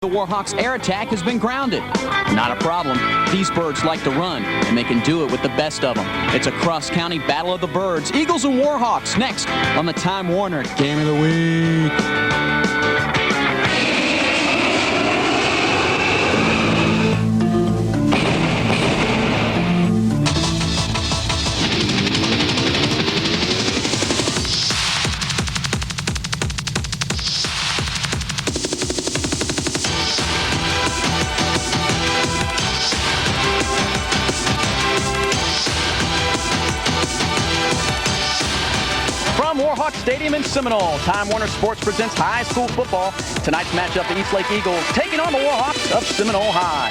The Warhawks' air attack has been grounded. Not a problem. These birds like to run, and they can do it with the best of them. It's a cross-county battle of the birds. Eagles and Warhawks next on the Time Warner Game of the Week. Warhawk Stadium in Seminole. Time Warner Sports presents high school football. Tonight's matchup, the East Lake Eagles taking on the Warhawks of Seminole High.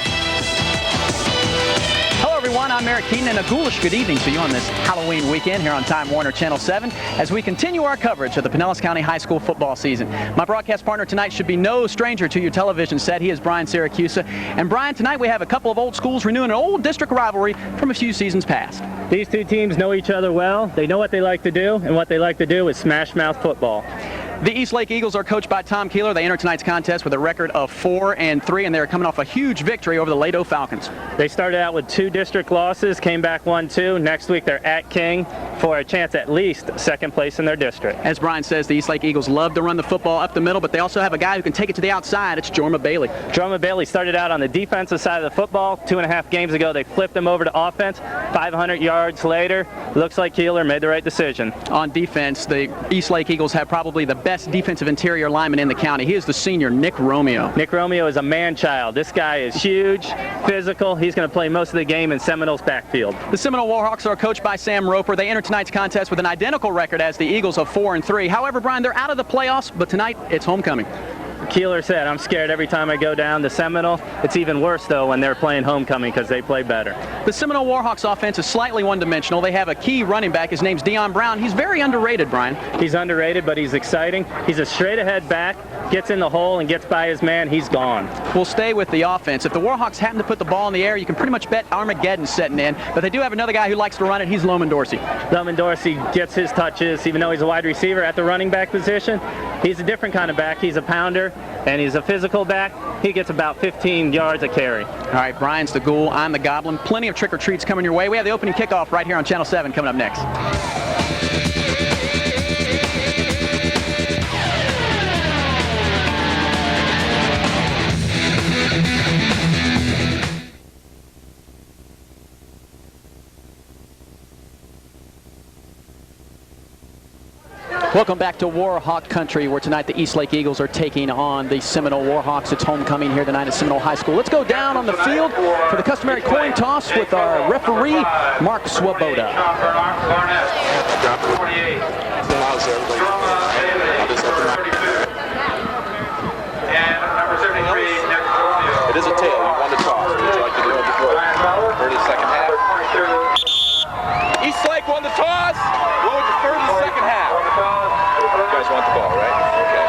Hello everyone, I'm Merrick Keaton, and a ghoulish good evening to you on this Halloween weekend here on Time Warner Channel 7 as we continue our coverage of the Pinellas County High School football season. My broadcast partner tonight should be no stranger to your television set. He is Brian Syracusa. And Brian, tonight we have a couple of old schools renewing an old district rivalry from a few seasons past. These two teams know each other well. They know what they like to do, and what they like to do is smash mouth football. The East Lake Eagles are coached by Tom Keeler. They enter tonight's contest with a record of 4-3, and they're coming off a huge victory over the Lato Falcons. They started out with 2 district losses, came back 1-2. Next week they're at King for a chance at least second place in their district. As Brian says, the East Lake Eagles love to run the football up the middle, but they also have a guy who can take it to the outside. It's Jorma Bailey. Jorma Bailey started out on the defensive side of the football. 2.5 games ago they flipped him over to offense. 500 yards later, looks like Keeler made the right decision. On defense, the East Lake Eagles have probably the best defensive interior lineman in the county. He is the senior, Nick Romeo. Nick Romeo is a man-child. This guy is huge, physical. He's going to play most of the game in Seminole's backfield. The Seminole Warhawks are coached by Sam Roper. They enter tonight's contest with an identical record as the Eagles of 4-3. However, Brian, they're out of the playoffs, but tonight it's homecoming. Keeler said, I'm scared every time I go down to Seminole. It's even worse, though, when they're playing homecoming because they play better. The Seminole Warhawks offense is slightly one-dimensional. They have a key running back. His name's Dion Brown. He's very underrated, Brian. He's underrated, but he's exciting. He's a straight-ahead back, gets in the hole and gets by his man. He's gone. We'll stay with the offense. If the Warhawks happen to put the ball in the air, you can pretty much bet Armageddon setting in. But they do have another guy who likes to run it. He's Loman Dorsey. Loman Dorsey gets his touches, even though he's a wide receiver at the running back position. He's a different kind of back. He's a pounder, and he's a physical back. He gets about 15 yards a carry. All right, Brian's the ghoul, I'm the goblin. Plenty of trick-or-treats coming your way. We have the opening kickoff right here on Channel 7 coming up next. Welcome back to Warhawk Country, where tonight the East Lake Eagles are taking on the Seminole Warhawks. It's homecoming here tonight at Seminole High School. Let's go down on the field for the customary coin toss with our referee, Mark Swoboda. It is a tail. You won the toss. Would you like to do it before? For the second half. East Lake won the toss. What would you prefer in the second half? You guys want the ball, right? Okay.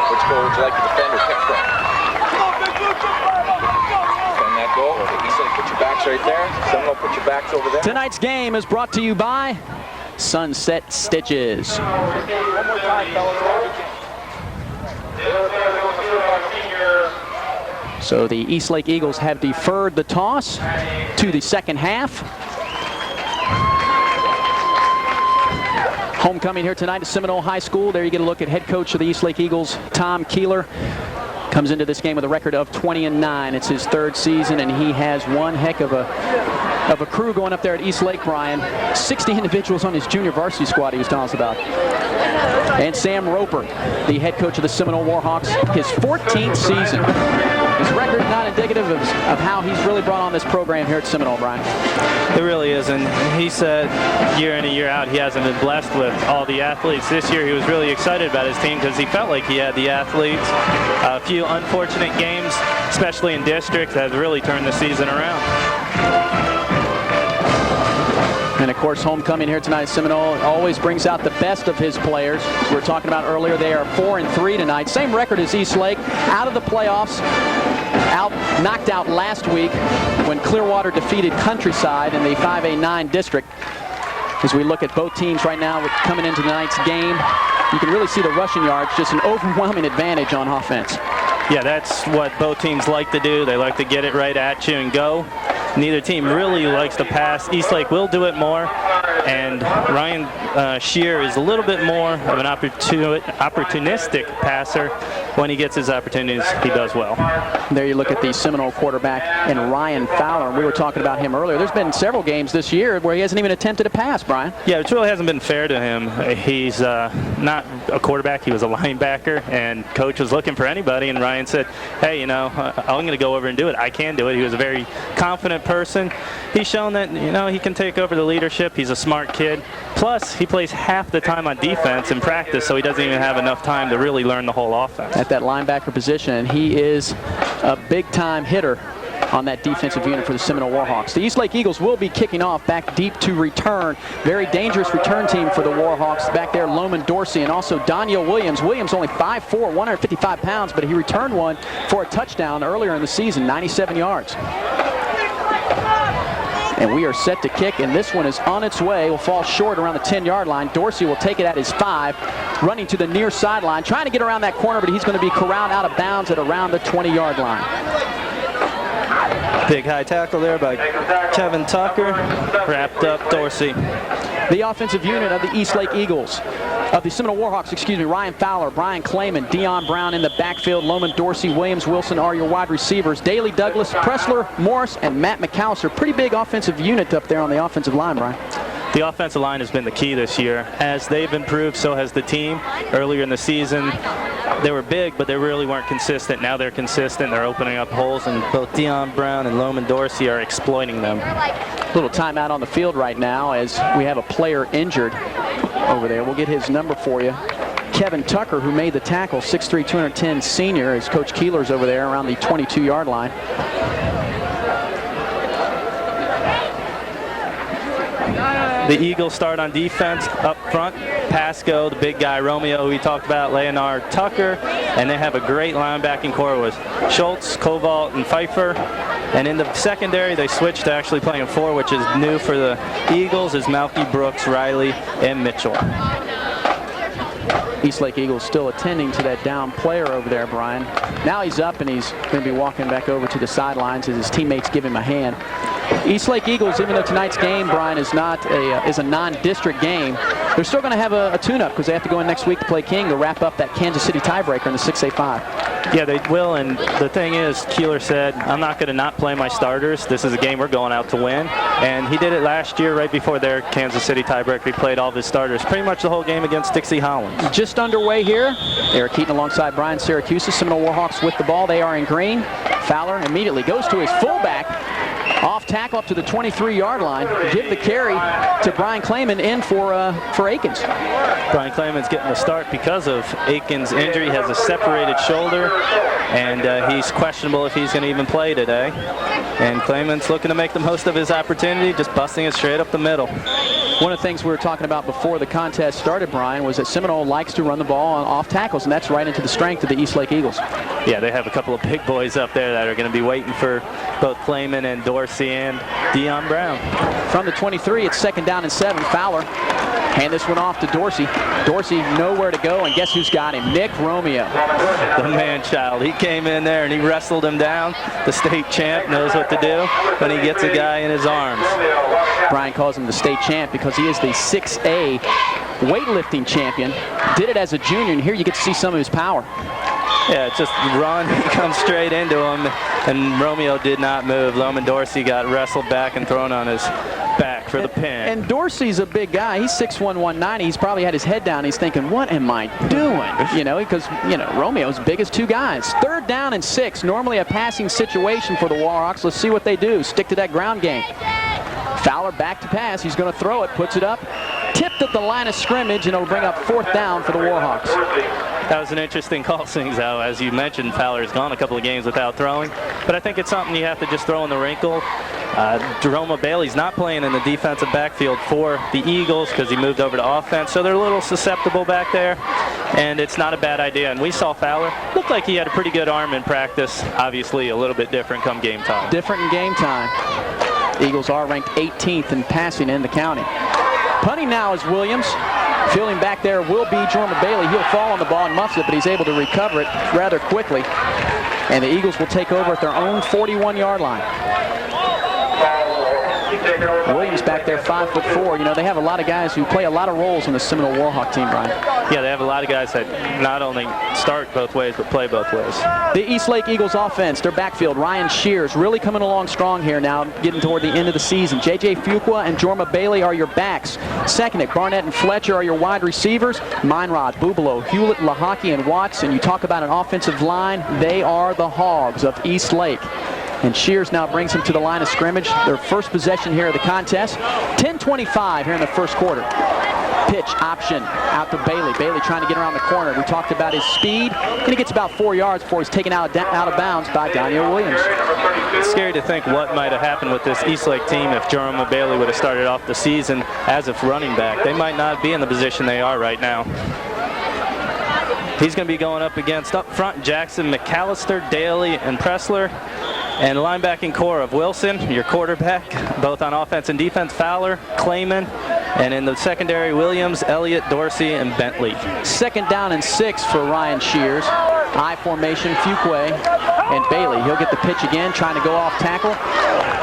Which goal would you like to defend or pick from? Defend that goal. East Lake, put your backs right there. Seminole, put your backs over there. Tonight's game is brought to you by Sunset Stitches. One more time, fellas. So the East Lake Eagles have deferred the toss to the second half. Homecoming here tonight at Seminole High School. There you get a look at head coach of the East Lake Eagles, Tom Keeler. Comes into this game with a record of 20-9. It's his 3rd season, and he has one heck of a crew going up there at East Lake, Brian. 60 individuals on his junior varsity squad he was telling us about. And Sam Roper, the head coach of the Seminole Warhawks, his 14th season. His record not indicative of how he's really brought on this program here at Seminole, Brian. It really isn't. He said year in and year out he hasn't been blessed with all the athletes. This year he was really excited about his team because he felt like he had the athletes. A few unfortunate games, especially in district, that have really turned the season around. And of course, homecoming here tonight at Seminole always brings out the best of his players. As we were talking about earlier, they are 4-3 tonight. Same record as East Lake, out of the playoffs, knocked out last week when Clearwater defeated Countryside in the 5A9 district. As we look at both teams right now coming into tonight's game, you can really see the rushing yards, just an overwhelming advantage on offense. Yeah, that's what both teams like to do. They like to get it right at you and go. Neither team really likes to pass. Eastlake will do it more, and Ryan Shear is a little bit more of an opportunistic passer. When he gets his opportunities, he does well. There you look at the Seminole quarterback and Ryan Fowler. We were talking about him earlier. There's been several games this year where he hasn't even attempted a pass, Brian. Yeah, it really hasn't been fair to him. He's not a quarterback. He was a linebacker, and coach was looking for anybody, and Ryan said, hey, I'm going to go over and do it. I can do it. He was a very confident person. He's shown that, he can take over the leadership. He's a smart kid. Plus, he plays half the time on defense in practice, so he doesn't even have enough time to really learn the whole offense. At that linebacker position, and he is a big-time hitter on that defensive unit for the Seminole Warhawks. The Eastlake Eagles will be kicking off back deep to return. Very dangerous return team for the Warhawks. Back there, Loman Dorsey and also Daniel Williams. Williams only 5'4", 155 pounds, but he returned one for a touchdown earlier in the season, 97 yards. And we are set to kick, and this one is on its way. Will fall short around the 10-yard line. Dorsey will take it at his 5, running to the near sideline, trying to get around that corner, but he's going to be corralled out of bounds at around the 20-yard line. Big high tackle there by Kevin Tucker. Wrapped up Dorsey. The offensive unit of the Eastlake Eagles, of the Seminole Warhawks, Ryan Fowler, Brian Clayman, Dion Brown in the backfield, Loman Dorsey, Williams Wilson are your wide receivers. Daley Douglas, Pressler, Morris, and Matt McAllister. Pretty big offensive unit up there on the offensive line, Brian. The offensive line has been the key this year. As they've improved, so has the team. Earlier in the season, they were big, but they really weren't consistent. Now they're consistent. They're opening up holes, and both Dion Brown and Loman Dorsey are exploiting them. Little timeout on the field right now as we have a player injured over there. We'll get his number for you. Kevin Tucker, who made the tackle, 6'3", 210 senior, as Coach Keeler's over there around the 22-yard line. The Eagles start on defense up front. Pasco, the big guy, Romeo, who we talked about, Leonard Tucker, and they have a great linebacking core with Schultz, Koval, and Pfeiffer. And in the secondary, they switched to actually playing a 4, which is new for the Eagles, is Malky, Brooks, Riley, and Mitchell. Eastlake Eagles still attending to that down player over there, Brian. Now he's up, and he's going to be walking back over to the sidelines as his teammates give him a hand. Eastlake Eagles, even though tonight's game, Brian, is a non-district game, they're still going to have a tune-up because they have to go in next week to play King to wrap up that Kansas City tiebreaker in the 6A5. Yeah, they will, and the thing is, Keeler said, I'm not going to not play my starters. This is a game we're going out to win. And he did it last year right before their Kansas City tiebreaker. He played all of his starters pretty much the whole game against Dixie Hollins. Just underway here. Eric Keaton alongside Brian Syracuse. Seminole Warhawks with the ball. They are in green. Fowler immediately goes to his fullback. Off tackle up to the 23-yard line. Give the carry to Brian Clayman in for Akins. Brian Clayman's getting the start because of Akins' injury. He has a separated shoulder, and he's questionable if he's going to even play today. And Clayman's looking to make the most of his opportunity, just busting it straight up the middle. One of the things we were talking about before the contest started, Brian, was that Seminole likes to run the ball on off tackles, and that's right into the strength of the Eastlake Eagles. Yeah, they have a couple of big boys up there that are going to be waiting for both Clayman and Dorsey and Dion Brown. From the 23, it's 2nd down and 7. Fowler hand this one off to Dorsey. Dorsey nowhere to go, and guess who's got him? Nick Romeo. The man-child. He came in there and he wrestled him down. The state champ knows what to do when he gets a guy in his arms. Brian calls him the state champ because he is the 6A weightlifting champion. Did it as a junior, and here you get to see some of his power. Yeah, just run. He comes straight into him, and Romeo did not move. Loman Dorsey got wrestled back and thrown on his back for the pin. And Dorsey's a big guy. He's 6'1", 190. He's probably had his head down. He's thinking, what am I doing? Because Romeo's big as 2 guys. 3rd down and 6. Normally a passing situation for the Warhawks. Let's see what they do. Stick to that ground game. Fowler back to pass. He's going to throw it. Puts it up. Tipped at the line of scrimmage, and it'll bring up 4th down for the Warhawks. That was an interesting call, Singzao. As you mentioned, Fowler's gone a couple of games without throwing. But I think it's something you have to just throw in the wrinkle. Jerome Bailey's not playing in the defensive backfield for the Eagles because he moved over to offense. So they're a little susceptible back there, and it's not a bad idea. And we saw Fowler. Looked like he had a pretty good arm in practice. Obviously a little bit different come game time. Different in game time. Eagles are ranked 18th in passing in the county. Punting now is Williams. Fielding back there will be Jerome Bailey. He'll fall on the ball and muffs it, but he's able to recover it rather quickly. and the Eagles will take over at their own 41-yard line. Williams back there, 5'4". You know, they have a lot of guys who play a lot of roles in the Seminole Warhawk team, Brian. Yeah, they have a lot of guys that not only start both ways, but play both ways. The Eastlake Eagles offense, their backfield, Ryan Shears really coming along strong here now, getting toward the end of the season. J.J. Fuqua and Jorma Bailey are your backs. Second, Barnett and Fletcher are your wide receivers. Meinrod, Bubalo, Hewlett, Lahaki, and Watts. And you talk about an offensive line, they are the Hogs of Eastlake. And Shears now brings him to the line of scrimmage. Their first possession here of the contest. 10:25 here in the first quarter. Pitch option out to Bailey. Bailey trying to get around the corner. We talked about his speed, and he gets about 4 yards before he's taken out of bounds by Daniel Williams. It's scary to think what might have happened with this Eastlake team if Jorma Bailey would have started off the season as a running back. They might not be in the position they are right now. He's going to be going up against, up front, Jackson, McAllister, Daly, and Pressler. And the linebacking core of Wilson, your quarterback, both on offense and defense, Fowler, Clayman, and in the secondary, Williams, Elliott, Dorsey, and Bentley. 2nd down and 6 for Ryan Shears. I formation, Fuqua and Bailey. He'll get the pitch again, trying to go off tackle.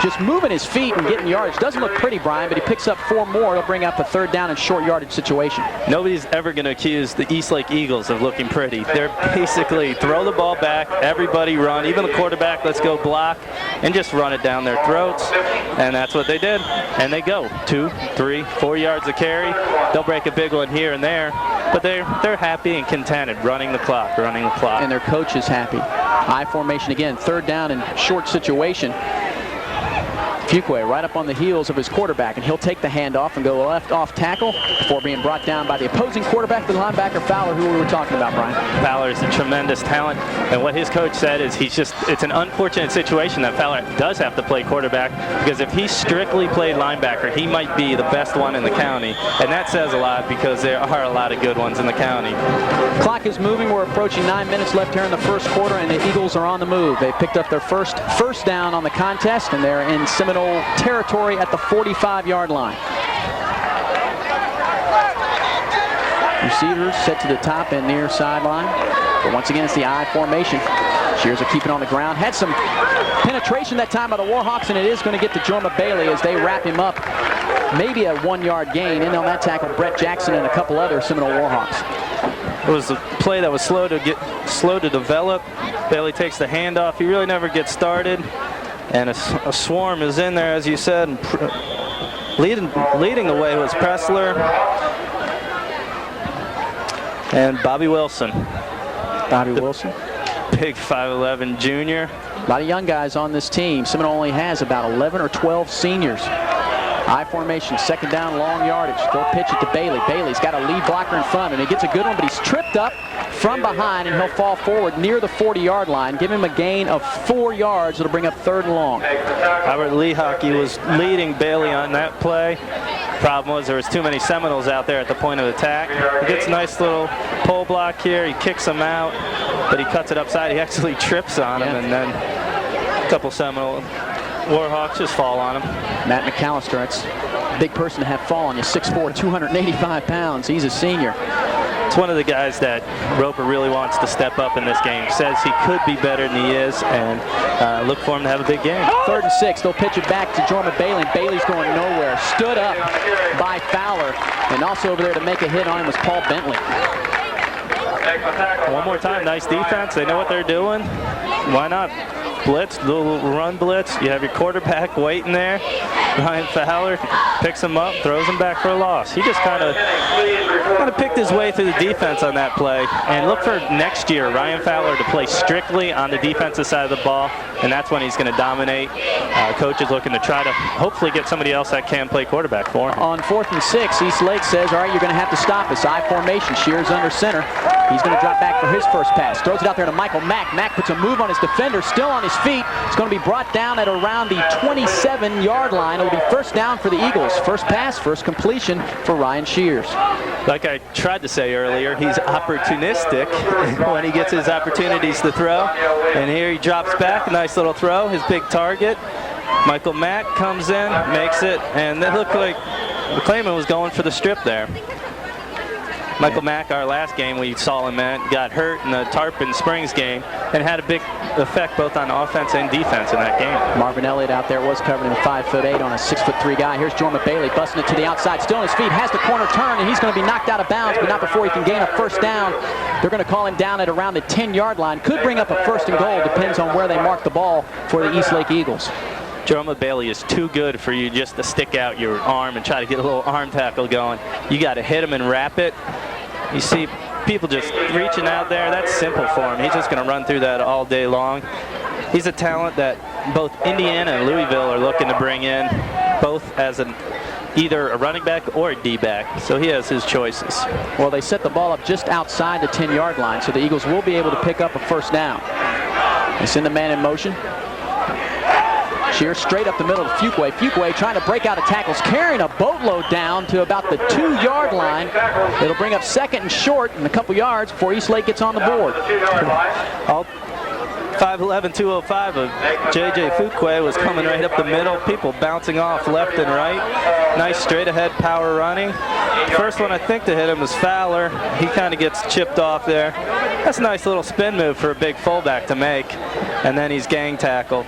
Just moving his feet and getting yardage. Doesn't look pretty, Brian, but he picks up 4 more. He'll bring up a 3rd down and short yardage situation. Nobody's ever going to accuse the Eastlake Eagles of looking pretty. They're basically throw the ball back, everybody run, even the quarterback, let's go block, and just run it down their throats. And that's what they did. And they go 2, 3, 4 yards of carry. They'll break a big one here and there, but they're happy and contented running the clock, And their coach is happy. I formation again, 3rd down and short situation. Fuqua right up on the heels of his quarterback, and he'll take the handoff and go left off tackle before being brought down by the opposing quarterback, the linebacker Fowler, who we were talking about, Brian. Fowler is a tremendous talent, and what his coach said is it's an unfortunate situation that Fowler does have to play quarterback, because if he strictly played linebacker, he might be the best one in the county, and that says a lot because there are a lot of good ones in the county. Clock is moving. We're approaching 9 minutes left here in the first quarter, and the Eagles are on the move. They picked up their first down on the contest, and they're in Seminole territory at the 45-yard line. Receivers set to the top and near sideline. But once again, it's the I formation. Shears are keeping on the ground. Had some penetration that time by the Warhawks, and it is going to get to Jorma Bailey as they wrap him up. Maybe a 1-yard gain. In on that tackle, Brett Jackson and a couple other Seminole Warhawks. It was a play that was slow to develop. Bailey takes the handoff. He really never gets started. And a swarm is in there, as you said. And leading the way was Pressler and Bobby Wilson. Wilson. Big 5'11" junior. A lot of young guys on this team. Seminole only has about 11 or 12 seniors. I formation, 2nd down, long yardage. They'll pitch it to Bailey. Bailey's got a lead blocker in front, and he gets a good one, but he's tripped up from behind, and he'll fall forward near the 40-yard line. Give him a gain of 4 yards. It'll bring up 3rd and long. Albert Lehockey was leading Bailey on that play. Problem was there was too many Seminoles out there at the point of attack. He gets a nice little pole block here. He kicks him out, but he cuts it upside. He actually trips on him, and then a couple Seminole Warhawks just fall on him. Matt McAllister, that's a big person to have fall on you. 6'4", 285 pounds. He's a senior. It's one of the guys that Roper really wants to step up in this game. Says he could be better than he is, and look for him to have a big game. 3rd and 6. They'll pitch it back to Jorma Bailey. Bailey's going nowhere. Stood up by Fowler, and also over there to make a hit on him was Paul Bentley. One more time, nice defense. They know what they're doing. Why not? Blitz, little run blitz. You have your quarterback waiting there. Ryan Fowler picks him up, throws him back for a loss. He just kind of picked his way through the defense on that play. And look for next year, Ryan Fowler to play strictly on the defensive side of the ball, and that's when he's going to dominate. Coach is looking to try to hopefully get somebody else that can play quarterback for him. On 4th and 6, Eastlake says, all right, you're going to have to stop us. I formation, Shears under center. He's going to drop back for his first pass. Throws it out there to Michael Mack. Mack puts a move on his defender, still on his feet. It's going to be brought down at around the 27-yard line. It'll be 1st down for the Eagles. First pass, first completion for Ryan Shears. Like I tried to say earlier, he's opportunistic when he gets his opportunities to throw. And here he drops back, a nice little throw, his big target. Michael Mack comes in, makes it, and it looked like Clayman was going for the strip there. Michael Mack, our last game we saw him at, got hurt in the Tarpon Springs game and had a big effect both on offense and defense in that game. Marvin Elliott out there was covered in 5'8" on a 6'3" guy. Here's Jorma Bailey busting it to the outside, still on his feet, has the corner turn, and he's going to be knocked out of bounds, but not before he can gain a first down. They're going to call him down at around the 10-yard line. Could bring up a 1st and goal, depends on where they mark the ball for the Eastlake Eagles. Jorma Bailey is too good for you just to stick out your arm and try to get a little arm tackle going. You got to hit him and wrap it. You see people just reaching out there. That's simple for him. He's just going to run through that all day long. He's a talent that both Indiana and Louisville are looking to bring in, both as either a running back or a D-back. So he has his choices. Well, they set the ball up just outside the 10-yard line, so the Eagles will be able to pick up a first down. They send the man in motion. Shear straight up the middle of Fuqua. Fuqua trying to break out of tackles, carrying a boatload down to about the 2-yard line. It'll bring up 2nd and short and a couple yards before Eastlake gets on the board. 5'11", 205 of J.J. Fuqua was coming right up the middle. People bouncing off left and right. Nice straight ahead power running. First one I think to hit him was Fowler. He kind of gets chipped off there. That's a nice little spin move for a big fullback to make. And then he's gang tackled.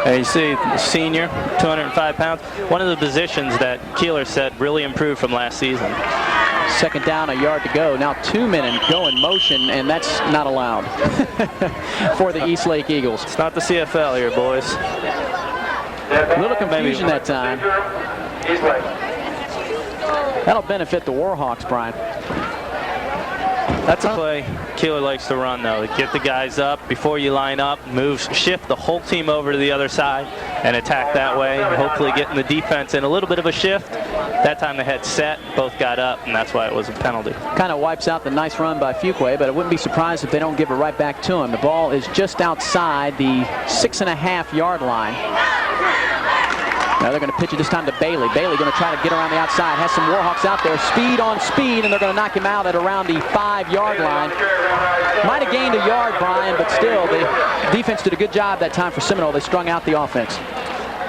And you see the senior, 205 pounds. One of the positions that Keeler said really improved from last season. 2nd down, a yard to go. Now 2 men and go in motion, and that's not allowed for the Eastlake Eagles. It's not the CFL here, boys. A little confusion that time. That'll benefit the Warhawks, Brian. That's a play Keeler likes to run, though. Get the guys up before you line up, shift the whole team over to the other side and attack that way. Hopefully getting the defense in a little bit of a shift. That time they had set, both got up, and that's why it was a penalty. Kind of wipes out the nice run by Fuqua, but I wouldn't be surprised if they don't give it right back to him. The ball is just outside the 6.5-yard line. Now they're going to pitch it this time to Bailey. Bailey going to try to get around the outside. Has some Warhawks out there. Speed on speed, and they're going to knock him out at around the 5-yard line. Might have gained a yard, Brian, but still, the defense did a good job that time for Seminole. They strung out the offense.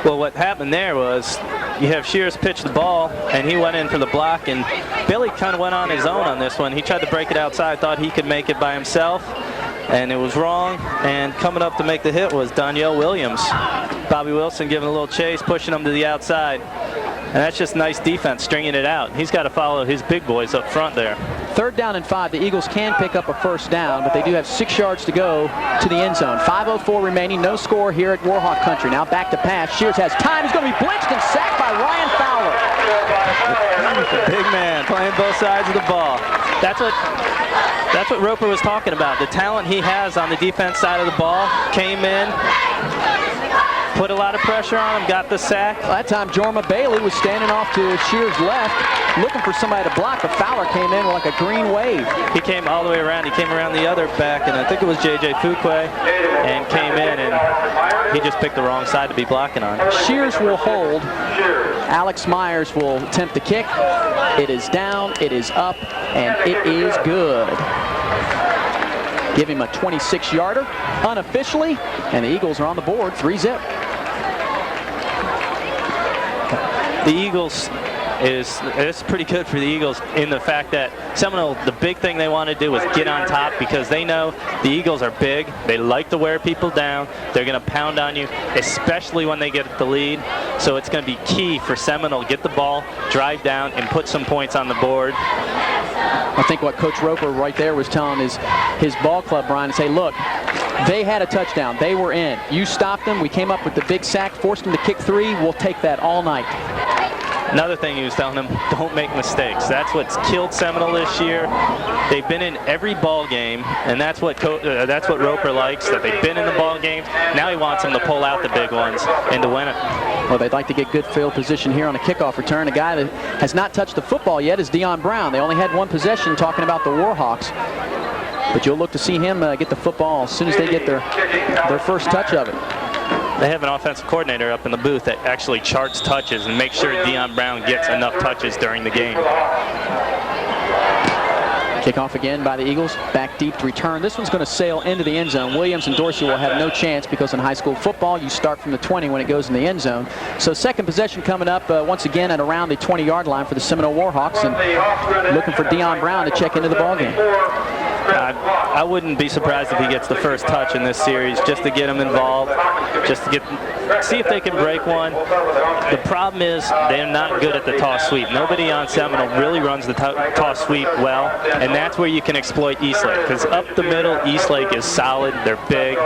Well, what happened there was you have Shears pitch the ball, and he went in for the block, and Billy kind of went on his own on this one. He tried to break it outside, thought he could make it by himself, and it was wrong. And coming up to make the hit was Danielle Williams. Bobby Wilson giving a little chase, pushing him to the outside. And that's just nice defense, stringing it out. He's got to follow his big boys up front there. 3rd down and 5. The Eagles can pick up a first down, but they do have 6 yards to go to the end zone. 5:04 remaining, no score here at Warhawk Country. Now back to pass. Shears has time. He's going to be blitzed and sacked by Ryan Fowler. The big man playing both sides of the ball. That's what Roper was talking about. The talent he has on the defense side of the ball came in, put a lot of pressure on him, got the sack. That time Jorma Bailey was standing off to Shears' left, looking for somebody to block, but Fowler came in like a green wave. He came all the way around. He came around the other back, and I think it was J.J. Fuqua, and came in, and he just picked the wrong side to be blocking on. Shears will hold. Alex Myers will attempt the kick. It is down, it is up, and it is good. Give him a 26-yarder unofficially, and the Eagles are on the board, 3-zip. The Eagles it's pretty good for the Eagles in the fact that Seminole, the big thing they want to do is get on top, because they know the Eagles are big. They like to wear people down. They're going to pound on you, especially when they get the lead. So it's going to be key for Seminole, get the ball, drive down, and put some points on the board. I think what Coach Roper right there was telling his ball club, Brian, to say, look, they had a touchdown. They were in. You stopped them. We came up with the big sack, forced them to kick 3. We'll take that all night. Another thing he was telling them, don't make mistakes. That's what's killed Seminole this year. They've been in every ball game, and that's what Roper likes, that they've been in the ball games. Now he wants them to pull out the big ones and to win it. Well, they'd like to get good field position here on a kickoff return. A guy that has not touched the football yet is Dion Brown. They only had 1 possession, talking about the Warhawks. But you'll look to see him get the football as soon as they get their first touch of it. They have an offensive coordinator up in the booth that actually charts touches and makes sure Dion Brown gets enough touches during the game. Kickoff again by the Eagles. Back deep to return. This one's going to sail into the end zone. Williams and Dorsey will have no chance, because in high school football, you start from the 20 when it goes in the end zone. So second possession coming up once again at around the 20-yard line for the Seminole Warhawks, and looking for Dion Brown to check into the ballgame. I wouldn't be surprised if he gets the first touch in this series, just to get him involved, just to see if they can break one. The problem is they're not good at the toss sweep. Nobody on Seminole really runs the toss sweep well, and that's where you can exploit Eastlake, because up the middle, Eastlake is solid, they're big,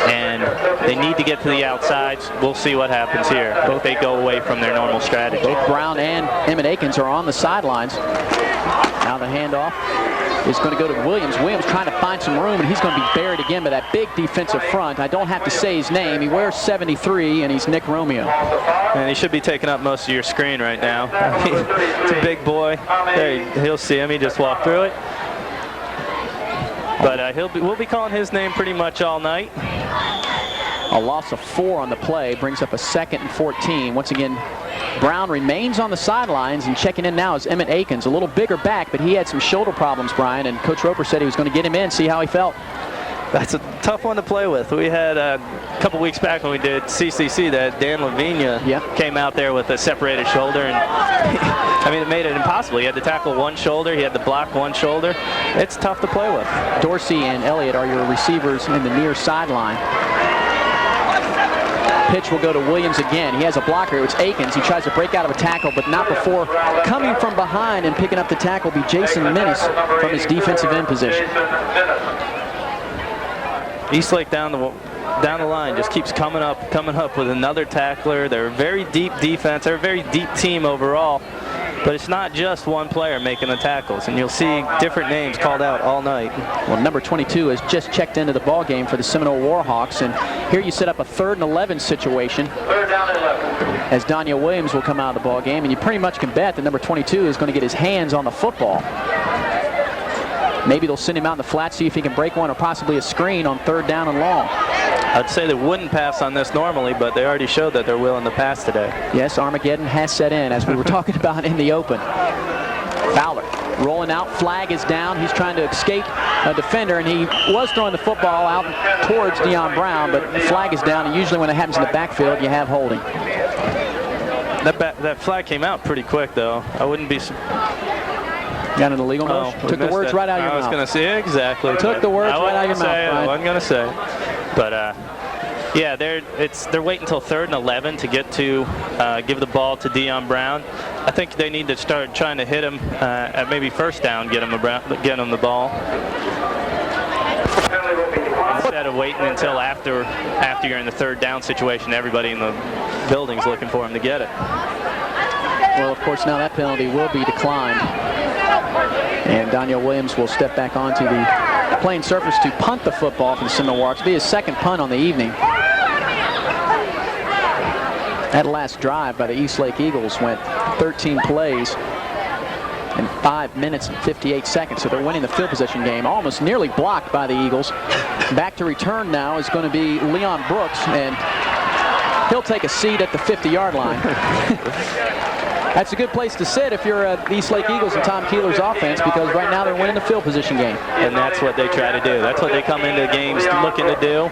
and they need to get to the outsides. We'll see what happens here if they go away from their normal strategy. Both Brown and Emmett Akins are on the sidelines. Now the handoff is going to go to Williams. Williams trying to find some room, and he's going to be buried again by that big defensive front. I don't have to say his name. He wears 73, and he's Nick Romeo. And he should be taking up most of your screen right now. It's a big boy. There, he'll see him. He just walked through it. But we'll be calling his name pretty much all night. A loss of 4 on the play brings up a 2nd and 14. Once again, Brown remains on the sidelines, and checking in now is Emmett Akins, a little bigger back, but he had some shoulder problems, Brian, and Coach Roper said he was going to get him in, see how he felt. That's a tough one to play with. We had a couple weeks back when we did CCC that Dan Lavinia came out there with a separated shoulder, and I mean, it made it impossible. He had to tackle one shoulder, he had to block one shoulder. It's tough to play with. Dorsey and Elliott are your receivers in the near sideline. Pitch will go to Williams again. He has a blocker. It's Akins. He tries to break out of a tackle, but not before coming from behind and picking up the tackle will be Jason Minnis from his defensive end position. Eastlake down the line just keeps coming up with another tackler. They're a very deep defense. They're a very deep team overall. But it's not just one player making the tackles, and you'll see different names called out all night. Well, number 22 has just checked into the ball game for the Seminole Warhawks, and here you set up a 3rd and 11 situation as Daniel Williams will come out of the ball game, and you pretty much can bet that number 22 is going to get his hands on the football. Maybe they'll send him out in the flat, see if he can break one, or possibly a screen on 3rd down and long. I'd say they wouldn't pass on this normally, but they already showed that they're willing to pass today. Yes, Armageddon has set in, as we were talking about in the open. Fowler rolling out, flag is down. He's trying to escape a defender, and he was throwing the football out towards Deion Brown, but the flag is down, and usually when it happens in the backfield, you have holding. That flag came out pretty quick, though. I wouldn't be... Got an illegal motion. Took the words right out of your mouth. I was going to say exactly. Took the words right out of your mouth, Brian. I wasn't going to say. But yeah, they're waiting until 3rd and 11 to get to give the ball to Deion Brown. I think they need to start trying to hit him at maybe 1st down, get him the ball, instead of waiting until after you're in the 3rd down situation. Everybody in the building's looking for him to get it. Well, of course, now that penalty will be declined. And Daniel Williams will step back onto the playing surface to punt the football from the Seminole Warhawks. It'll be his 2nd punt on the evening. That last drive by the Eastlake Eagles went 13 plays in 5 minutes and 58 seconds. So they're winning the field position game, almost nearly blocked by the Eagles. Back to return now is going to be Leon Brooks, and he'll take a seat at the 50-yard line. That's a good place to sit if you're the Eastlake Eagles and Tom Keeler's offense, because right now they're winning the field position game. And that's what they try to do. That's what they come into games looking to do.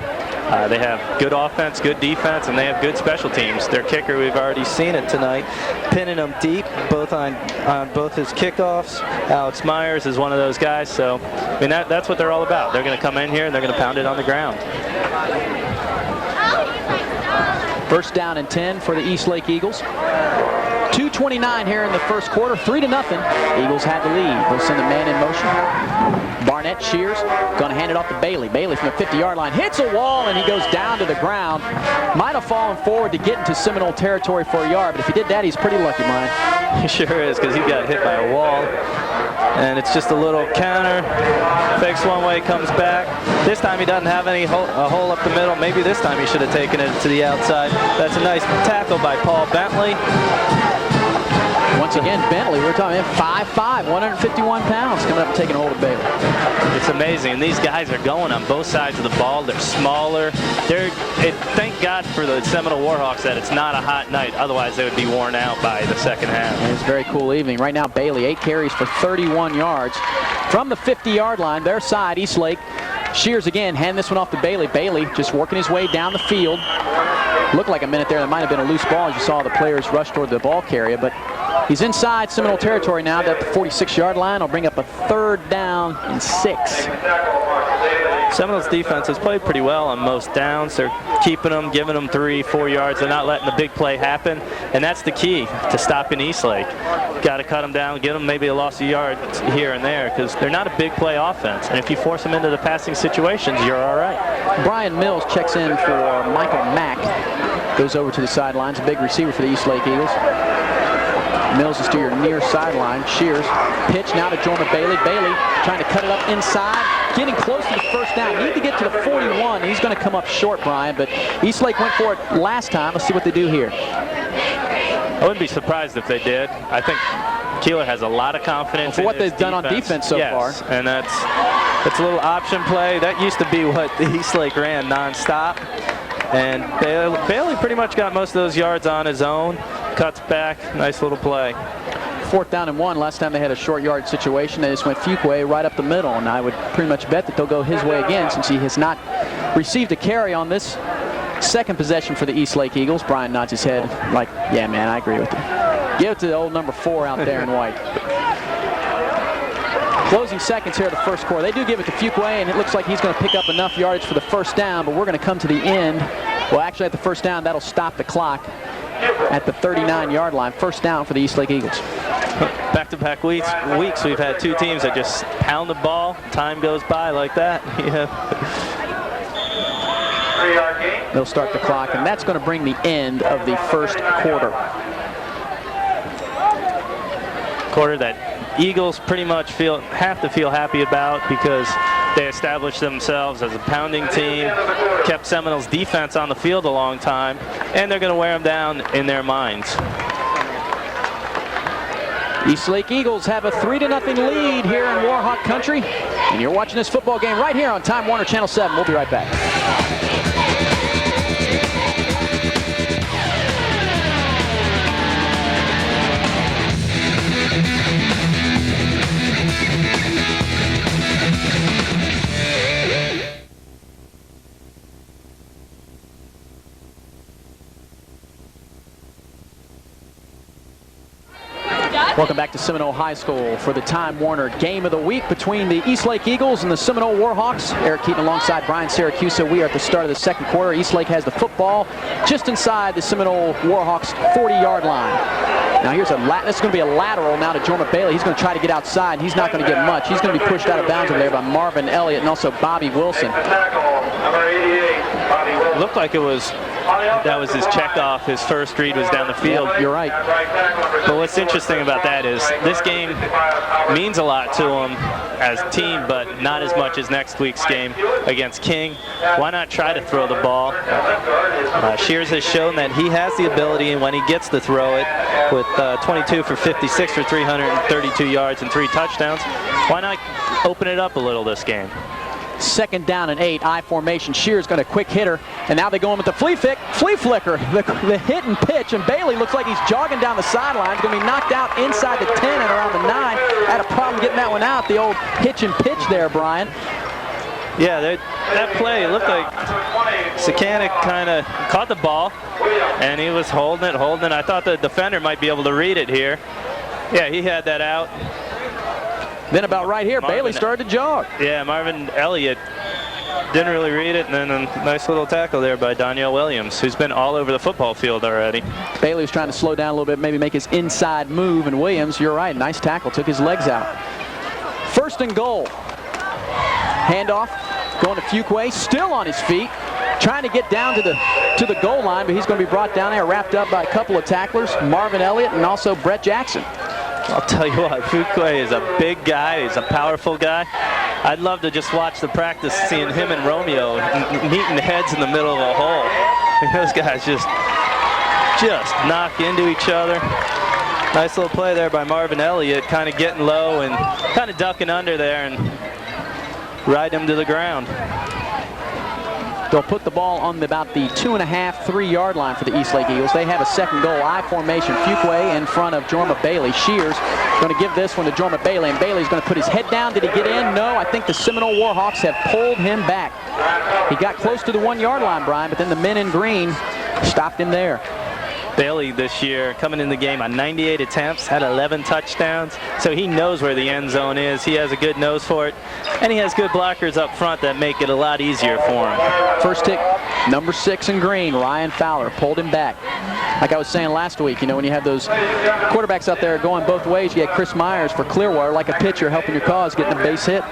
They have good offense, good defense, and they have good special teams. Their kicker, we've already seen it tonight, pinning them deep, both on both his kickoffs. Alex Myers is one of those guys. So, I mean, that's what they're all about. They're going to come in here and they're going to pound it on the ground. 1st down and 10 for the Eastlake Eagles. 2:29 here in the 1st quarter, 3-0. Eagles had the lead. They'll send the man in motion. Barnett Shears going to hand it off to Bailey. Bailey from the 50-yard line hits a wall, and he goes down to the ground. Might have fallen forward to get into Seminole territory for a yard, but if he did that, he's pretty lucky, Brian. He sure is, because he got hit by a wall. And it's just a little counter. Fakes one way, comes back. This time he doesn't have a hole up the middle. Maybe this time he should have taken it to the outside. That's a nice tackle by Paul Bentley. Once again, Bentley, we're talking 5'5", 151 pounds, coming up and taking a hold of Bailey. It's amazing. And these guys are going on both sides of the ball. They're smaller. Thank God for the Seminole Warhawks that it's not a hot night. Otherwise, they would be worn out by the 2nd half. It's a very cool evening. Right now, Bailey, 8 carries for 31 yards. From the 50-yard line, their side, Eastlake. Shears again, hand this one off to Bailey. Bailey just working his way down the field. Looked like a minute there. That might have been a loose ball as you saw the players rush toward the ball carrier, but he's inside Seminole territory now. At the 46-yard line, will bring up a 3rd down and 6. Seminole's defense has played pretty well on most downs. They're keeping them, giving them 3-4 yards. They're not letting the big play happen, and that's the key to stopping Eastlake. Got to cut them down, get them maybe a loss of yards here and there, because they're not a big play offense. And if you force them into the passing situations, you're all right. Brian Mills checks in for Michael Mack. Goes over to the sidelines, a big receiver for the Eastlake Eagles. Mills is to your near sideline. Shears, pitch now to Jorma Bailey. Bailey trying to cut it up inside, getting close to the 1st down. Need to get to the 41. He's going to come up short, Brian, but Eastlake went for it last time. Let's see what they do here. I wouldn't be surprised if they did. I think Keeler has a lot of confidence for what they've done on defense so far. And it's a little option play. That used to be what the Eastlake ran nonstop. And Bailey pretty much got most of those yards on his own. Cuts back, nice little play. 4th down and 1. Last time they had a short yard situation, they just went Fuquay right up the middle, and I would pretty much bet that they'll go his way again since he has not received a carry on this 2nd possession for the Eastlake Eagles. Brian nods his head like, yeah, man, I agree with you. Give it to the old number 4 out there in white. Closing seconds here of the 1st quarter. They do give it to Fuquay, and it looks like he's going to pick up enough yardage for the 1st down, but we're going to come to the end. Well, actually, at the 1st down, that'll stop the clock at the 39-yard line. 1st down for the Eastlake Eagles. Back-to-back weeks, we've had 2 teams that just pound the ball. Time goes by like that. Yeah. They'll start the clock, and that's going to bring the end of the 1st quarter. Quarter that Eagles pretty much have to feel happy about because they established themselves as a pounding team, kept Seminole's defense on the field a long time, and they're going to wear them down in their minds. Eastlake Eagles have a 3-0 lead here in Warhawk country, and you're watching this football game right here on Time Warner Channel 7. We'll be right back. Welcome back to Seminole High School for the Time Warner Game of the Week between the Eastlake Eagles and the Seminole Warhawks. Eric Keaton alongside Brian Siracusa. We are at the start of the 2nd quarter. Eastlake has the football just inside the Seminole Warhawks 40-yard line. Now here's this is going to be a lateral now to Jorma Bailey. He's going to try to get outside. He's not going to get much. He's going to be pushed out of bounds over there by Marvin Elliott and also Bobby Wilson. It looked like that was his checkoff. His first read was down the field. Yep, you're right. But what's interesting about that is this game means a lot to him as a team, but not as much as next week's game against King. Why not try to throw the ball? Shears has shown that he has the ability, and when he gets to throw it, with 22 for 56 for 332 yards and 3 touchdowns, why not open it up a little this game? 2nd down and 8, I formation. Shears got a quick hitter, and now they go in with the flea flicker, the hit and pitch, and Bailey looks like he's jogging down the sideline. He's going to be knocked out inside the 10 and around the 9. Had a problem getting that one out, the old hitch and pitch there, Brian. Yeah, that play, it looked like Sakanik kind of caught the ball, and he was holding it. I thought the defender might be able to read it here. Yeah, he had that out. Then about right here, Bailey started to jog. Yeah, Marvin Elliott didn't really read it, and then a nice little tackle there by Danielle Williams, who's been all over the football field already. Bailey was trying to slow down a little bit, maybe make his inside move, and Williams, you're right, nice tackle, took his legs out. 1st and goal. Handoff, going to Fuquay, still on his feet, trying to get down to the goal line, but he's going to be brought down there, wrapped up by a couple of tacklers, Marvin Elliott and also Brett Jackson. I'll tell you what, Fuquay is a big guy. He's a powerful guy. I'd love to just watch the practice, seeing him and Romeo meeting heads in the middle of a hole. And those guys just knock into each other. Nice little play there by Marvin Elliott, kind of getting low and kind of ducking under there and ride him to the ground. They'll put the ball on about the 2.5, 3-yard line for the Eastlake Eagles. They have a 2nd goal. I formation. Fuquay in front of Jorma Bailey. Shears going to give this one to Jorma Bailey, and Bailey's going to put his head down. Did he get in? No. I think the Seminole Warhawks have pulled him back. He got close to the 1-yard line, Brian, but then the men in green Stopped him there. Bailey this year coming in the game on 98 attempts, had 11 touchdowns, so he knows where the end zone is. He has a good nose for it, and he has good blockers up front that make it a lot easier for him. First hit, number 6 in green, Ryan Fowler, pulled him back. Like I was saying last week, you know, when you have those quarterbacks out there going both ways, you get Chris Myers for Clearwater, like a pitcher helping your cause, getting a base hit.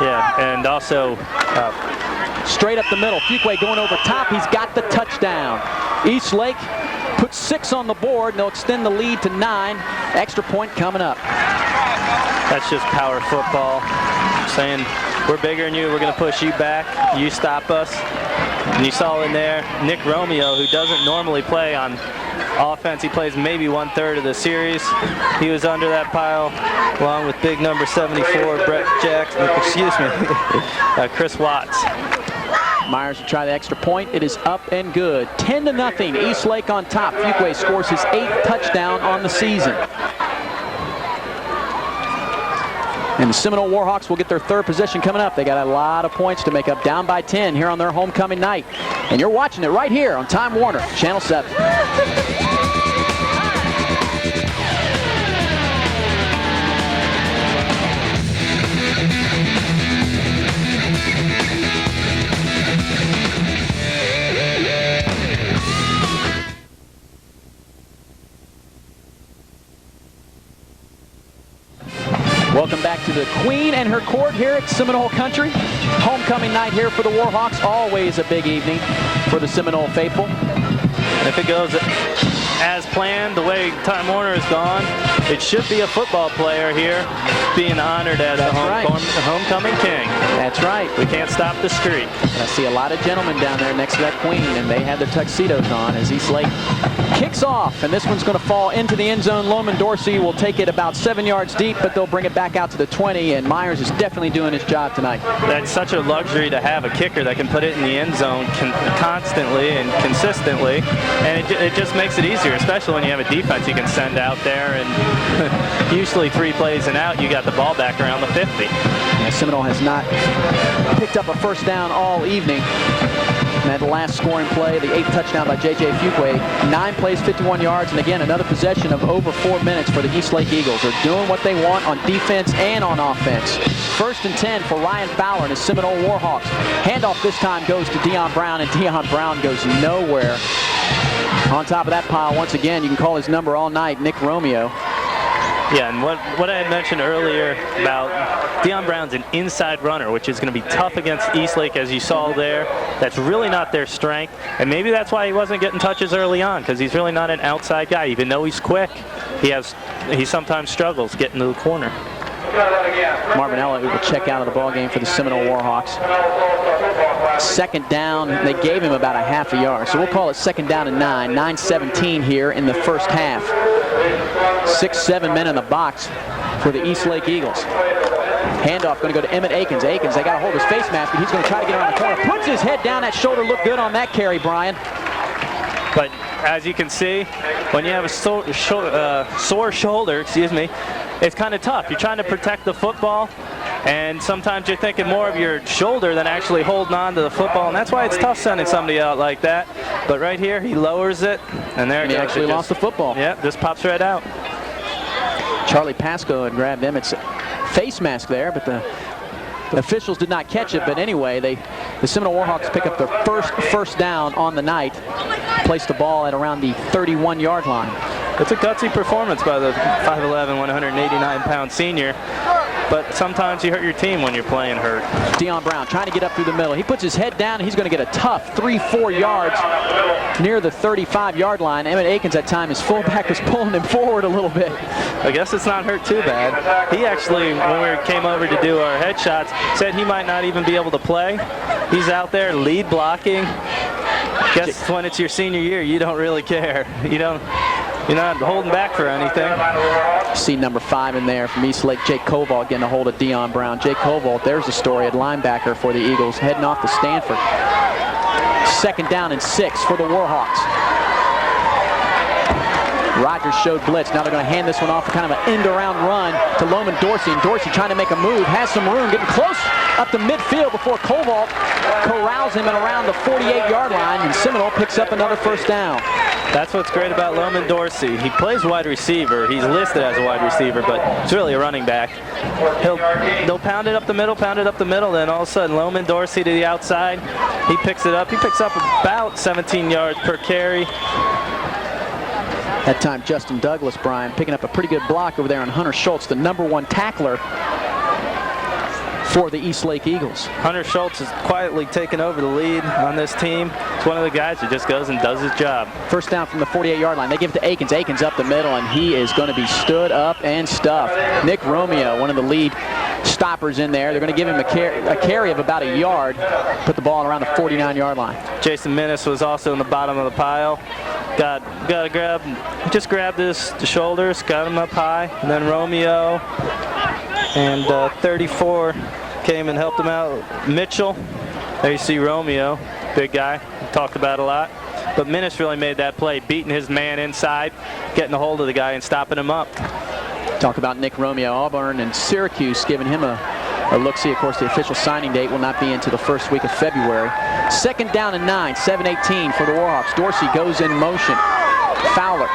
Yeah, and also straight up the middle, Fuqua going over top, he's got the touchdown. East Lake puts 6 on the board, and they'll extend the lead to 9. Extra point coming up. That's just power football. Saying, we're bigger than you, we're going to push you back, you stop us. And you saw in there, Nick Romeo, who doesn't normally play on offense. He plays maybe 1/3 of the series. He was under that pile, along with big number 74, Brett Jackson, Chris Watts. Myers will try the extra point. It is up and good. 10-0. East Lake on top. Fuqua scores his 8th touchdown on the season. And the Seminole Warhawks will get their 3rd possession coming up. They got a lot of points to make up, down by 10 here on their homecoming night. And you're watching it right here on Time Warner, Channel 7. Welcome back to the Queen and her court here at Seminole Country. Homecoming night here for the Warhawks. Always a big evening for the Seminole faithful. And if it goes as planned, the way Time Warner has gone, it should be a football player here being honored as the homecoming king. That's right. We can't stop the streak. I see a lot of gentlemen down there next to that Queen, and they have their tuxedos on as East Lake kicks off, and this one's going to fall into the end zone. Loman Dorsey will take it about 7 yards deep, but they'll bring it back out to the 20, and Myers is definitely doing his job tonight. That's such a luxury to have a kicker that can put it in the end zone constantly and consistently, and it just makes it easier, especially when you have a defense you can send out there, and usually 3 plays and out, you got the ball back around the 50. Yeah, Seminole has not picked up a first down all evening. And at the last scoring play, the 8th touchdown by J.J. Fuqua, 9 plays, 51 yards, and again, another possession of over 4 minutes for the East Lake Eagles. They're doing what they want on defense and on offense. 1st and 10 for Ryan Fowler and his Seminole Warhawks. Handoff this time goes to Deion Brown, and Deion Brown goes nowhere. On top of that pile, once again, you can call his number all night, Nick Romeo. Yeah, and what I had mentioned earlier about Deion Brown's an inside runner, which is going to be tough against East Lake, as you saw there. That's really not their strength, and maybe that's why he wasn't getting touches early on, because he's really not an outside guy. Even though he's quick, he sometimes struggles getting to the corner. Marvin Ella, who will check out of the ball game for the Seminole Warhawks. 2nd down, they gave him about a half a yard, so we'll call it 2nd down and 9. 9:17 here in the first half. 6-7 men in the box for the East Lake Eagles. Handoff going to go to Emmett Akins. Akins, they got to hold his face mask, but he's going to try to get around the corner. Puts his head down. That shoulder looked good on that carry, Brian. But as you can see, when you have a sore shoulder, it's kind of tough. You're trying to protect the football, and sometimes you're thinking more of your shoulder than actually holding on to the football, and that's why it's tough sending somebody out like that. But right here, he lowers it, and there it He goes. actually lost the football. Yeah, just pops right out. Charlie Pasco had grabbed Emmett's face mask there, but the officials did not catch it. But anyway, the Seminole Warhawks pick up their first down on the night, place the ball at around the 31-yard line. It's a gutsy performance by the 5'11", 189-pound senior. But sometimes you hurt your team when you're playing hurt. Deion Brown trying to get up through the middle. He puts his head down, and he's going to get a tough 3-4 yards near the 35-yard line. Emmett Akins at time, his fullback was pulling him forward a little bit. I guess it's not hurt too bad. He actually, when we came over to do our headshots, said he might not even be able to play. He's out there lead blocking. Guess when it's your senior year, you don't really care. You're not holding back for anything. See number 5 in there from East Lake, Jake Koval getting a hold of Deion Brown. Jake Koval, there's the story at linebacker for the Eagles, heading off to Stanford. 2nd down and 6 for the Warhawks. Rogers showed blitz. Now they're going to hand this one off for kind of an end-around run to Loman Dorsey. And Dorsey trying to make a move, has some room, getting close up to midfield before Koval corrals him at around the 48-yard line, and Seminole picks up another first down. That's what's great about Loman Dorsey. He plays wide receiver. He's listed as a wide receiver, but it's really a running back. They'll pound it up the middle, then all of a sudden Loman Dorsey to the outside. He picks it up. He picks up about 17 yards per carry. That time, Justin Douglas, Brian, picking up a pretty good block over there on Hunter Schultz, the #1 tackler for the East Lake Eagles. Hunter Schultz has quietly taken over the lead on this team. He's one of the guys who just goes and does his job. First down from the 48-yard line. They give it to Akins. Akins up the middle, and he is going to be stood up and stuffed. Nick Romeo, one of the lead stoppers in there. They're going to give him a carry of about a yard. Put the ball around the 49-yard line. Jason Minnis was also in the bottom of the pile. Got to grab, just grabbed the shoulders, got him up high, and then Romeo and 34 came and helped him out. Mitchell, there you see Romeo, big guy, talked about a lot. But Minnis really made that play, beating his man inside, getting a hold of the guy and stopping him up. Talk about Nick Romeo. Auburn and Syracuse giving him a look-see. Of course, the official signing date will not be until the first week of February. Second down and 9, 7:18 for the Warhawks. Dorsey goes in motion. Fowler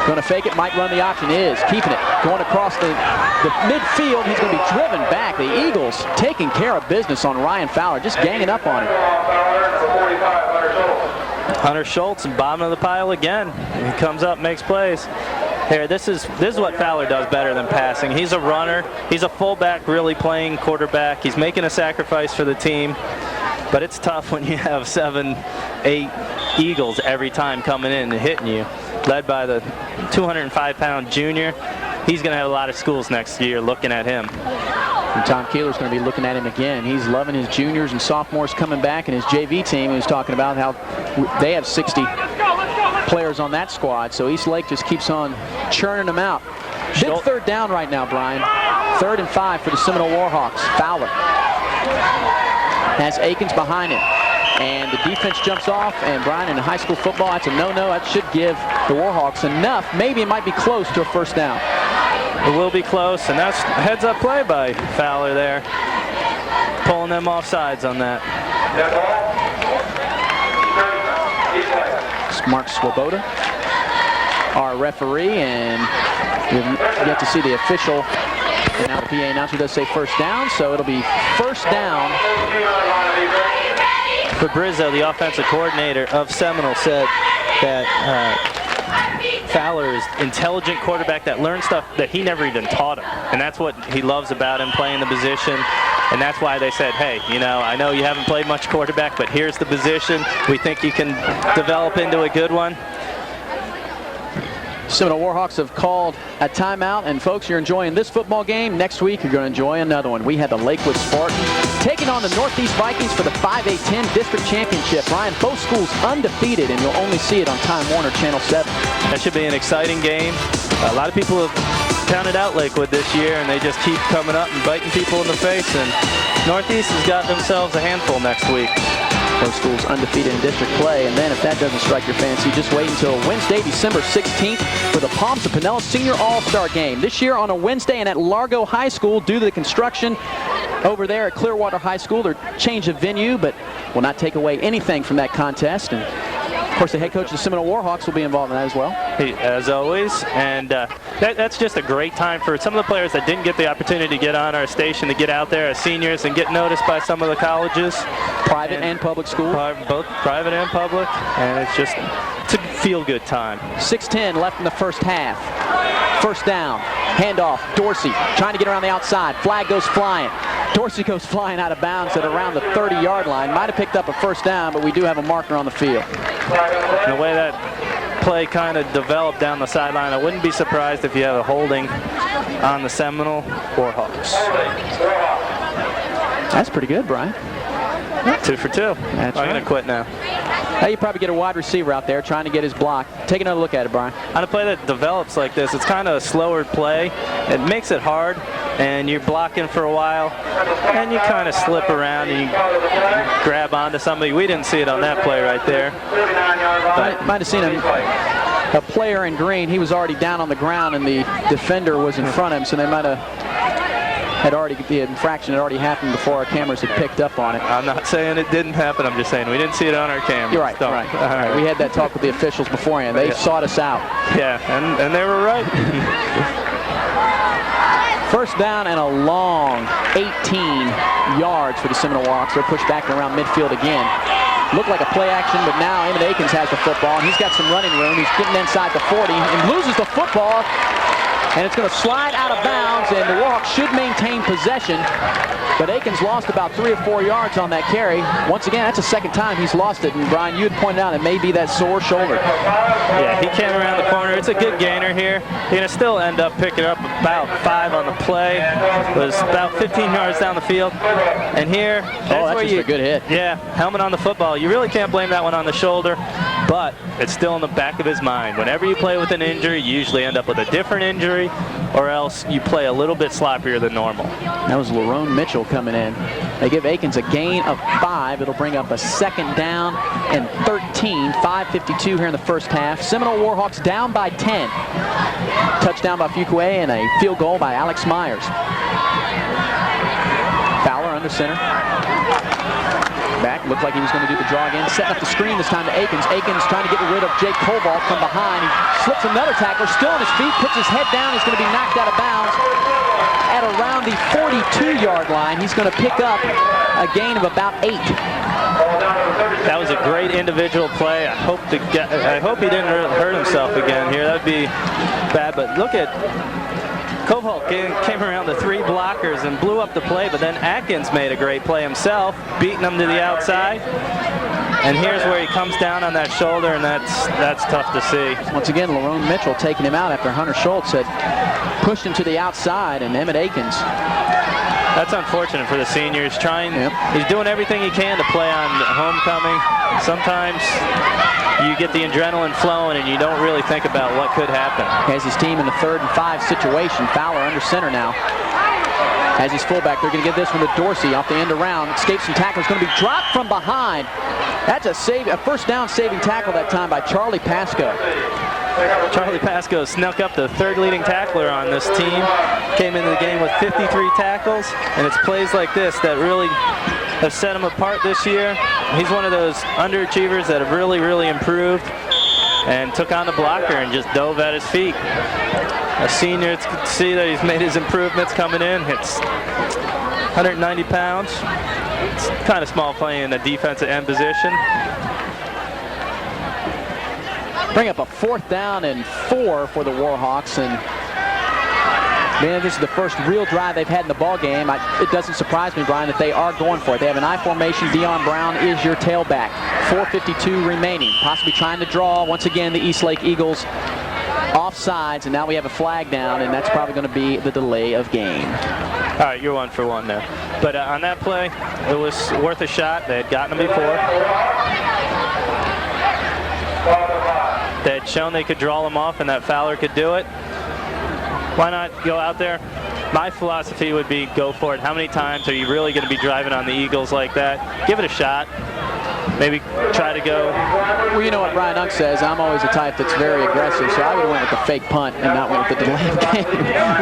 going to fake it, might run the option, is keeping it. Going across the midfield, he's going to be driven back. The Eagles taking care of business on Ryan Fowler, just ganging up on him. Hunter Schultz, bottom of the pile again. He comes up, makes plays. Here, this is what Fowler does better than passing. He's a runner. He's a fullback, really playing quarterback. He's making a sacrifice for the team. But it's tough when you have 7, 8 Eagles every time coming in and hitting you. Led by the 205-pound junior. He's going to have a lot of schools next year looking at him. And Tom Keeler's going to be looking at him again. He's loving his juniors and sophomores coming back, and his JV team, he was talking about how they have 60 players on that squad, so East Lake just keeps on churning them out. Big third down right now, Brian. 3rd and 5 for the Seminole Warhawks. Fowler has Akins behind him, and the defense jumps off, and Brian, in high school football, that's a no-no. That should give the Warhawks enough. Maybe it might be close to a first down. It will be close, and that's a heads-up play by Fowler there, pulling them off sides on that. Mark Swoboda, our referee, and we've yet to see the official. And now the PA announcer does say first down, so it'll be first down. Fabrizio, the offensive coordinator of Seminole, said that Fowler is an intelligent quarterback that learns stuff that he never even taught him. And that's what he loves about him, playing the position. And that's why they said, hey, you know, I know you haven't played much quarterback, but here's the position. We think you can develop into a good one. Seminole Warhawks have called a timeout, and folks, you're enjoying this football game. Next week, you're going to enjoy another one. We had the Lakewood Spartans taking on the Northeast Vikings for the 5A10 District Championship. Ryan, both schools undefeated, and you'll only see it on Time Warner Channel 7. That should be an exciting game. A lot of people have counted out Lakewood this year, and they just keep coming up and biting people in the face, and Northeast has got themselves a handful next week. Both schools undefeated in district play, and then if that doesn't strike your fancy, just wait until Wednesday, December 16th for the Palms of Pinellas Senior All-Star Game. This year on a Wednesday and at Largo High School due to the construction over there at Clearwater High School. They're change of venue, but will not take away anything from that contest. And of course, the head coach of the Seminole Warhawks will be involved in that as well. As always, and that's just a great time for some of the players that didn't get the opportunity to get on our station to get out there as seniors and get noticed by some of the colleges. Private and public schools. Both private and public, and it's just a feel-good time. 6:10 left in the first half. First down, handoff, Dorsey trying to get around the outside. Flag goes flying. Dorsey goes flying out of bounds at around the 30-yard line. Might have picked up a first down, but we do have a marker on the field. And the way that play kind of developed down the sideline, I wouldn't be surprised if you have a holding on the Seminole Warhawks. That's pretty good, Brian. 2 for 2. That's I'm right. going to quit now. Now you probably get a wide receiver out there trying to get his block. Take another look at it, Brian. On a play that develops like this, it's kind of a slower play. It makes it hard, and you're blocking for a while, and you kind of slip around and you grab onto somebody. We didn't see it on that play right there. Might have seen a player in green. He was already down on the ground, and the defender was in front of him, so they might have the infraction had already happened before our cameras had picked up on it. I'm not saying it didn't happen. I'm just saying we didn't see it on our cameras. You're right. Right. All right. We had that talk with the officials beforehand. They sought us out. Yeah, and they were right. First down and a long 18 yards for the Seminole Warhawks. They're pushed back around midfield again. Looked like a play action, but now Emmett Akins has the football, and he's got some running room. He's getting inside the 40 and loses the football, and it's going to slide out of bounds, and the Warhawks should maintain possession. But Akins lost about 3 or 4 yards on that carry. Once again, that's the second time he's lost it. And Brian, you had pointed out it may be that sore shoulder. Yeah, he came around the corner. It's a good gainer here. He's going to still end up picking up about 5 on the play. It was about 15 yards down the field. And here, that's just a good hit. Yeah, helmet on the football. You really can't blame that one on the shoulder, but it's still in the back of his mind. Whenever you play with an injury, you usually end up with a different injury, or else you play a little bit sloppier than normal. That was Lerone Mitchell coming in. They give Akins a gain of 5. It'll bring up a second down and 13. 5:52 here in the first half. Seminole Warhawks down by 10. Touchdown by Fuqua and a field goal by Alex Myers. Fowler under center. Back, looked like he was going to do the draw again. Setting up the screen this time to Akins. Akins trying to get rid of Jake Koval from behind. He slips another tackler, still on his feet, puts his head down. He's going to be knocked out of bounds at around the 42-yard line. He's going to pick up a gain of about 8. That was a great individual play. I hope he didn't hurt himself again here. That would be bad, but look at Koval came around the 3 blockers and blew up the play, but then Atkins made a great play himself, beating him to the outside. And here's where he comes down on that shoulder, and that's tough to see. Once again, Lerone Mitchell taking him out after Hunter Schultz had pushed him to the outside, and Emmett Akins. That's unfortunate for the senior. He's doing everything he can to play on homecoming. Sometimes you get the adrenaline flowing and you don't really think about what could happen. Has his team in the 3rd and 5 situation. Fowler under center now. As his fullback, they're going to give this one to Dorsey off the end around. Escapes some tackle. It's going to be dropped from behind. That's a first down saving tackle that time by Charlie Pasco. Charlie Pasco snuck up the 3rd leading tackler on this team. Came into the game with 53 tackles, and it's plays like this that really have set him apart this year. He's one of those underachievers that have really, really improved and took on the blocker and just dove at his feet. A senior to see that he's made his improvements coming in. It's 190 pounds. It's kind of small playing in the defensive end position. Bring up a 4th down and 4 for the Warhawks, and man, this is the first real drive they've had in the ball game. It doesn't surprise me, Brian, that they are going for it. They have an I formation. Dion Brown is your tailback. 4:52 remaining. Possibly trying to draw once again the Eastlake Eagles offsides, and now we have a flag down, and that's probably going to be the delay of game. All right, you're 1 for 1 now. But on that play, it was worth a shot. They had gotten him before. They had shown they could draw him off and that Fowler could do it. Why not go out there? My philosophy would be go for it. How many times are you really going to be driving on the Eagles like that? Give it a shot. Maybe try to go. Well, you know what Brian Unk says. I'm always the type that's very aggressive, so I would have went with the fake punt and not went with the delay of game.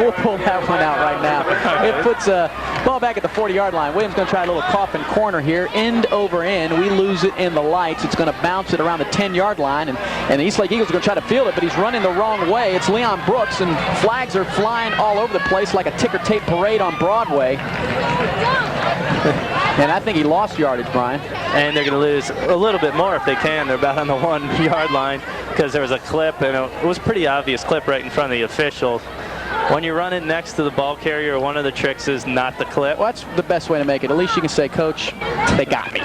We'll pull that one out right now. It puts a ball back at the 40-yard line. Williams going to try a little coffin corner here, end over end. We lose it in the lights. It's going to bounce it around the 10-yard line, and the Eastlake Eagles are going to try to field it, but he's running the wrong way. It's Leon Brooks, and flags are flying all over the place like a ticker tape parade on Broadway. And I think he lost yardage, Brian. And they're going to lose a little bit more if they can. They're about on the 1-yard line because there was a clip, and it was a pretty obvious clip right in front of the official. When you run it next to the ball carrier, one of the tricks is not the clip. Well, that's the best way to make it. At least you can say, Coach, they got me.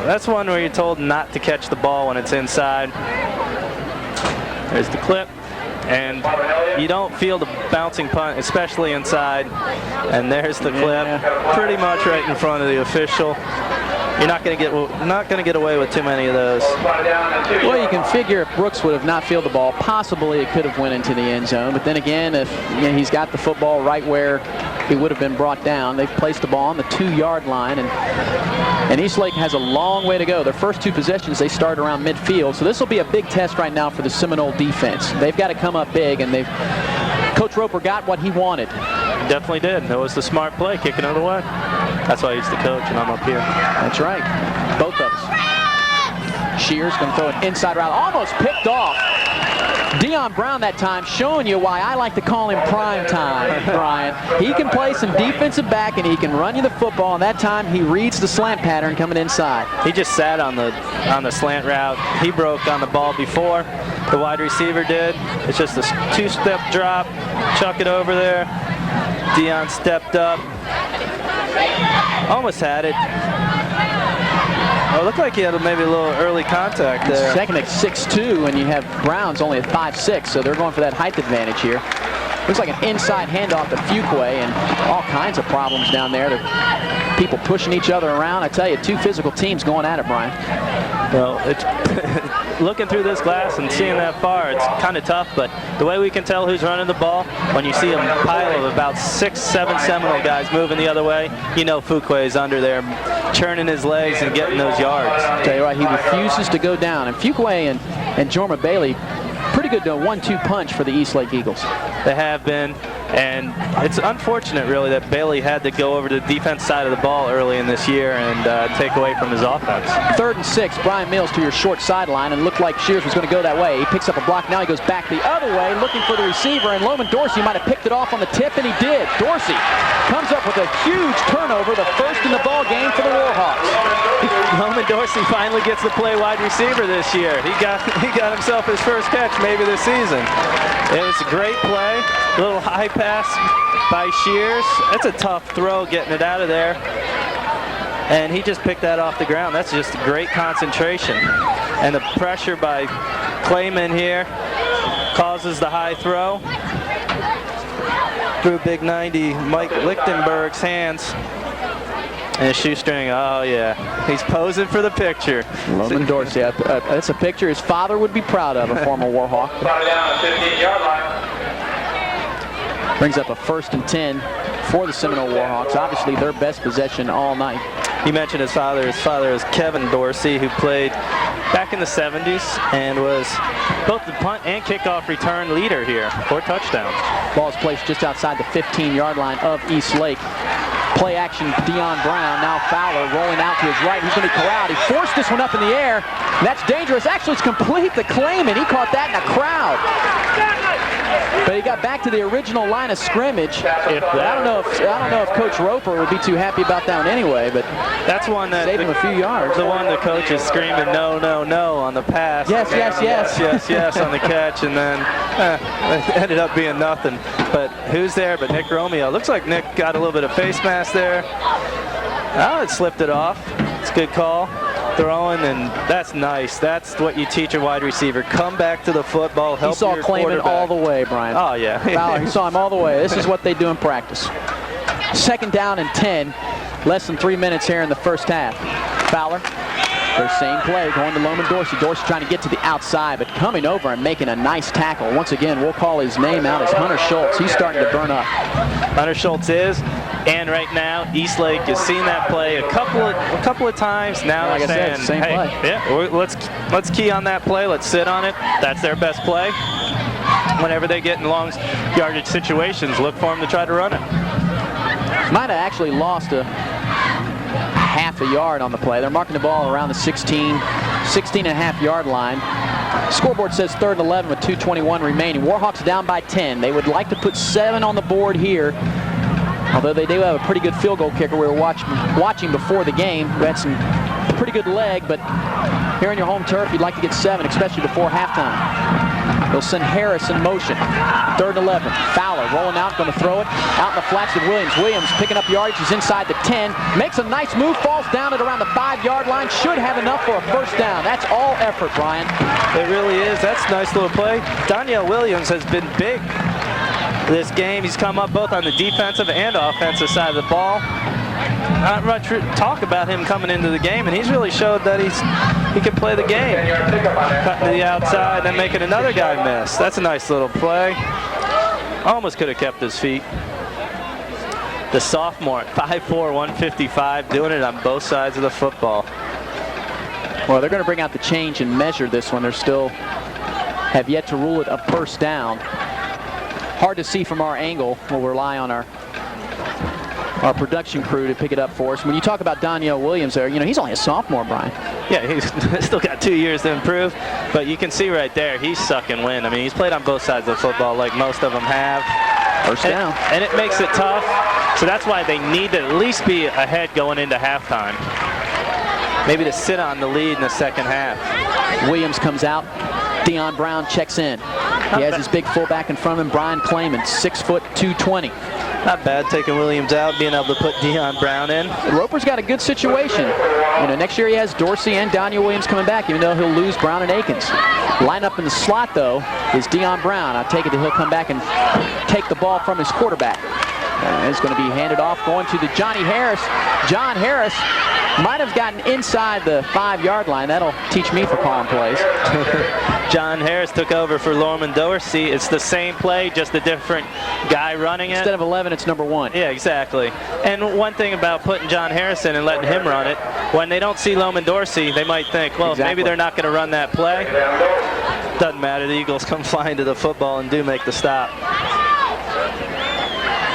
That's one where you're told not to catch the ball when it's inside. There's the clip. And you don't feel the bouncing punt, especially inside. And there's the clip, pretty much right in front of the official. You're not going to get away with too many of those. Well, you can figure if Brooks would have not fielded the ball, possibly it could have went into the end zone. But then again, if he's got the football right where he would have been brought down, they've placed the ball on the 2-yard line, and Eastlake has a long way to go. Their first 2 possessions, they start around midfield, so this will be a big test right now for the Seminole defense. They've got to come up big, and Coach Roper got what he wanted. Definitely did. That was the smart play, kicking it away. That's why he's the coach, and I'm up here. That's right. Both of us. Shears going to throw an inside route. Almost picked off. Deion Brown that time, showing you why I like to call him prime time, Brian. He can play some defensive back, and he can run you the football. And that time, he reads the slant pattern coming inside. He just sat on the slant route. He broke on the ball before the wide receiver did. It's just a two-step drop, chuck it over there. Deion stepped up, almost had it. Oh, it looked like he had maybe a little early contact there. Second at 6'2", and you have Browns only at 5'6", so they're going for that height advantage here. Looks like an inside handoff to Fuqua, and all kinds of problems down there. People pushing each other around. I tell you, two physical teams going at it, Brian. Well, it's looking through this glass and seeing that far, it's kind of tough, but the way we can tell who's running the ball, when you see a pile of about 6, 7 Seminole guys moving the other way, you know Fuqua is under there churning his legs and getting those yards. I'll tell you what, he refuses to go down. And Fuqua and Jorma Bailey, pretty good 1-2 punch for the Eastlake Eagles. They have been, and it's unfortunate really that Bailey had to go over to the defense side of the ball early in this year and take away from his offense. 3rd and 6, Brian Mills to your short sideline, and looked like Shears was going to go that way. He picks up a block, now he goes back the other way looking for the receiver, and Loman Dorsey might have picked it off on the tip, and he did. Dorsey comes up with a huge turnover, the first in the ball game for the Warhawks. Loman Dorsey finally gets to play wide receiver this year. He got himself his first catch maybe this season. It was a great play, a little high pass by Shears. That's a tough throw getting it out of there. And he just picked that off the ground. That's just great concentration. And the pressure by Clayman here causes the high throw. Through big 90, Mike Lichtenberg's hands. And shoestring, oh yeah, he's posing for the picture. Loman Dorsey, that's a picture his father would be proud of, a former Warhawk. Down 15-yard line. Brings up a 1st and 10 for the Seminole Warhawks. Obviously their best possession all night. You mentioned his father. His father is Kevin Dorsey, who played back in the 70s and was both the punt and kickoff return leader here, 4 touchdowns. Ball is placed just outside the 15-yard line of Eastlake. Play action, Deion Brown, now Fowler rolling out to his right. He's going to be corralled. He forced this one up in the air. That's dangerous. Actually, it's complete to Clayman. He caught that in a crowd. But he got back to the original line of scrimmage. I don't know if Coach Roper would be too happy about that one anyway, but that's one that saved him a few yards. The one the coach is screaming no, no, no on the pass. Yes, yes, yes. Yes, yes on the catch, and then it ended up being nothing. But who's there but Nick Romeo? Looks like Nick got a little bit of face mask there. Oh, it slipped it off. It's a good call. Throwing, and that's nice. That's what you teach a wide receiver. Come back to the football, help your quarterback. He saw Clayman all the way, Brian. Oh, yeah. Fowler, he saw him all the way. This is what they do in practice. 2nd down and 10. Less than 3 minutes here in the first half. Fowler, their same play, going to Loman Dorsey. Dorsey trying to get to the outside, but coming over and making a nice tackle. Once again, we'll call his name out as Hunter Schultz. He's starting to burn up. Hunter Schultz is. And right now, Eastlake has seen that play a couple of times. Now like they're saying, saying, same hey, play. yeah, let's key on that play. Let's sit on it. That's their best play. Whenever they get in long yardage situations, look for them to try to run it. Might have actually lost a half a yard on the play. They're marking the ball around the 16 and a half yard line. Scoreboard says 3rd and 11 with 2:21 remaining. Warhawks down by 10. They would like to put 7 on the board here. Although they do have a pretty good field goal kicker we were watching before the game, who had some pretty good leg, but here on your home turf, you'd like to get 7, especially before halftime. They'll send Harris in motion. 3rd and 11. Fowler rolling out, going to throw it. Out in the flats with Williams. Williams picking up yardage. He's inside the 10. Makes a nice move, falls down at around the 5-yard line. Should have enough for a first down. That's all effort, Brian. It really is. That's a nice little play. Daniel Williams has been big this game. He's come up both on the defensive and offensive side of the ball. Not much talk about him coming into the game, and he's really showed that he can play the game. Cutting to the outside, then making another guy miss. That's a nice little play. Almost could have kept his feet. The sophomore at 5'4", 155, doing it on both sides of the football. Well, they're going to bring out the change and measure this one. They're still have yet to rule it a first down. hard to see from our angle. We'll rely on our production crew to pick it up for us. When you talk about Danielle Williams there, he's only a sophomore, Brian. Yeah, he's still got 2 years to improve, but you can see right there, he's sucking wind. I mean, he's played on both sides of football like most of them have. First down. And it makes it tough, so that's why they need to at least be ahead going into halftime. Maybe to sit on the lead in the second half. Williams comes out. Deion Brown checks in. He has his big fullback in front of him, Brian Clayman, 6 foot 220. Not bad taking Williams out, being able to put Deion Brown in. Roper's got a good situation. Next year he has Dorsey and Daniel Williams coming back, even though he'll lose Brown and Akins. Line up in the slot, though, is Deion Brown. I take it that he'll come back and take the ball from his quarterback. It's going to be handed off, going to the Johnny Harris. John Harris might have gotten inside the 5-yard line. That'll teach me for calling plays. John Harris took over for Lorman Dorsey. It's the same play, just a different guy running it. Instead of 11, it's number 1. Yeah, exactly. And one thing about putting John Harris in and letting him run it, when they don't see Lorman Dorsey, they might think, well, maybe they're not going to run that play. Doesn't matter. The Eagles come flying to the football and do make the stop.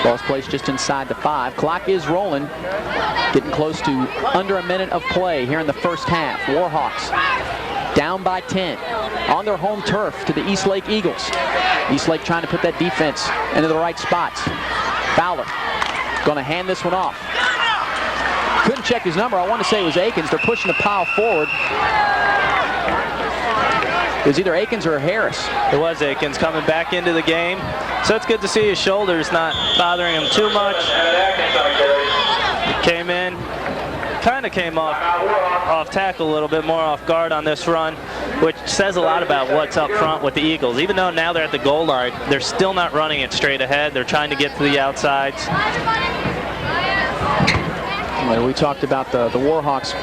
Ball's placed just inside the 5. Clock is rolling. Getting close to under a minute of play here in the first half. Warhawks down by 10 on their home turf to the Eastlake Eagles. Eastlake trying to put that defense into the right spots. Fowler going to hand this one off. Couldn't check his number. I want to say it was Akins. They're pushing the pile forward. It was either Akins or Harris. It was Akins coming back into the game. So it's good to see his shoulders not bothering him too much. Came in, kind of came off tackle a little bit, more off guard on this run, which says a lot about what's up front with the Eagles. Even though now they're at the goal line, they're still not running it straight ahead. They're trying to get to the outsides. We talked about the Warhawks.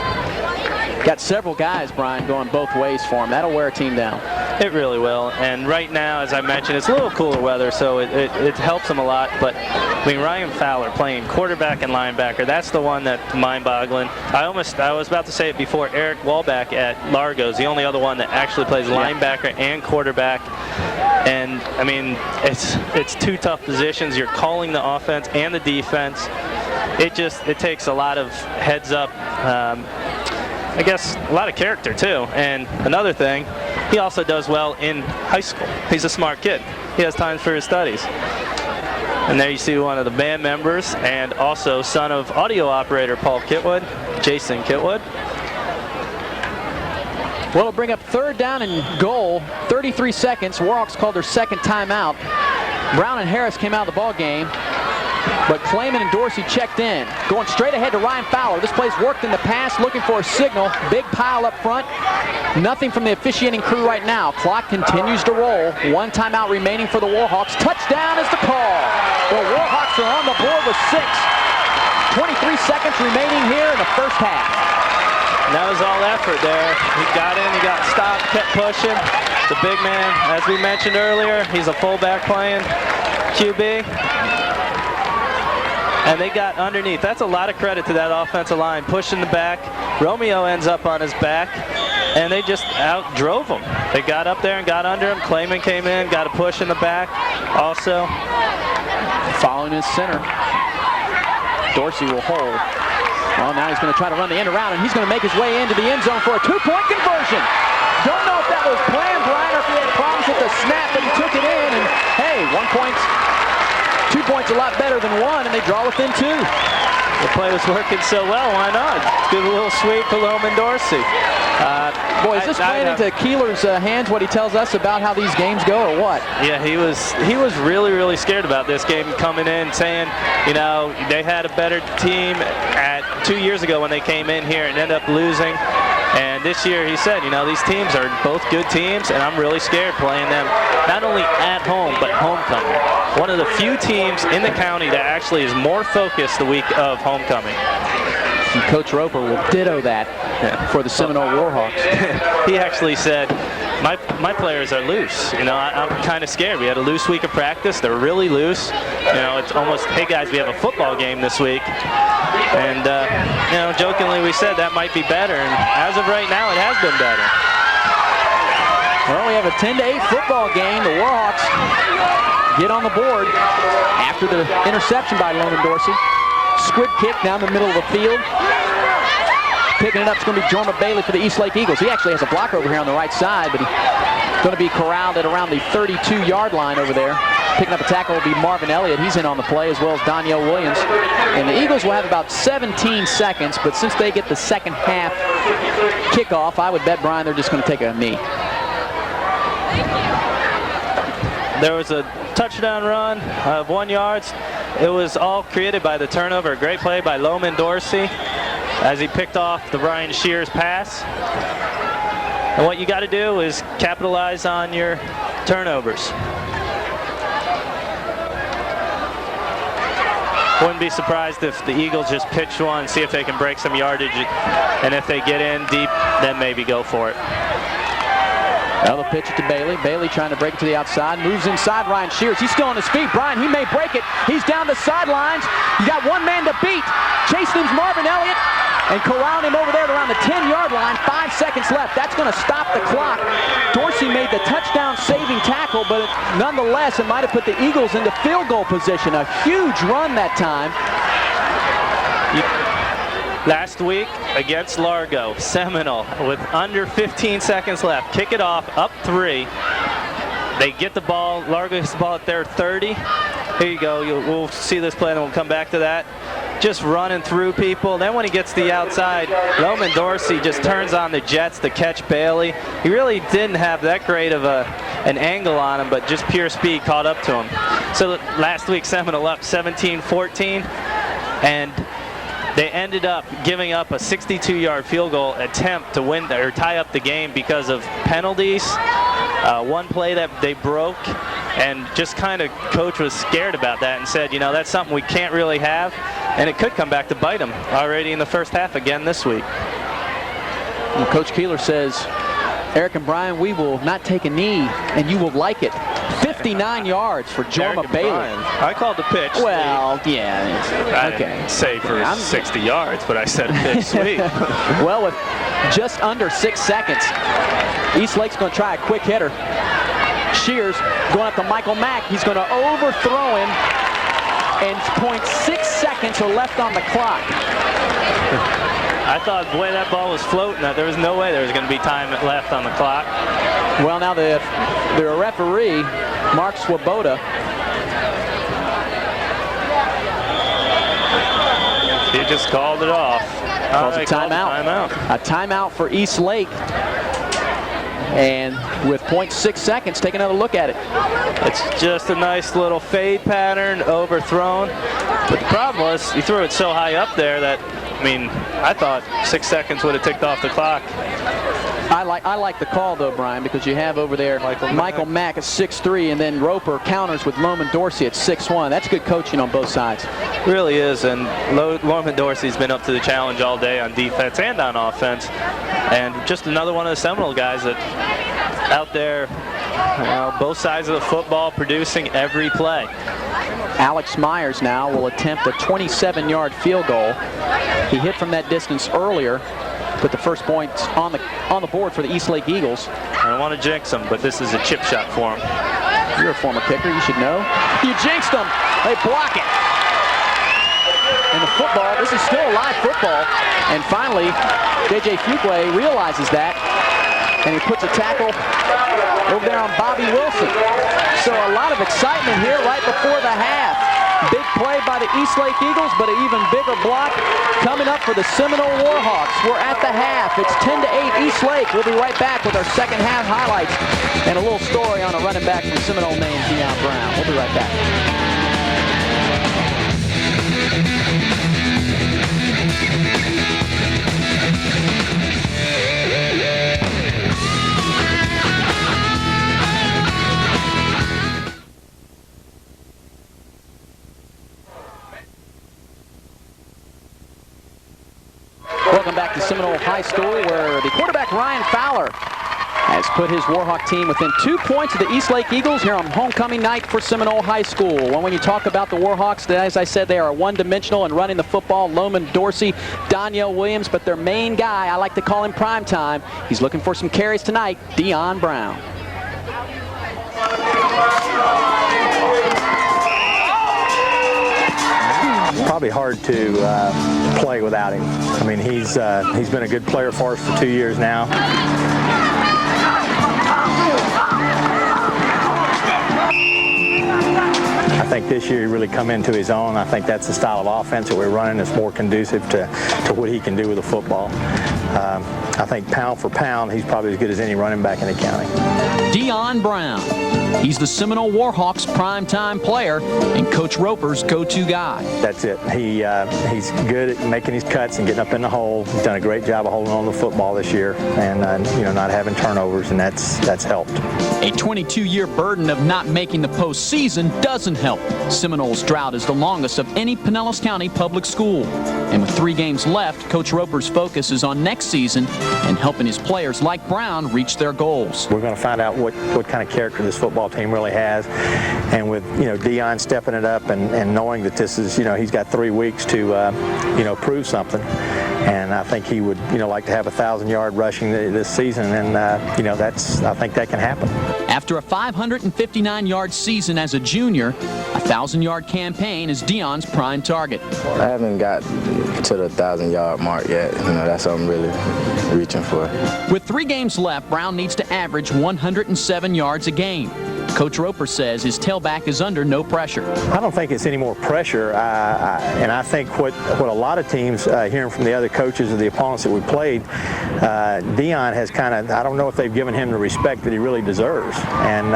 Got several guys, Brian, going both ways for them. That'll wear a team down. It really will. And right now, as I mentioned, it's a little cooler weather, so it helps them a lot. But I mean, Ryan Fowler playing quarterback and linebacker, that's the one that's mind-boggling. I was about to say it before. Eric Walback at Largo is the only other one that actually plays linebacker and quarterback. And I mean, it's two tough positions. You're calling the offense and the defense. It takes a lot of heads up. I guess a lot of character too. And another thing, he also does well in high school. He's a smart kid. He has time for his studies. And there you see one of the band members and also son of audio operator Paul Kitwood, Jason Kitwood. Well, it'll bring up 3rd down and goal. 33 seconds. Warhawks called their second timeout. Brown and Harris came out of the ball game. But Clayman and Dorsey checked in. Going straight ahead to Ryan Fowler. This play's worked in the pass, looking for a signal. Big pile up front. Nothing from the officiating crew right now. Clock continues to roll. 1 timeout remaining for the Warhawks. Touchdown is the call. The Warhawks are on the board with 6. 23 seconds remaining here in the first half. And that was all effort there. He got in, he got stopped, kept pushing. The big man, as we mentioned earlier, he's a fullback playing QB. And they got underneath. That's a lot of credit to that offensive line, pushing the back. Romeo ends up on his back, and they just outdrove him. They got up there and got under him. Clayman came in, got a push in the back. Also, following his center, Dorsey will hold. Well, now he's going to try to run the end around, and he's going to make his way into the end zone for a 2-point conversion. Don't know if that was planned, Brian, or if he had problems with the snap, but he took it in, and hey, 1 point. 2 points a lot better than 1, and they draw within 2. The play was working so well, why not? Give a little sweep to Lorman Dorsey. Boy, is this playing into Keeler's hands, what he tells us about how these games go, or what? Yeah, he was really, really scared about this game coming in, saying, you know, they had a better team 2 years ago when they came in here and ended up losing. And this year he said, you know, these teams are both good teams, and I'm really scared playing them not only at home, but homecoming. One of the few teams in the county that actually is more focused the week of homecoming. And Coach Roper will ditto that for the Seminole Warhawks. He actually said, my players are loose. You know, I'm kind of scared. We had a loose week of practice. They're really loose. You know, it's almost, hey guys, we have a football game this week. And, you know, jokingly we said that might be better. And as of right now, it has been better. Well, we have a 10-8 football game. The Warhawks get on the board after the interception by Loman Dorsey. Squid kick down the middle of the field. Picking it up is going to be Jorma Bailey for the Eastlake Eagles. He actually has a blocker over here on the right side, but he's going to be corralled at around the 32-yard line over there. Picking up a tackle will be Marvin Elliott. He's in on the play, as well as Danielle Williams. And the Eagles will have about 17 seconds, but since they get the second half kickoff, I would bet, Brian, they're just going to take a knee. There was a touchdown run of 1 yard. It was all created by the turnover. A great play by Loman Dorsey as he picked off the Ryan Shears pass. And what you got to do is capitalize on your turnovers. Wouldn't be surprised if the Eagles just pitch one, see if they can break some yardage, and if they get in deep, then maybe go for it. Well, they'll pitch it to Bailey. Bailey trying to break it to the outside. Moves inside Ryan Shears. He's still on his feet. Brian, he may break it. He's down the sidelines. You got one man to beat. Chasing him's Marvin Elliott. And corralling him over there at around the 10-yard line. 5 seconds left. That's going to stop the clock. Dorsey made the touchdown-saving tackle, but nonetheless, it might have put the Eagles into field goal position. A huge run that time. Last week against Largo, Seminole, with under 15 seconds left, kick it off, up 3. They get the ball. Largo gets the ball at their 30. Here you go. We'll see this play, and we'll come back to that. Just running through people. Then when he gets to the outside, Loman Dorsey just turns on the jets to catch Bailey. He really didn't have that great of an angle on him, but just pure speed caught up to him. So last week, Seminole up 17-14, and they ended up giving up a 62-yard field goal attempt to win or tie up the game because of penalties. One play that they broke, and just kind of coach was scared about that and said, you know, that's something we can't really have, and it could come back to bite them already in the first half again this week. And Coach Keeler says, Eric and Brian, we will not take a knee, and you will like it. 59 yards for Jorma Bailey. I called the pitch. Well, yeah. I Okay. didn't say for 60 yards, but I said pitch sweep. Well, with just under 6 seconds, Eastlake's going to try a quick hitter. Shears going up to Michael Mack. He's going to overthrow him, and 0.6 seconds are left on the clock. I thought the way that ball was floating, that there was no way there was going to be time left on the clock. Well, now the referee, Mark Swoboda, he just called it off. Calls a timeout. A timeout for Eastlake. And with 0.6 seconds, take another look at it. It's just a nice little fade pattern, overthrown. But the problem was, he threw it so high up there that, I mean, I thought 6 seconds would have ticked off the clock. I like the call, though, Brian, because you have over there Michael Mack at 6'3", and then Roper counters with Loman Dorsey at 6'1". That's good coaching on both sides. Really is, and Loman Dorsey's been up to the challenge all day on defense and on offense. And just another one of the Seminole guys that out there, both sides of the football, producing every play. Alex Myers now will attempt a 27-yard field goal. He hit from that distance earlier. Put the first point on the board for the Eastlake Eagles. I don't want to jinx them, but this is a chip shot for him. You're a former kicker, you should know. You jinxed them. They block it. And the football, this is still a live football. And finally, J.J. Fuqua realizes that, and he puts a tackle over there on Bobby Wilson. So a lot of excitement here right before the half. Big play by the Eastlake Eagles, but an even bigger block coming up for the Seminole Warhawks. We're at the half. It's 10-8 Eastlake. We'll be right back with our second half highlights and a little story on a running back from Seminole named Deion Brown. We'll be right back. Welcome back to Seminole High School, where the quarterback Ryan Fowler has put his Warhawk team within 2 points of the Eastlake Eagles here on homecoming night for Seminole High School. Well, when you talk about the Warhawks, as I said, they are one-dimensional and running the football. Loman Dorsey, Danielle Williams, but their main guy, I like to call him prime time, he's looking for some carries tonight, Deion Brown. probably hard to play without him. I mean, he's been a good player for us for 2 years now. I think this year he really come into his own. I think that's the style of offense that we're running that's more conducive to what he can do with the football. I think pound for pound, he's probably as good as any running back in the county. Deion Brown. He's the Seminole Warhawks primetime player and Coach Roper's go-to guy. That's it. He's good at making his cuts and getting up in the hole. He's done a great job of holding on to the football this year and not having turnovers, and that's helped. A 22-year burden of not making the postseason doesn't help. Seminole's drought is the longest of any Pinellas County public school. And with 3 games left, Coach Roper's focus is on next season and helping his players like Brown reach their goals. We're going to find out what kind of character this football team really has. And with, Deion stepping it up and knowing that this is, he's got 3 weeks to, prove something. And I think he would, like to have 1,000-yard rushing this season, and I think that can happen. After a 559-yard season as a junior, a 1,000-yard campaign is Deion's prime target. I haven't got to the 1,000-yard mark yet. That's what I'm really reaching for. With 3 games left, Brown needs to average 107 yards a game. Coach Roper says his tailback is under no pressure. I don't think it's any more pressure, and I think what a lot of teams, hearing from the other coaches of the opponents that we played, Deion has I don't know if they've given him the respect that he really deserves. And,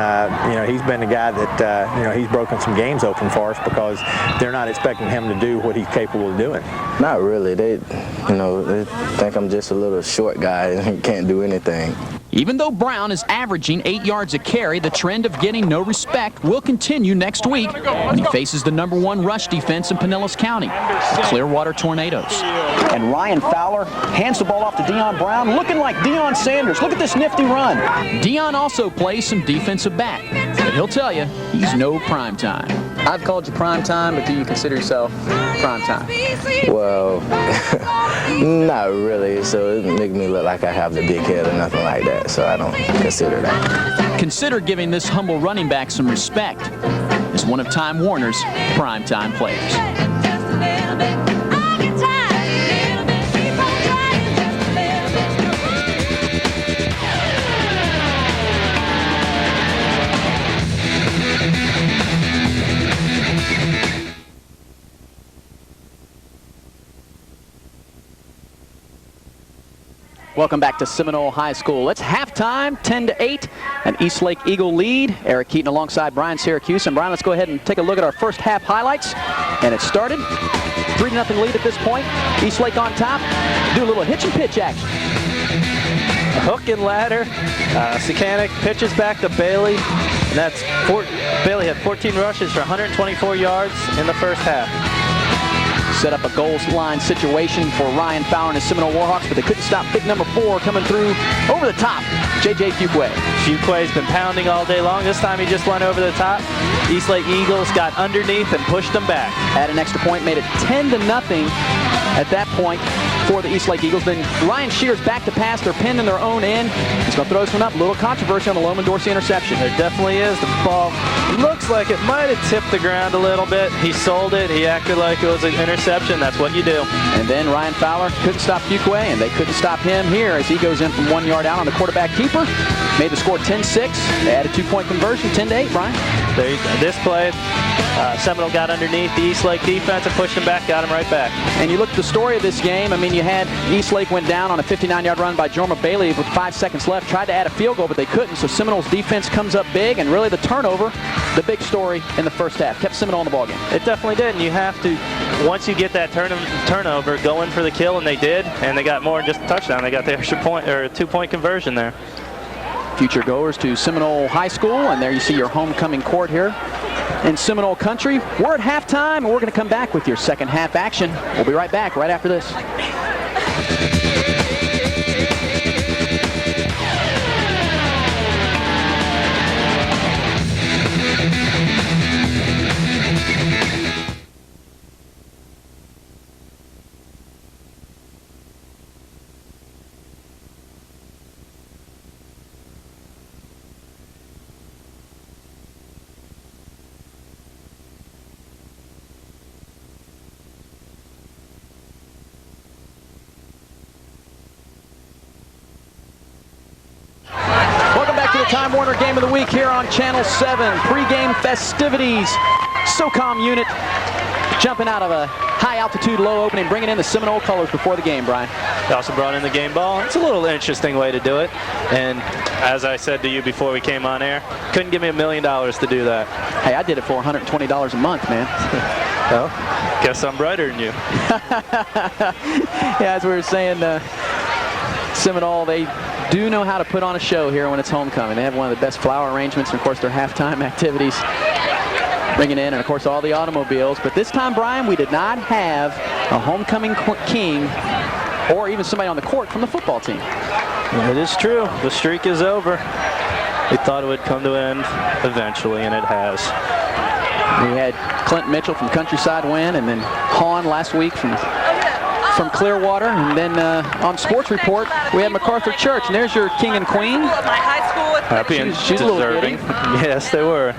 he's been the guy that, he's broken some games open for us because they're not expecting him to do what he's capable of doing. Not really. They think I'm just a little short guy and can't do anything. Even though Brown is averaging 8 yards a carry, the trend of getting no respect will continue next week when he faces the #1 rush defense in Pinellas County, the Clearwater Tornadoes. And Ryan Fowler hands the ball off to Deion Brown, looking like Deion Sanders. Look at this nifty run. Deion also plays some defensive back, but he'll tell you he's no prime time. I've called you prime time, but do you consider yourself prime time? Well, not really. So it makes me look like I have the big head or nothing like that. So I don't consider that. Consider giving this humble running back some respect as one of Time Warner's primetime players. Welcome back to Seminole High School. It's halftime, 10-8, an Eastlake Eagle lead. Eric Keaton alongside Brian Syracuse. And Brian, let's go ahead and take a look at our first half highlights. And it started 3-0 lead at this point. Eastlake on top. Do a little hitch and pitch action. Hook and ladder. Sekanic pitches back to Bailey. And that's Bailey had 14 rushes for 124 yards in the first half. Set up a goal line situation for Ryan Fowler and his Seminole Warhawks, but they couldn't stop pick number 4 coming through over the top, J.J. Fuquay. Fuquay's been pounding all day long. This time he just went over the top. Eastlake Eagles got underneath and pushed them back. Had an extra point, made it 10-0 at that point for the Eastlake Eagles. Then Ryan Shears back to pass. They're pinned in their own end. He's going to throw this one up. A little controversy on the Loman Dorsey interception. There definitely is. The ball looks like it might have tipped the ground a little bit. He sold it. He acted like it was an interception. That's what you do. And then Ryan Fowler couldn't stop Fuquay, and they couldn't stop him here as he goes in from 1 yard out on the quarterback keeper. Made the score 10-6. They had a 2-point conversion, 10-8, Brian. There you go. This play, Seminole got underneath the Eastlake defense and pushed him back, got him right back. And you look at the story of this game. I mean, you had Eastlake went down on a 59-yard run by Jorma Bailey with 5 seconds left. Tried to add a field goal, but they couldn't. So Seminole's defense comes up big, and really the turnover, the big story in the first half, kept Seminole in the ballgame. It definitely did, and you have to, once you get that turnover, go in for the kill, and they did, and they got more than just a touchdown. They got the extra point, or a 2-point conversion there. Future goers to Seminole High School, and there you see your homecoming court here in Seminole country. We're at halftime, and we're going to come back with your second half action. We'll be right back right after this. Time Warner Game of the Week here on Channel 7. Pre-game festivities. SOCOM unit jumping out of a high-altitude low opening, bringing in the Seminole colors before the game, Brian. They also brought in the game ball. It's a little interesting way to do it. And as I said to you before we came on air, couldn't give me $1 million to do that. Hey, I did it for $120 a month, man. Well, guess I'm brighter than you. Yeah, as we were saying, Seminole, they do know how to put on a show here when it's homecoming. They have one of the best flower arrangements, and of course their halftime activities bringing in, and of course all the automobiles. But this time, Brian, we did not have a homecoming king or even somebody on the court from the football team. It is true. The streak is over. We thought it would come to an end eventually, and it has. We had Clint Mitchell from Countryside win, and then Hahn last week from Clearwater, and then on Sports Report we had MacArthur Church, and there's your king and queen. Happy and she's deserving. A little Yes, they were.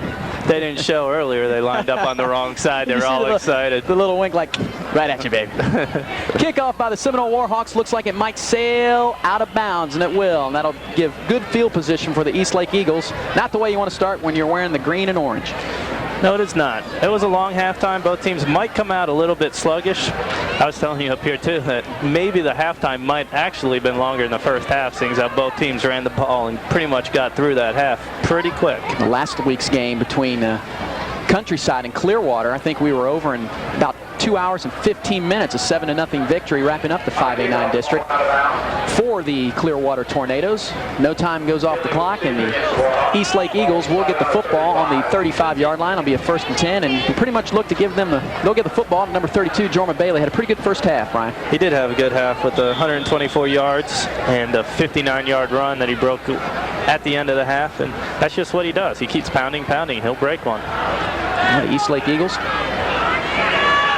They didn't show earlier. They lined up on the wrong side. They were all excited. The little wink, like, right at you, babe. Kickoff by the Seminole Warhawks looks like it might sail out of bounds, and it will. And that'll give good field position for the Eastlake Eagles. Not the way you want to start when you're wearing the green and orange. No, it is not. It was a long halftime. Both teams might come out a little bit sluggish. I was telling you up here, too, that maybe the halftime might actually have been longer than the first half, seeing as how both teams ran the ball and pretty much got through that half pretty quick. The last week's game between Countryside and Clearwater, I think we were over in about 2 hours and 15 minutes, a 7-0 victory, wrapping up the 5A9 district for the Clearwater Tornadoes. No time goes off the clock, and the Eastlake Eagles will get the football on the 35-yard line. It'll be a 1st and 10, and we pretty much look to give them they'll get the football to number 32, Jorma Bailey. Had a pretty good first half, Brian. He did have a good half with 124 yards and a 59-yard run that he broke at the end of the half, and that's just what he does. He keeps pounding. He'll break one. The Eastlake Eagles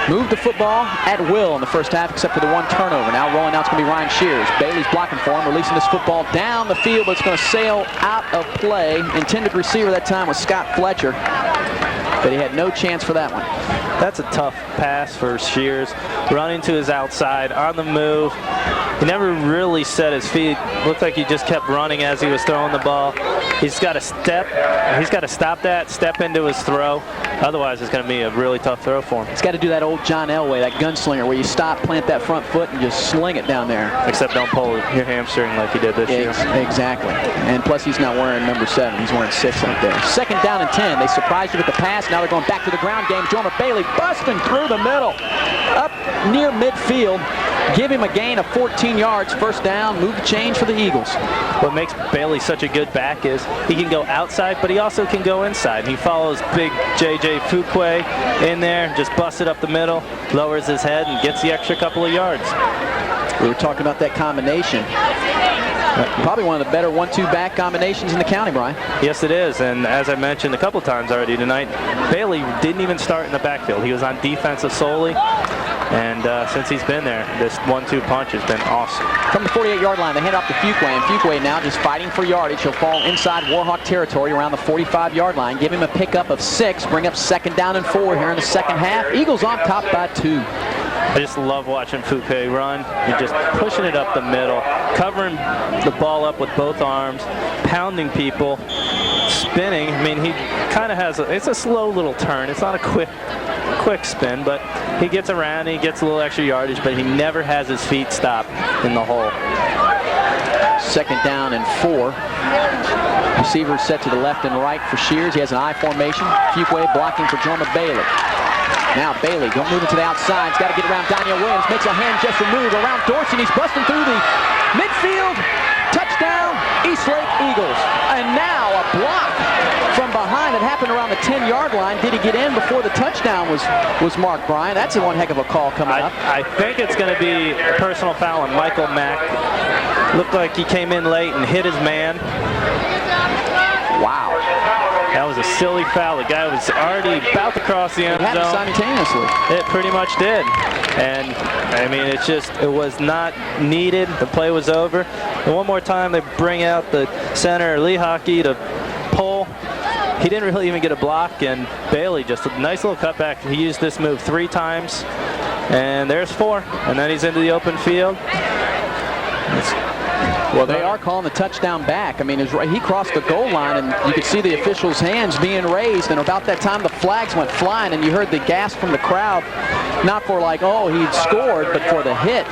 moved the football at will in the first half, except for the one turnover. Now rolling out, it's going to be Ryan Shears. Bailey's blocking for him, releasing this football down the field, but it's going to sail out of play. Intended receiver that time was Scott Fletcher, but he had no chance for that one. That's a tough pass for Shears. Running to his outside, on the move. He never really set his feet. Looked like he just kept running as he was throwing the ball. He's got to step. He's got to stop that, step into his throw. Otherwise, it's going to be a really tough throw for him. He's got to do that old John Elway, that gunslinger, where you stop, plant that front foot, and just sling it down there. Except don't pull your hamstring like he did this year. Exactly. And plus, he's not wearing number 7. He's wearing 6 up there. 2nd down and 10. They surprised you with the pass. Now they're going back to the ground game. Jorma Bailey busting through the middle, up near midfield. Give him a gain of 14 yards, 1st down, move the change for the Eagles. What makes Bailey such a good back is he can go outside, but he also can go inside. He follows big J.J. Fuquay in there, just busts it up the middle, lowers his head, and gets the extra couple of yards. We were talking about that combination. Probably one of the better 1-2 back combinations in the county, Brian. Yes, it is. And as I mentioned a couple times already tonight, Bailey didn't even start in the backfield. He was on defensive solely. And since he's been there, this 1-2 punch has been awesome. From the 48-yard line, they hand off to Fuquay, and Fuquay now just fighting for yardage. He'll fall inside Warhawk territory around the 45-yard line. Give him a pickup of 6, bring up 2nd down and 4 here in the 2nd half. Eagles on top by 2. I just love watching Fuquay run. He's just pushing it up the middle, covering the ball up with both arms, pounding people, spinning. I mean, he kind of has it's a slow little turn. It's not a quick spin, but he gets around, he gets a little extra yardage, but he never has his feet stop in the hole. 2nd down and 4. Receivers set to the left and right for Shears. He has an I formation. Fuquay blocking for Jorma Bailey. Now Bailey going moving to the outside. He's got to get around Daniel Williams. Makes a hand gesture move around Dorsey. He's busting through the midfield. Touchdown, Eastlake Eagles. And now a block from behind. It happened around the 10-yard line. Did he get in before the touchdown was marked, Brian? That's one heck of a call coming up. I think it's going to be a personal foul on Michael Mack. Looked like he came in late and hit his man. Wow. That was a silly foul. The guy was already about to cross the end zone. It happened simultaneously. It pretty much did. And, I mean, it was not needed. The play was over. And one more time, they bring out the center, Lee Hockey, to pull. He didn't really even get a block, and Bailey, just a nice little cutback. He used this move 3 times, and there's 4. And then he's into the open field. Well, they are calling the touchdown back. I mean, he crossed the goal line, and you could see the officials' hands being raised. And about that time, the flags went flying, and you heard the gasp from the crowd, not for like, oh, he'd scored, but for the hit.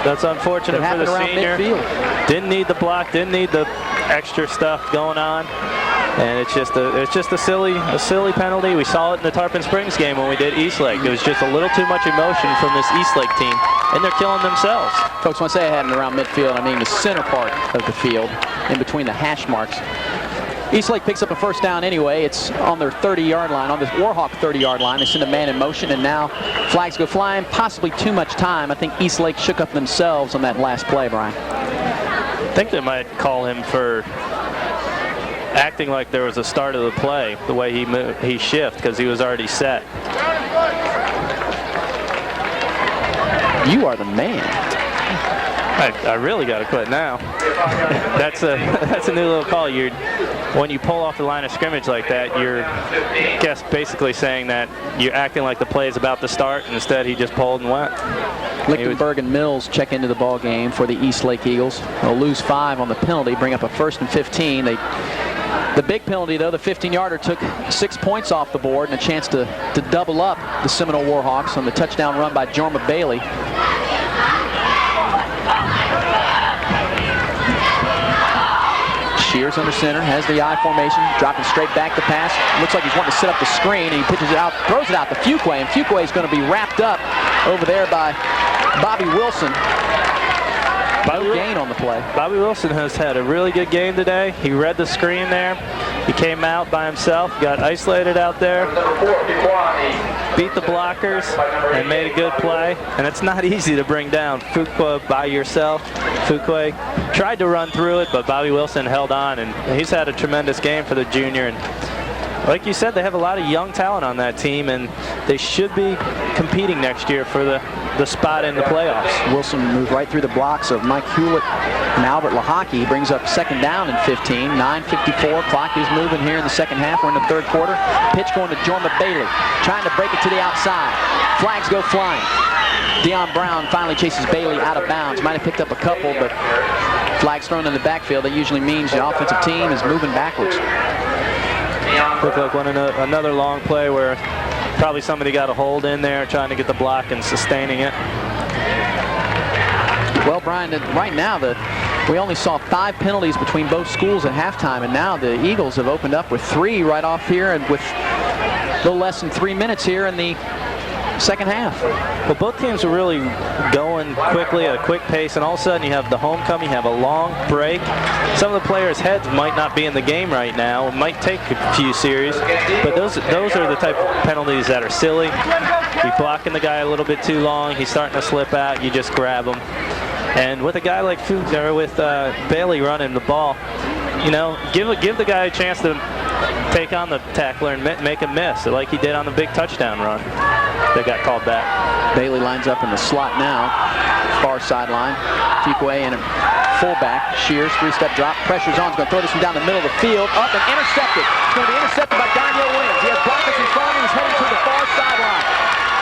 That's unfortunate for the senior. Midfield. Didn't need the block, didn't need the extra stuff going on. And it's just a silly penalty. We saw it in the Tarpon Springs game when we did Eastlake. It was just a little too much emotion from this Eastlake team, and they're killing themselves. Folks, when I say I had it around midfield, I mean the center part of the field, in between the hash marks. Eastlake picks up a first down anyway. It's on their 30-yard line, on the Warhawk 30-yard line. They send a man in motion, and now flags go flying. Possibly too much time. I think Eastlake shook up themselves on that last play, Brian. I think they might call him for acting like there was a start of the play, the way he shifted, because he was already set. You are the man. I really got to quit now. That's a new little call. When you pull off the line of scrimmage like that, you're basically saying that you're acting like the play is about to start, and instead he just pulled and went. Lichtenberg and Mills check into the ball game for the Eastlake Eagles. They'll lose 5 on the penalty, bring up a 1st and 15. The big penalty, though, the 15-yarder, took 6 points off the board and a chance to double up the Seminole Warhawks on the touchdown run by Jorma Bailey. Shears under center, has the I formation, dropping straight back to pass. Looks like he's wanting to set up the screen, and he pitches it out, throws it out to Fuqua, and Fuqua is going to be wrapped up over there by Bobby Wilson. No gain on the play. Bobby Wilson has had a really good game today. He read the screen there. He came out by himself, got isolated out there, beat the blockers, and made a good play. And it's not easy to bring down Fuqua by yourself. Fuqua tried to run through it, but Bobby Wilson held on, and he's had a tremendous game for the junior. And like you said, they have a lot of young talent on that team, and they should be competing next year for the spot in the playoffs. Wilson moved right through the blocks of Mike Hewlett and Albert Lahaki. He brings up 2nd down and 15. 9:54. Clock is moving here in the second half. We're in the 3rd quarter. Pitch going to Jorma Bailey, trying to break it to the outside. Flags go flying. Deion Brown finally chases Bailey out of bounds. Might have picked up a couple, but flags thrown in the backfield. That usually means the offensive team is moving backwards. Looked like another long play where probably somebody got a hold in there trying to get the block and sustaining it. Well, Brian, right now we only saw 5 penalties between both schools at halftime, and now the Eagles have opened up with 3 right off here, and with a little less than 3 minutes here in the second half. Well, both teams are really going quickly at a quick pace, and all of a sudden you have the homecoming, you have a long break. Some of the players' heads might not be in the game right now. It might take a few series, but those are the type of penalties that are silly. You're blocking the guy a little bit too long, he's starting to slip out, you just grab him. And with a guy like Bailey running the ball, you know, give the guy a chance to take on the tackler and make him miss, like he did on the big touchdown run that got called back. Bailey lines up in the slot now, far sideline. Fuqua and a fullback. Shears, 3-step drop, pressure's on. He's going to throw this one down the middle of the field. Up and intercepted. It's going to be intercepted by Daniel Williams. He has blockers in front of him. He's heading to the far sideline.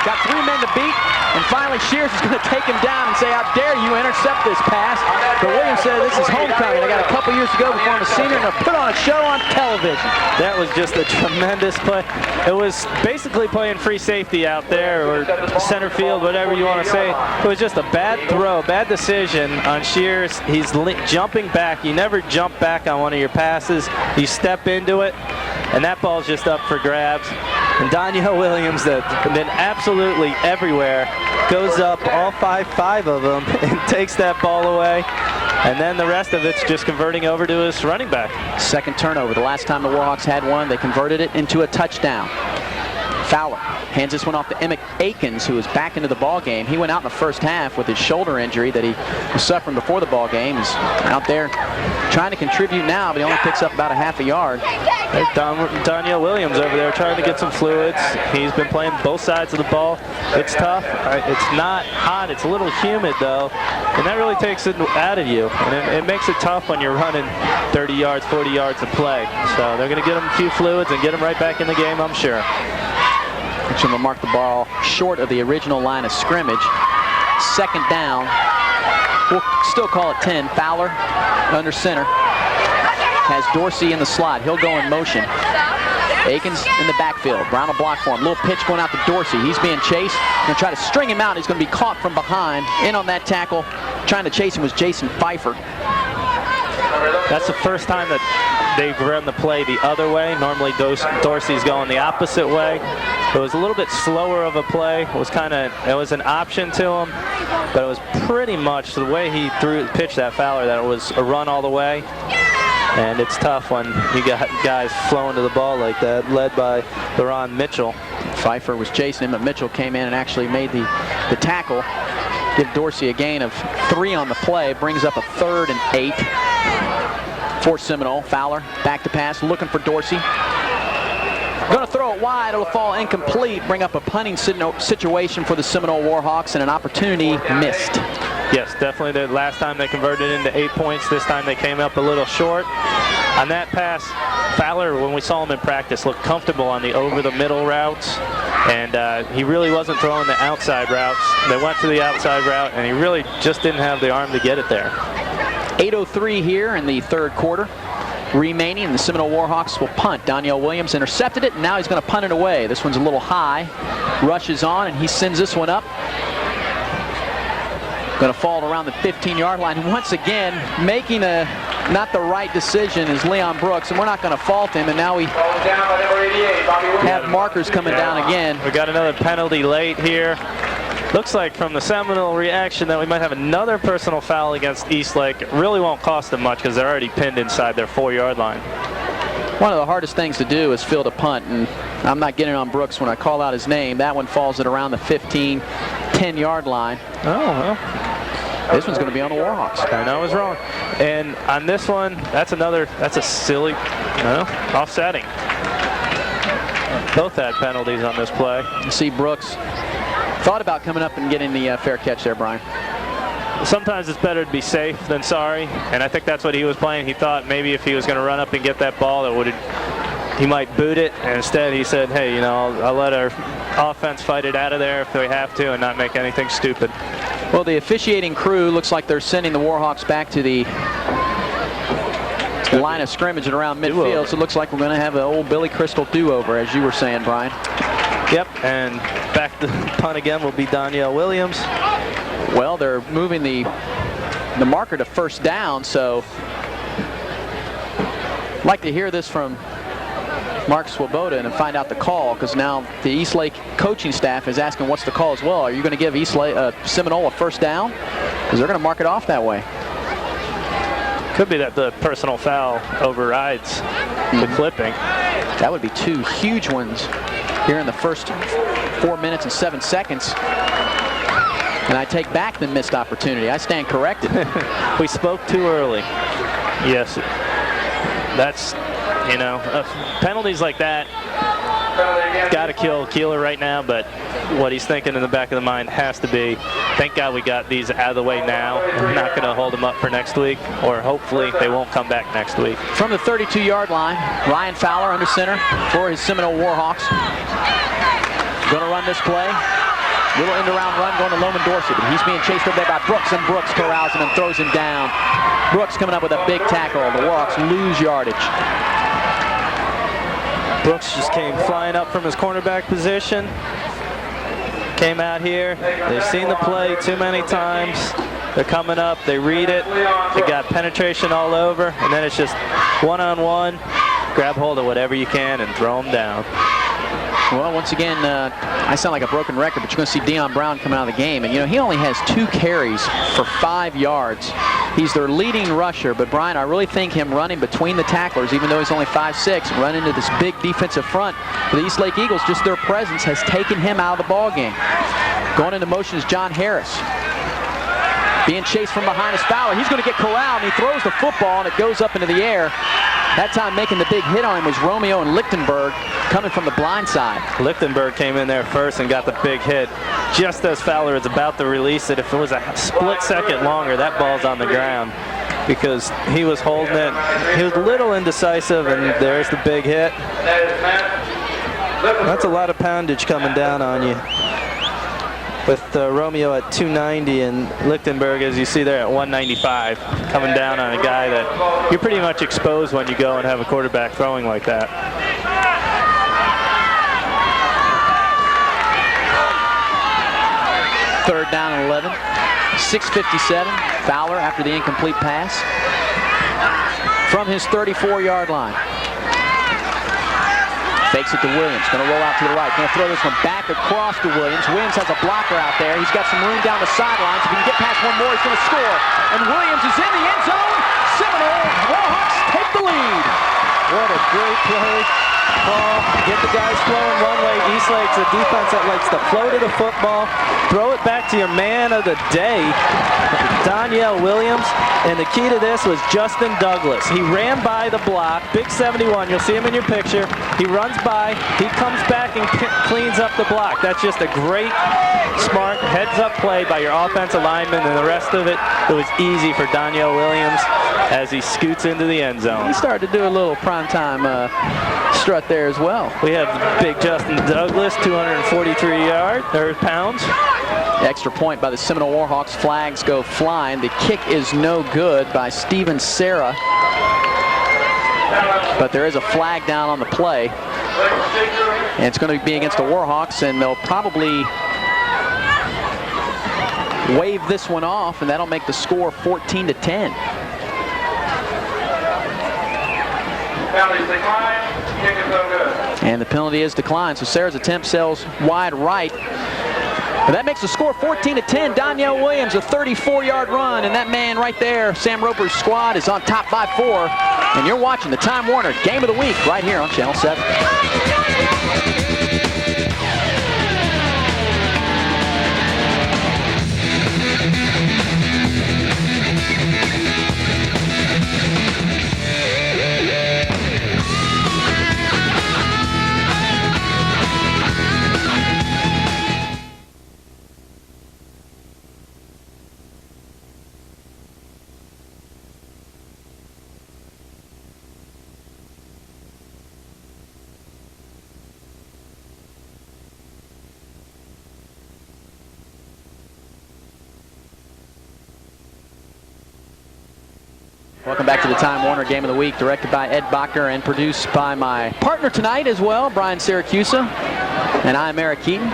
Got 3 men to beat, and finally Shears is going to take him down and say, how dare you intercept this pass. But Williams said, this is homecoming. I got a couple years to go before I'm a senior, and I'll put on a show on television. That was just a tremendous play. It was basically playing free safety out there, or center field, whatever you want to say. It was just a bad throw, bad decision on Shears. He's jumping back. You never jump back on one of your passes. You step into it, and that ball's just up for grabs. And Daniel Williams, that been absolutely everywhere, goes up, all five of them, and takes that ball away. And then the rest of it's just converting over to his running back. 2nd turnover. The last time the Warhawks had one, they converted it into a touchdown. Fowler hands this one off to Emmett Akins, who is back into the ball game. He went out in the first half with his shoulder injury that he was suffering before the ball game. He's out there trying to contribute now, but he only picks up about a half a yard. There's Daniel Williams over there trying to get some fluids. He's been playing both sides of the ball. It's tough. It's not hot. It's a little humid, though, and that really takes it out of you. And it makes it tough when you're running 30 yards, 40 yards of play. So they're going to get him a few fluids and get him right back in the game, I'm sure. Mitchell will mark the ball short of the original line of scrimmage. 2nd down. We'll still call it 10. Fowler under center. Has Dorsey in the slot. He'll go in motion. Akins in the backfield. Brown will block for him. Little pitch going out to Dorsey. He's being chased. Going to try to string him out. He's going to be caught from behind. In on that tackle. Trying to chase him was Jason Pfeiffer. That's the first time that they've run the play the other way. Normally Dorsey's going the opposite way. It was a little bit slower of a play. It was an option to him, but it was pretty much the way he pitched that Fowler that it was a run all the way. And it's tough when you got guys flowing to the ball like that, led by LaRon Mitchell. Pfeiffer was chasing him, but Mitchell came in and actually made the tackle. Give Dorsey a gain of 3 on the play. Brings up a 3rd and 8 for Seminole. Fowler back to pass, looking for Dorsey. Going to throw it wide. It'll fall incomplete. Bring up a punting situation for the Seminole Warhawks, and an opportunity missed. Yes, definitely. The last time they converted into 8 points. This time they came up a little short. On that pass, Fowler, when we saw him in practice, looked comfortable on the over-the-middle routes, and he really wasn't throwing the outside routes. They went to the outside route, and he really just didn't have the arm to get it there. 8:03 here in the 3rd quarter remaining, and the Seminole Warhawks will punt. Danielle Williams intercepted it, and now he's going to punt it away. This one's a little high. Rushes on, and he sends this one up. Going to fall around the 15-yard line. And once again, making not the right decision is Leon Brooks, and we're not going to fault him. And now we have markers coming down again. We got another penalty late here. Looks like from the Seminole reaction that we might have another personal foul against Eastlake. It really won't cost them much because they're already pinned inside their 4-yard line. One of the hardest things to do is field a punt, and I'm not getting on Brooks when I call out his name. That one falls at around the 15, 10-yard line. Oh, well. This one's going to be on the Warhawks. I know I was wrong. And on this one, that's a silly, offsetting. Both had penalties on this play. You see Brooks thought about coming up and getting the fair catch there, Brian. Sometimes it's better to be safe than sorry, and I think that's what he was playing. He thought maybe if he was going to run up and get that ball, he might boot it, and instead he said, hey, I'll let our offense fight it out of there if they have to and not make anything stupid. Well, the officiating crew looks like they're sending the Warhawks back to the line of scrimmage and around midfield, so it looks like we're going to have an old Billy Crystal do-over, as you were saying, Brian. Yep, and back to punt again will be Danielle Williams. Well, they're moving the marker to 1st down, so I'd like to hear this from Mark Swoboda and find out the call, because now the Eastlake coaching staff is asking what's the call as well. Are you going to give Seminole a 1st down? Because they're going to mark it off that way. Could be that the personal foul overrides the clipping. That would be 2 huge ones here in the first 4 minutes and 7 seconds. And I take back the missed opportunity. I stand corrected. We spoke too early. Yes. That's, penalties like that got to kill Keeler right now, but what he's thinking in the back of the mind has to be, thank God we got these out of the way now. We're not going to hold them up for next week, or hopefully they won't come back next week. From the 32-yard line, Ryan Fowler under center for his Seminole Warhawks. Going to run this play. Little end-around run going to Loman Dorsey, but he's being chased over there by Brooks, and Brooks corrals him and throws him down. Brooks coming up with a big tackle. The Warhawks lose yardage. Brooks just came flying up from his cornerback position. Came out here. They've seen the play too many times. They're coming up. They read it. They got penetration all over, and then it's just one-on-one. Grab hold of whatever you can and throw them down. Well, once again, I sound like a broken record, but you're going to see Deion Brown come out of the game. And, he only has 2 carries for 5 yards. He's their leading rusher, but, Brian, I really think him running between the tacklers, even though he's only 5'6", run into this big defensive front for the Eastlake Eagles, just their presence has taken him out of the ballgame. Going into motion is John Harris. Being chased from behind is Fowler. He's going to get corralled, and he throws the football, and it goes up into the air. That time making the big hit on him was Romeo and Lichtenberg coming from the blind side. Lichtenberg came in there first and got the big hit. Just as Fowler is about to release it, if it was a split second longer, that ball's on the ground because he was holding it. He was a little indecisive, and there's the big hit. That's a lot of poundage coming down on you. with Romeo at 290 and Lichtenberg, as you see there, at 195, coming down on a guy that you're pretty much exposed when you go and have a quarterback throwing like that. Third down and 11. 6:57. Fowler after the incomplete pass from his 34-yard line. Fakes it to Williams. Going to roll out to the right. Going to throw this one back across to Williams. Williams has a blocker out there. He's got some room down the sidelines. If he can get past one more, he's going to score. And Williams is in the end zone. Seminole Warhawks take the lead. What a great play. Paul, get the guys flowing one way. Eastlake's a defense that likes to flow to the football. Throw it back to your man of the day, Danielle Williams. And the key to this was Justin Douglas. He ran by the block, big 71. You'll see him in your picture. He runs by, he comes back and cleans up the block. That's just a great, smart, heads-up play by your offensive lineman, and the rest of it was easy for Danielle Williams as he scoots into the end zone. He started to do a little primetime strut there as well. We have big Justin Douglas, 243 pounds. Extra point by the Seminole Warhawks. Flags go flying. The kick is no good by Steven Serra. But there is a flag down on the play. And it's going to be against the Warhawks, and they'll probably wave this one off, and that'll make the score 14-10. And the penalty is declined, so Serra's attempt sails wide right. And that makes the score 14-10. Danielle Williams, a 34-yard run, and that man right there, Sam Roper's squad, is on top by 4. And you're watching the Time Warner Game of the Week right here on Channel 7. Welcome back to the Time Warner Game of the Week, directed by Ed Bacher and produced by my partner tonight as well, Brian Syracusa, and I'm Eric Keaton.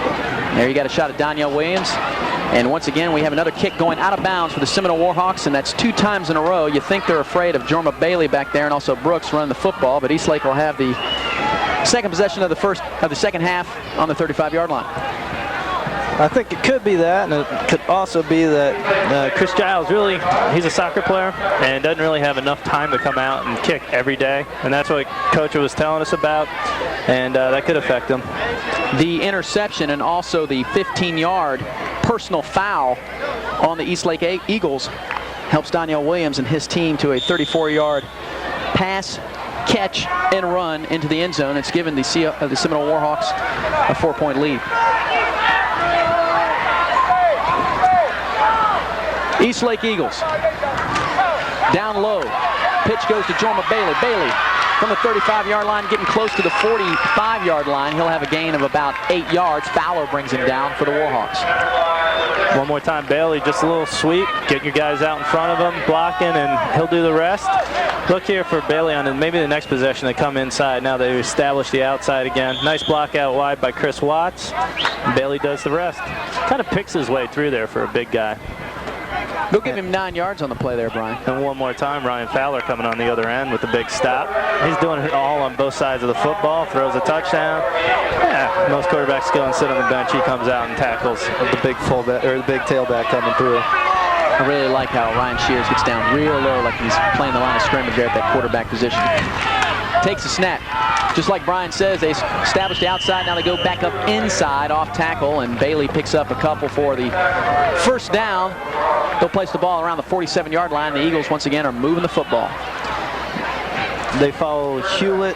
There you got a shot at Danielle Williams. And once again, we have another kick going out of bounds for the Seminole Warhawks, and that's 2 times in a row. You think they're afraid of Jorma Bailey back there and also Brooks running the football, but Eastlake will have the second possession of the second half on the 35-yard line. I think it could be that, and it could also be that Chris Giles really, he's a soccer player and doesn't really have enough time to come out and kick every day, and that's what Coach was telling us about, and that could affect him. The interception and also the 15-yard personal foul on the Eastlake Eagles helps Danielle Williams and his team to a 34-yard pass, catch, and run into the end zone. It's given the Seminole Warhawks a 4-point lead. Eastlake Eagles, down low, pitch goes to Jorma Bailey. Bailey from the 35-yard line, getting close to the 45-yard line. He'll have a gain of about 8 yards. Fowler brings him down for the Warhawks. One more time, Bailey, just a little sweep, getting your guys out in front of him, blocking, and he'll do the rest. Look here for Bailey on maybe the next possession. They come inside. Now they establish the outside again. Nice block out wide by Chris Watts. Bailey does the rest. Kind of picks his way through there for a big guy. They'll give him 9 yards on the play there, Brian. And one more time, Ryan Fowler coming on the other end with a big stop. He's doing it all on both sides of the football, throws a touchdown. Yeah, most quarterbacks go and sit on the bench. He comes out and tackles the big fullback or the big tailback coming through. I really like how Ryan Shears gets down real low like he's playing the line of scrimmage there at that quarterback position. Takes a snap. Just like Brian says, they established the outside. Now they go back up inside off tackle, and Bailey picks up a couple for the first down. They'll place the ball around the 47-yard line. The Eagles, once again, are moving the football. They follow Hewlett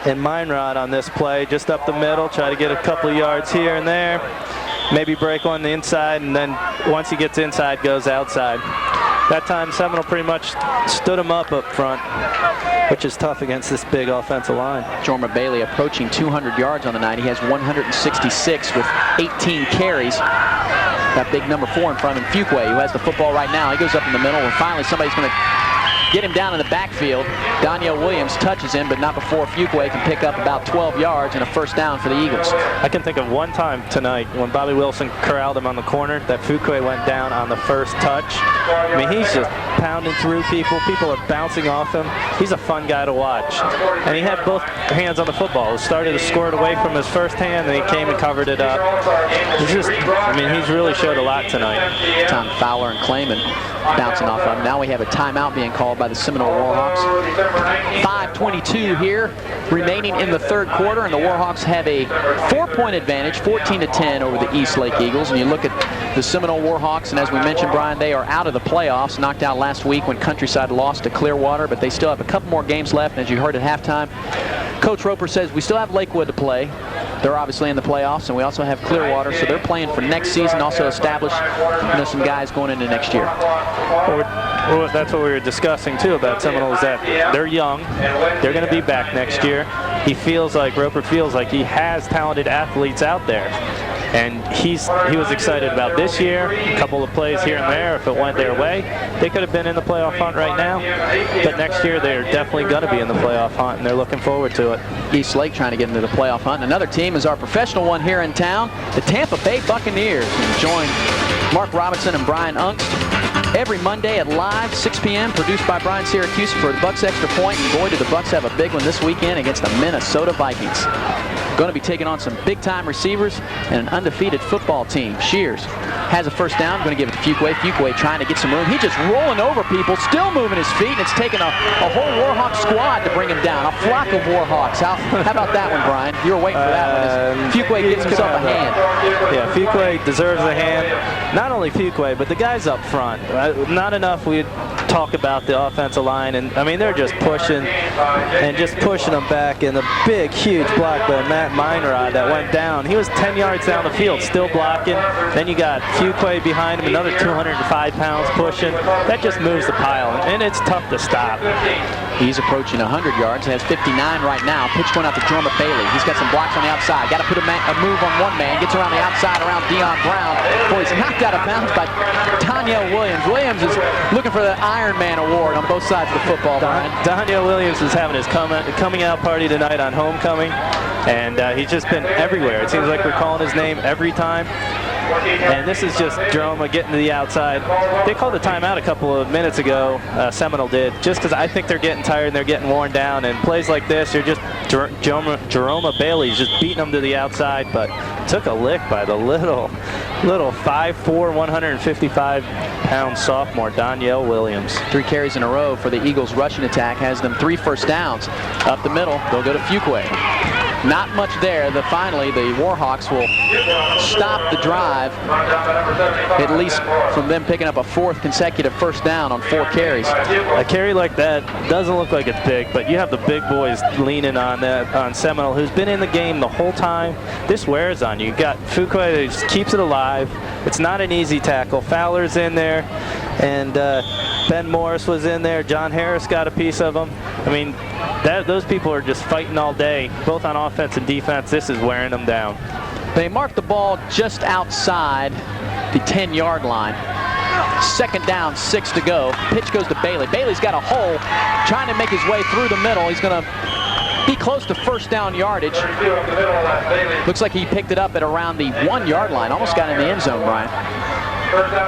and Meinrod on this play, just up the middle, try to get a couple of yards here and there. Maybe break on the inside, and then once he gets inside, goes outside. That time, Seminole pretty much stood him up front, which is tough against this big offensive line. Jorma Bailey approaching 200 yards on the night. He has 166 with 18 carries. That big number 4 in front of him, Fuqua, who has the football right now. He goes up in the middle, and finally somebody's going to get him down in the backfield. Daniel Williams touches him, but not before Fuqua can pick up about 12 yards and a first down for the Eagles. I can think of one time tonight when Bobby Wilson corralled him on the corner that Fuqua went down on the first touch. I mean, he's just pounding through people. People are bouncing off him. He's a fun guy to watch. And he had both hands on the football. He started to score it away from his first hand, and he came and covered it up. He's just, I mean, he's really showed a lot tonight. Tom Fowler and Clayman bouncing off of him. Now we have a timeout being called by the Seminole Warhawks. 5:22 here remaining in the third quarter, and the Warhawks have a 4-point advantage, 14-10 over the East Lake Eagles. And you look at the Seminole Warhawks, and as we mentioned, Brian, they are out of the playoffs, knocked out last week when Countryside lost to Clearwater, but they still have a couple more games left. And as you heard at halftime, Coach Roper says we still have Lakewood to play. They're obviously in the playoffs, and we also have Clearwater, so they're playing for next season, also establish some guys going into next year. Well, that's what we were discussing too about Seminole, is that they're young, they're going to be back next year. Roper feels like he has talented athletes out there. And he was excited about this year, a couple of plays here and there. If it went their way, they could have been in the playoff hunt right now. But next year, they're definitely going to be in the playoff hunt, and they're looking forward to it. East Lake trying to get into the playoff hunt. Another team is our professional one here in town, the Tampa Bay Buccaneers. And join Mark Robinson and Brian Ungst every Monday at Live, 6 p.m., produced by Brian Syracuse for the Bucs Extra Point. And boy, do the Bucs have a big one this weekend against the Minnesota Vikings. Going to be taking on some big-time receivers and an undefeated football team. Shears has a first down. Going to give it to Fuqua. Fuqua trying to get some room. He's just rolling over people, still moving his feet, and it's taken a whole Warhawk squad to bring him down. A flock of Warhawks. How about that one, Brian? You were waiting for that one. Fuqua gets himself a hand. Yeah, Fuqua deserves a hand. Not only Fuqua, but the guys up front. Not enough we talk about the offensive line, and I mean, they're just pushing them back, and the big, huge block by Matt Meinrod that went down. He was 10 yards down the field, still blocking. Then you got Fuqua behind him, another 205 pounds pushing. That just moves the pile, and it's tough to stop. He's approaching 100 yards, has 59 right now. Pitch going out to Jorma Bailey. He's got some blocks on the outside. Got to put a move on one man. Gets around the outside around Dion Brown. Boy, he's knocked out of bounds by Daniel Williams. Williams is looking for the Iron Man award on both sides of the football, Brian. Daniel Williams is having his coming out party tonight on homecoming, and he's just been everywhere. It seems like we're calling his name every time. And this is just Jerome getting to the outside. They called the timeout a couple of minutes ago, Seminole did, just because I think they're getting tired and they're getting worn down. And plays like this, you're just Jerome Bailey's just beating them to the outside, but took a lick by the little 5'4", 155-pound sophomore, Danielle Williams. 3 carries in a row for the Eagles' rushing attack has them 3 first downs. Up the middle, they'll go to Fuqua. Not much there. Finally, the Warhawks will stop the drive, at least from them picking up a 4th consecutive first down on 4 carries. A carry like that doesn't look like it's big, but you have the big boys leaning on that, on Seminole, who's been in the game the whole time. This wears on you. You got Fuqua who just keeps it alive. It's not an easy tackle. Fowler's in there, and Ben Morris was in there. John Harris got a piece of him. I mean, those people are just fighting all day, both on offense and defense. This is wearing them down. They marked the ball just outside the 10-yard line. 2nd down, 6 to go. Pitch goes to Bailey. Bailey's got a hole, trying to make his way through the middle. He's going to be close to first down yardage. Looks like he picked it up at around the 1-yard line. Almost got in the end zone, Brian.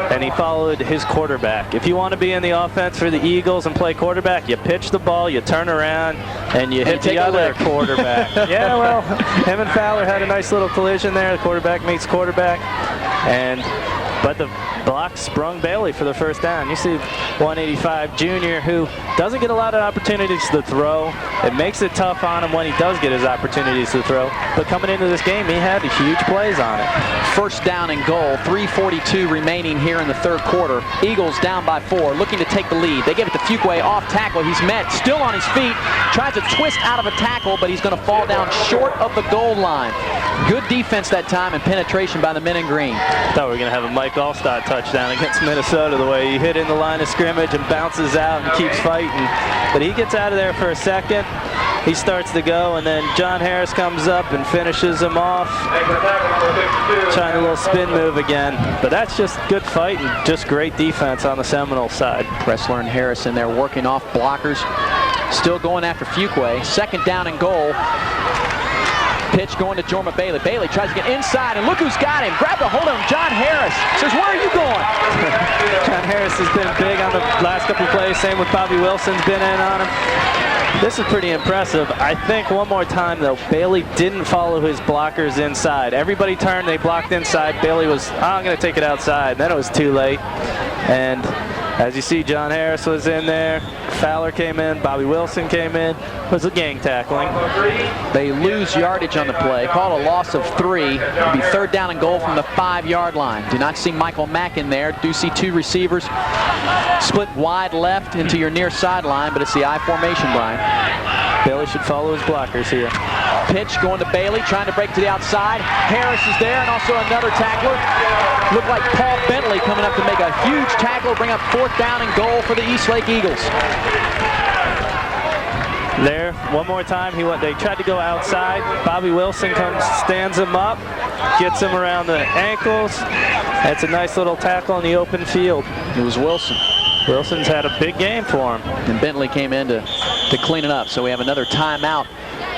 And he followed his quarterback. If you want to be in the offense for the Eagles and play quarterback, you pitch the ball, you turn around, and you hit the other quarterback. Yeah, well, him and Fowler had a nice little collision there. The quarterback meets quarterback. But the block sprung Bailey for the first down. You see 185 junior who doesn't get a lot of opportunities to throw. It makes it tough on him when he does get his opportunities to throw. But coming into this game, he had huge plays on it. First down and goal, 3:42 remaining here in the third quarter. Eagles down by 4, looking to take the lead. They give it to Fuqua off tackle. He's met, still on his feet, tries to twist out of a tackle, but he's going to fall down short of the goal line. Good defense that time and penetration by the men in green. Thought we were going to have a Mike Allstott touchdown against Minnesota, the way he hit in the line of scrimmage and bounces out and keeps fighting. But he gets out of there for a second. he starts to go, and then John Harris comes up and finishes him off, trying a little spin move again. But that's just good fight and just great defense on the Seminole side. Pressler and Harris in there working off blockers. Still going after Fuquay. Second down and goal. Pitch going to Jorma Bailey. Bailey tries to get inside, and look who's got him. Grab the hold of him. John Harris says, where are you going? John Harris has been big on the last couple of plays. Same with Bobby Wilson's been in on him. This is pretty impressive. I think one more time, though, Bailey didn't follow his blockers inside. Everybody turned. They blocked inside. Bailey was, I'm going to take it outside. Then it was too late. And as you see, John Harris was in there. Fowler came in. Bobby Wilson came in. It was a gang tackling. They lose yardage on the play. Call a loss of 3. It'll be third down and goal from the 5-yard line. Do not see Michael Mack in there. Do see 2 receivers split wide left into your near sideline, but it's the I formation, Brian. Bailey should follow his blockers here. Pitch going to Bailey, trying to break to the outside. Harris is there, and also another tackler. Looked like Paul Bentley coming up to make a huge tackle, bring up fourth down and goal for the Eastlake Eagles. There, one more time, they tried to go outside. Bobby Wilson comes, stands him up, gets him around the ankles. That's a nice little tackle in the open field. It was Wilson. Wilson's had a big game for him. And Bentley came in to clean it up. So we have another timeout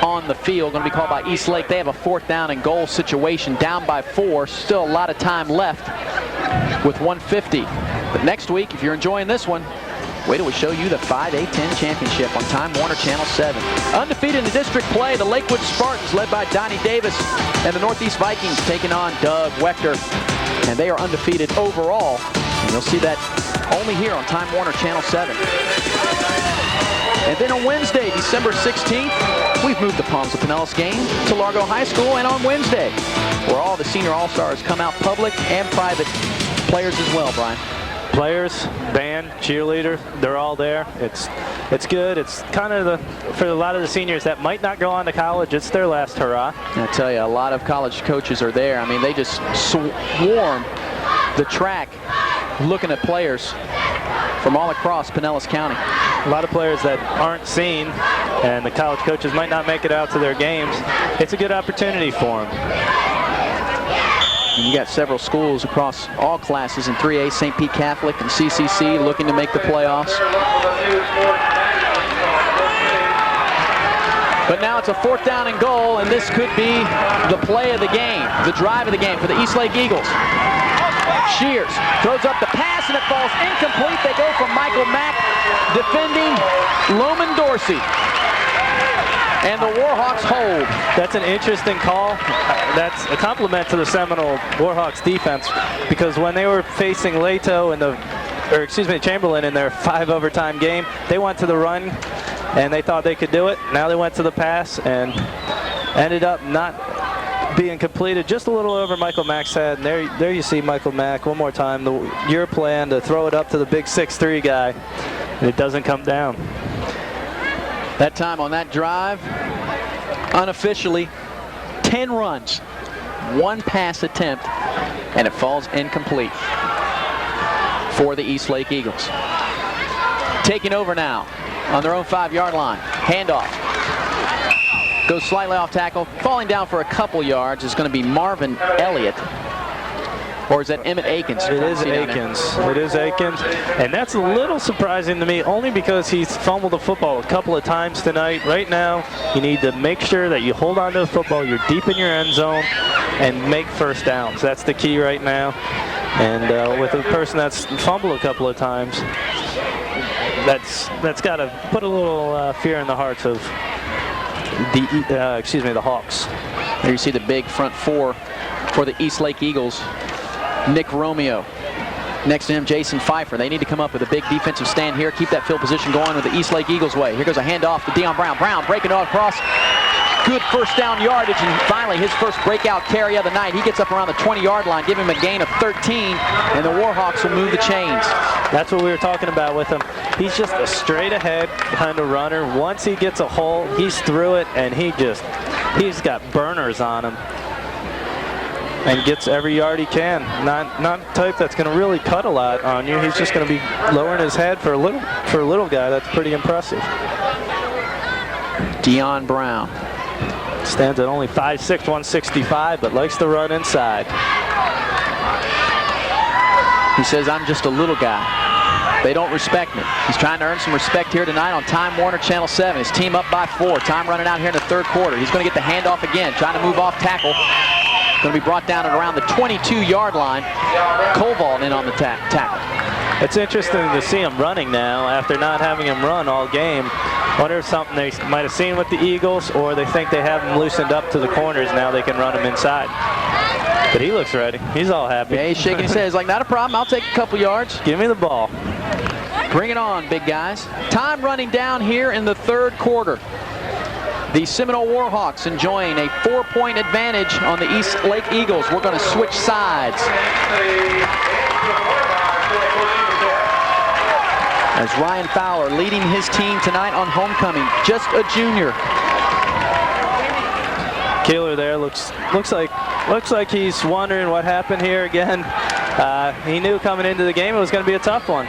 on the field, going to be called by Eastlake. They have a fourth down and goal situation, down by 4. Still a lot of time left with 1:50. But next week, if you're enjoying this one, wait till we show you the 5A10 championship on Time Warner Channel 7. Undefeated in the district play, the Lakewood Spartans, led by Donnie Davis, and the Northeast Vikings taking on Doug Wechter. And they are undefeated overall. And you'll see that only here on Time Warner Channel 7. And then on Wednesday, December 16th, we've moved the Palms of Pinellas game to Largo High School, and on Wednesday, where all the senior all-stars come out, public and private players as well, Brian. Players, band, cheerleader, they're all there. It's good. It's kind of for a lot of the seniors that might not go on to college, it's their last hurrah. I tell you, a lot of college coaches are there. I mean, they just swarm the track looking at players from all across Pinellas County. A lot of players that aren't seen, and the college coaches might not make it out to their games. It's a good opportunity for them. And you got several schools across all classes in 3A, St. Pete Catholic and CCC looking to make the playoffs. But now it's a fourth down and goal, and this could be the play of the game, the drive of the game for the Eastlake Eagles. Shears throws up the pass, and it falls incomplete. They go from Michael Mack defending Loman Dorsey. And the Warhawks hold. That's an interesting call. That's a compliment to the Seminole Warhawks defense, because when they were facing Leto Chamberlain in their 5 overtime game, they went to the run and they thought they could do it. Now they went to the pass and ended up not being completed, just a little over Michael Mack's head. And there you see Michael Mack one more time. Your plan to throw it up to the big 6'3" guy, and it doesn't come down. That time on that drive, unofficially, 10 runs, 1 pass attempt, and it falls incomplete for the Eastlake Eagles. Taking over now on their own 5-yard line. Handoff. Goes slightly off tackle. Falling down for a couple yards is going to be Marvin Elliott. Or is that Emmett Akins? It is Akins. It is Akins. And that's a little surprising to me, only because he's fumbled the football a couple of times tonight. Right now, you need to make sure that you hold on to the football, you're deep in your end zone, and make first downs. That's the key right now. And with a person that's fumbled a couple of times, that's got to put a little fear in the hearts of the Hawks. There you see the big front 4 for the Eastlake Eagles. Nick Romeo. Next to him, Jason Pfeiffer. They need to come up with a big defensive stand here, keep that field position going with the Eastlake Eagles way. Here goes a handoff to Deion Brown. Brown breaking it across. Good first down yardage, and finally his first breakout carry of the night. He gets up around the 20-yard line, give him a gain of 13, and the Warhawks will move the chains. That's what we were talking about with him. He's just a straight ahead kind of runner. Once he gets a hole, he's through it, and he's got burners on him and gets every yard he can. Not the type that's going to really cut a lot on you. He's just going to be lowering his head for a little guy. That's pretty impressive. Dion Brown. Stands at only 5'6", 165, but likes to run inside. He says, I'm just a little guy. They don't respect me. He's trying to earn some respect here tonight on Time Warner Channel 7. His team up by 4. Time running out here in the third quarter. He's going to get the handoff again, trying to move off tackle. Going to be brought down at around the 22-yard line. Koval in on the tackle. It's interesting to see him running now after not having him run all game. Wonder if something they might have seen with the Eagles, or they think they have him loosened up to the corners. Now they can run him inside. But he looks ready. He's all happy. Yeah, he's shaking his head. He's like, not a problem. I'll take a couple yards. Give me the ball. Bring it on, big guys. Time running down here in the third quarter. The Seminole Warhawks enjoying a 4-point advantage on the East Lake Eagles. We're going to switch sides. As Ryan Fowler leading his team tonight on homecoming, just a junior. Keeler there looks like he's wondering what happened here again. He knew coming into the game it was going to be a tough one.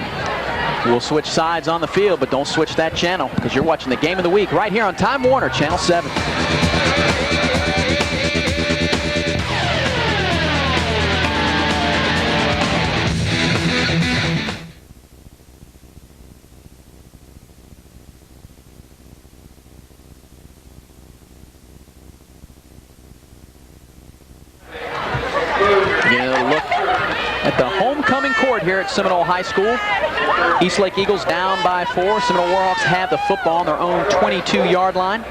We'll switch sides on the field, but don't switch that channel, because you're watching the game of the week right here on Time Warner Channel 7. At the homecoming court here at Seminole High School. East Lake Eagles down by 4. Seminole Warhawks have the football on their own 22-yard line.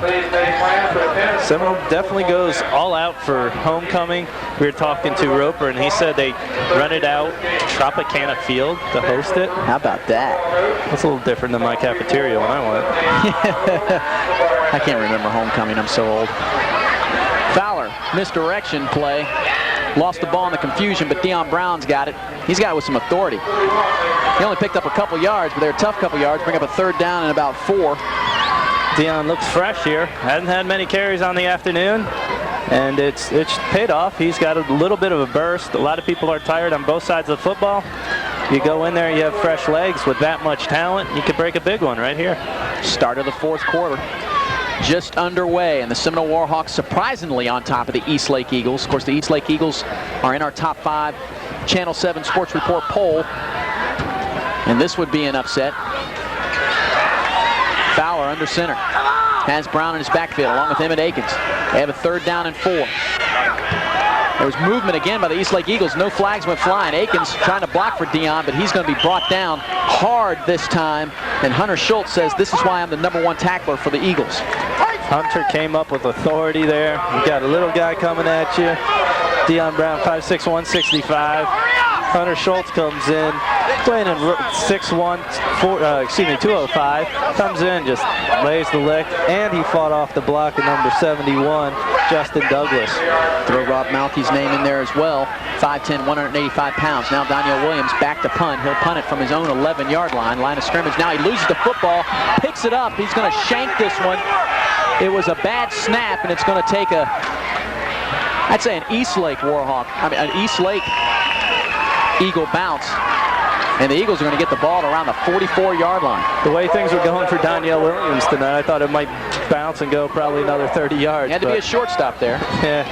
Seminole definitely goes all out for homecoming. We were talking to Roper, and he said they run it out Tropicana Field to host it. How about that? That's a little different than my cafeteria when I went. I can't remember homecoming. I'm so old. Fowler, misdirection play. Lost the ball in the confusion, but Dion Brown's got it. He's got it with some authority. He only picked up a couple yards, but they're a tough couple yards. Bring up a third down and about 4. Dion looks fresh here. Hasn't had many carries on the afternoon, and it's paid off. He's got a little bit of a burst. A lot of people are tired on both sides of the football. You go in there, you have fresh legs with that much talent, you could break a big one right here. Start of the fourth quarter. Just underway, and the Seminole Warhawks surprisingly on top of the East Lake Eagles. Of course, the East Lake Eagles are in our top 5 Channel 7 Sports Report poll, and this would be an upset. Fowler under center. Has Brown in his backfield along with Emmett Akins. They have a third down and 4. There was movement again by the East Lake Eagles. No flags went flying. Akins trying to block for Dion, but he's going to be brought down hard this time. And Hunter Schultz says, this is why I'm the #1 tackler for the Eagles. Hunter came up with authority there. You got a little guy coming at you. Dion Brown, 5'6", 165. Hunter Schultz comes in, playing in 205. Comes in, just lays the lick, and he fought off the block of number 71, Justin Douglas. Throw Rob Malky's name in there as well. 5'10", 185 pounds. Now Daniel Williams back to punt. He'll punt it from his own 11-yard line. Line of scrimmage. Now he loses the football, picks it up. He's going to shank this one. It was a bad snap, and it's going to take I'd say an East Lake Warhawk, an East Lake Eagle bounce. And the Eagles are going to get the ball around the 44-yard line. The way things were going for Danielle Williams tonight, I thought it might bounce and go probably another 30 yards. He had to be a shortstop there. Yeah.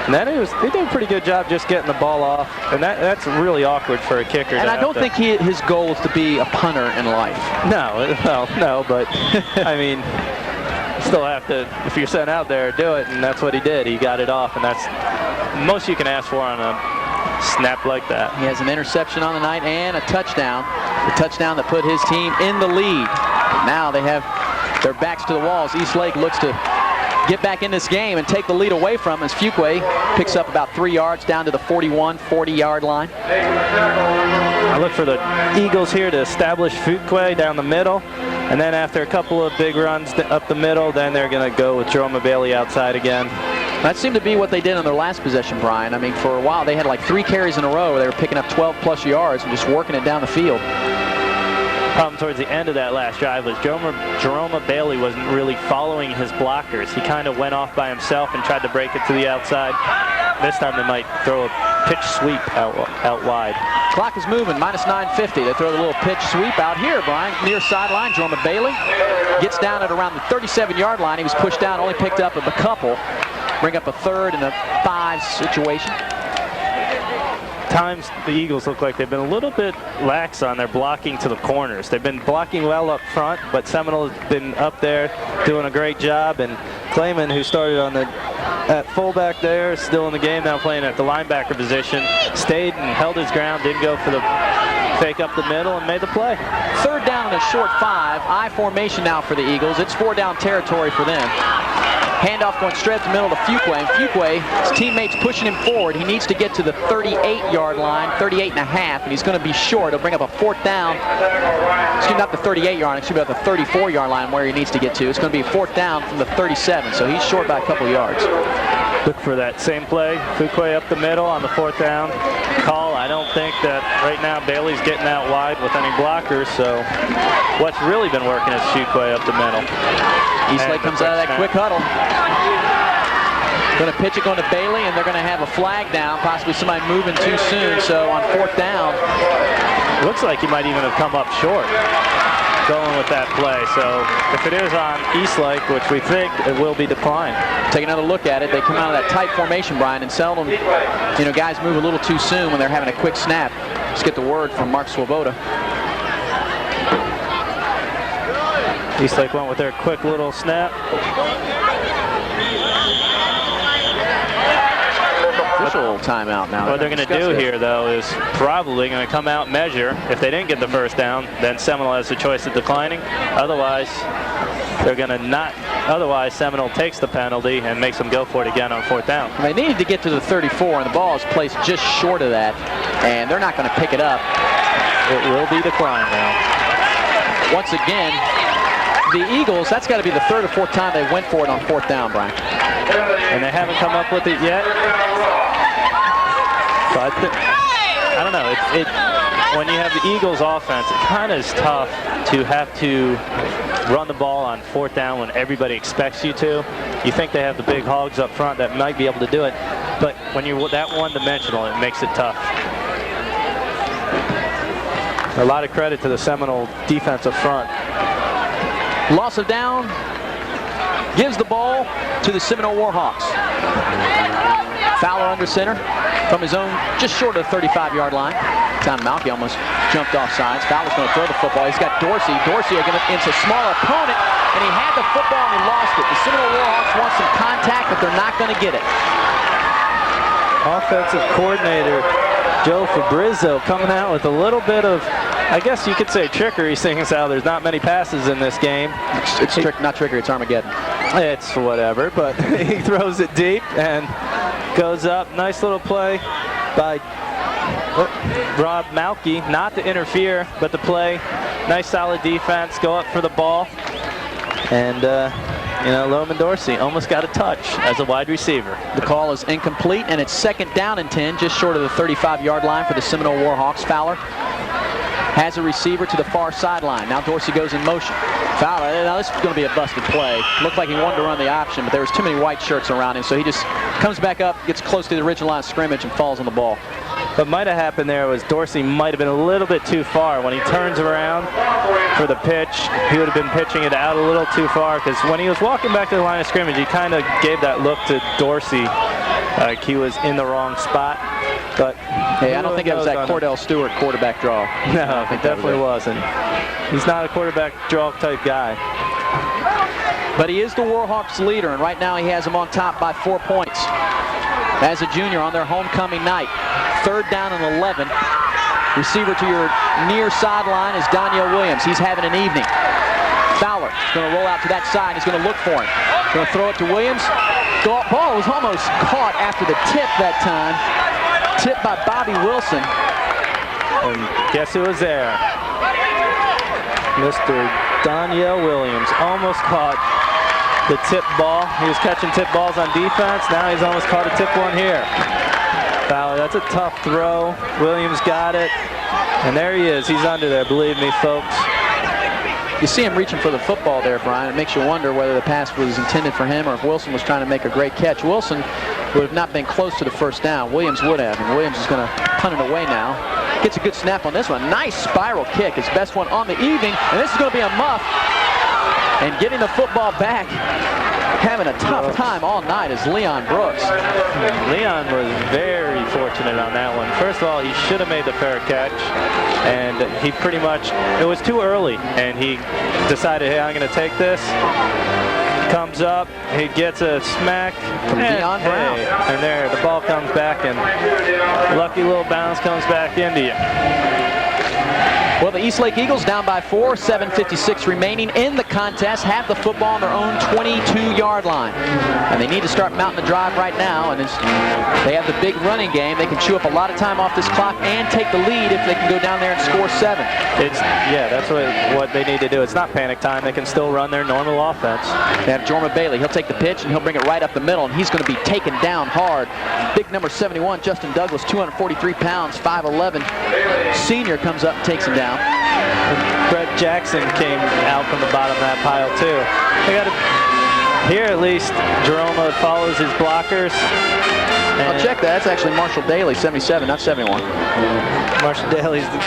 And then he did a pretty good job just getting the ball off. And that's really awkward for a kicker. And I don't think his goal is to be a punter in life. No, well, no, but I mean, you still have to, if you're sent out there, do it. And that's what he did. He got it off, and that's most you can ask for on a snap like that. He has an interception on the night and a touchdown. The touchdown that put his team in the lead. Now they have their backs to the walls. East Lake looks to get back in this game and take the lead away from as Fuquay picks up about 3 yards down to the 40-yard line. I look for the Eagles here to establish Fuquay down the middle. And then after a couple of big runs up the middle, then they're going to go with Jerome Bailey outside again. That seemed to be what they did on their last possession, Brian. I mean, for a while, they had like 3 carries in a row where they were picking up 12-plus yards and just working it down the field. Problem towards the end of that last drive was Jerome Bailey wasn't really following his blockers. He kind of went off by himself and tried to break it to the outside. This time they might throw a pitch sweep out wide. Clock is moving, -9:50. They throw the little pitch sweep out here, Brian, near sideline. Jerome Bailey gets down at around the 37-yard line. He was pushed down, only picked up a couple. Bring up a 3rd and a 5 situation. Times the Eagles look like they've been a little bit lax on their blocking to the corners. They've been blocking well up front, but Seminole has been up there doing a great job. And Clayman, who started on at fullback there, is still in the game now, playing at the linebacker position, stayed and held his ground, didn't go for the fake up the middle, and made the play. 3rd down and a short 5. I formation now for the Eagles. It's 4 down territory for them. Handoff going straight up the middle to Fuqua, and Fuqua, his teammates pushing him forward. He needs to get to the 38-yard line, 38 and a half, and he's going to be short. He'll bring up a 4th down. Excuse me, not the 38-yard line. It should be at the 34-yard line where he needs to get to. It's going to be a 4th down from the 37, so he's short by a couple yards. Look for that same play. Fuqua up the middle on the 4th down call. I don't think that right now Bailey's getting out wide with any blockers, so what's really been working is Fuqua up the middle. Eastlake comes out of that quick huddle. Going to pitch it, going to Bailey, and they're going to have a flag down, possibly somebody moving too soon. So on 4th down, looks like he might even have come up short going with that play. So if it is on Eastlake, which we think it will be declined. Take another look at it. They come out of that tight formation, Brian, and seldom, guys move a little too soon when they're having a quick snap. Let's get the word from Mark Swoboda. Eastlake went with their quick little snap. Official timeout now. What they're going to do here, though, is probably going to come out and measure. If they didn't get the 1st down, then Seminole has the choice of declining. Otherwise, they're going to not. Otherwise, Seminole takes the penalty and makes them go for it again on 4th down. They needed to get to the 34, and the ball is placed just short of that, and they're not going to pick it up. It will be declined now. Once again, the Eagles, that's got to be the 3rd or 4th time they went for it on 4th down, Brian. And they haven't come up with it yet. But I don't know. When you have the Eagles offense, it kind of is tough to have to run the ball on 4th down when everybody expects you to. You think they have the big hogs up front that might be able to do it, but when you're that one-dimensional, it makes it tough. A lot of credit to the Seminole defense up front. Loss of down gives the ball to the Seminole Warhawks. Fowler under center from his own, just short of the 35-yard line. Tom Malky almost jumped off sides. Fowler's going to throw the football. He's got Dorsey. Dorsey against a small opponent, and he had the football and he lost it. The Seminole Warhawks want some contact, but they're not going to get it. Offensive coordinator Joe Fabrizio coming out with a little bit of, I guess you could say, trickery, seeing as how there's not many passes in this game. It's not trickery, it's Armageddon. It's whatever, but he throws it deep and goes up. Nice little play by Rob Malky, not to interfere, but to play. Nice solid defense, go up for the ball. And Loman Dorsey almost got a touch as a wide receiver. The call is incomplete, and it's 2nd down and 10, just short of the 35-yard line for the Seminole Warhawks. Fowler has a receiver to the far sideline. Now Dorsey goes in motion. Fowler, now this is going to be a busted play. Looked like he wanted to run the option, but there was too many white shirts around him, so he just comes back up, gets close to the original line of scrimmage, and falls on the ball. What might have happened there was Dorsey might have been a little bit too far. When he turns around for the pitch, he would have been pitching it out a little too far, because when he was walking back to the line of scrimmage, he kind of gave that look to Dorsey like he was in the wrong spot. But hey, I don't think it was that Cordell Stewart quarterback draw. No, it definitely wasn't. He's not a quarterback draw type guy. But he is the Warhawks leader, and right now he has them on top by 4 points. As a junior on their homecoming night. 3rd down and 11. Receiver to your near sideline is Daniel Williams. He's having an evening. Fowler is going to roll out to that side. He's going to look for him. Going to throw it to Williams. Ball was almost caught after the tip that time. Tipped by Bobby Wilson. And guess who was there? Mr. Daniel Williams almost caught the tip ball. He was catching tip balls on defense. Now he's almost caught a tip one here. Fowler, that's a tough throw. Williams got it. And there he is. He's under there, believe me, folks. You see him reaching for the football there, Brian. It makes you wonder whether the pass was intended for him or if Wilson was trying to make a great catch. Wilson would have not been close to the 1st down. Williams would have, and Williams is going to punt it away now. Gets a good snap on this one. Nice spiral kick, his best one on the evening, and this is going to be a muff. And getting the football back, having a tough time all night is Leon Brooks. Leon was very fortunate on that one. First of all, he should have made the fair catch, and he pretty much, it was too early, and he decided, hey, I'm going to take this. Comes up, he gets a smack from Deion Brown. And there, the ball comes back, and lucky little bounce comes back into you. Well, the Eastlake Eagles down by 4, 7:56 remaining in the contest, have the football on their own 22-yard line. And they need to start mounting the drive right now. And they have the big running game. They can chew up a lot of time off this clock and take the lead if they can go down there and score 7. Yeah, that's what they need to do. It's not panic time. They can still run their normal offense. They have Jorma Bailey. He'll take the pitch, and he'll bring it right up the middle, and he's going to be taken down hard. Big number 71, Justin Douglas, 243 pounds, 5'11". Senior comes up and takes him down. Brett Jackson came out from the bottom of that pile too. They got to, here at least, Jerome follows his blockers. I'll check that. That's actually Marshall Daly, 77, not 71. Marshall Daly's the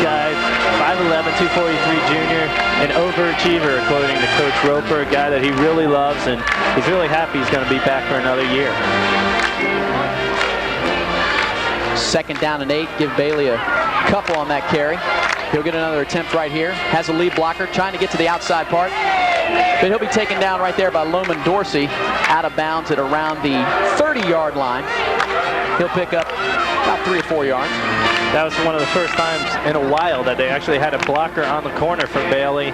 guy, 5'11", 243 junior, an overachiever, according to Coach Roper, a guy that he really loves, and he's really happy he's going to be back for another year. 2nd down and 8. Give Bailey a couple on that carry. He'll get another attempt right here. Has a lead blocker, trying to get to the outside part. But he'll be taken down right there by Loman Dorsey, out of bounds at around the 30-yard line. He'll pick up about 3 or 4 yards. That was one of the first times in a while that they actually had a blocker on the corner for Bailey,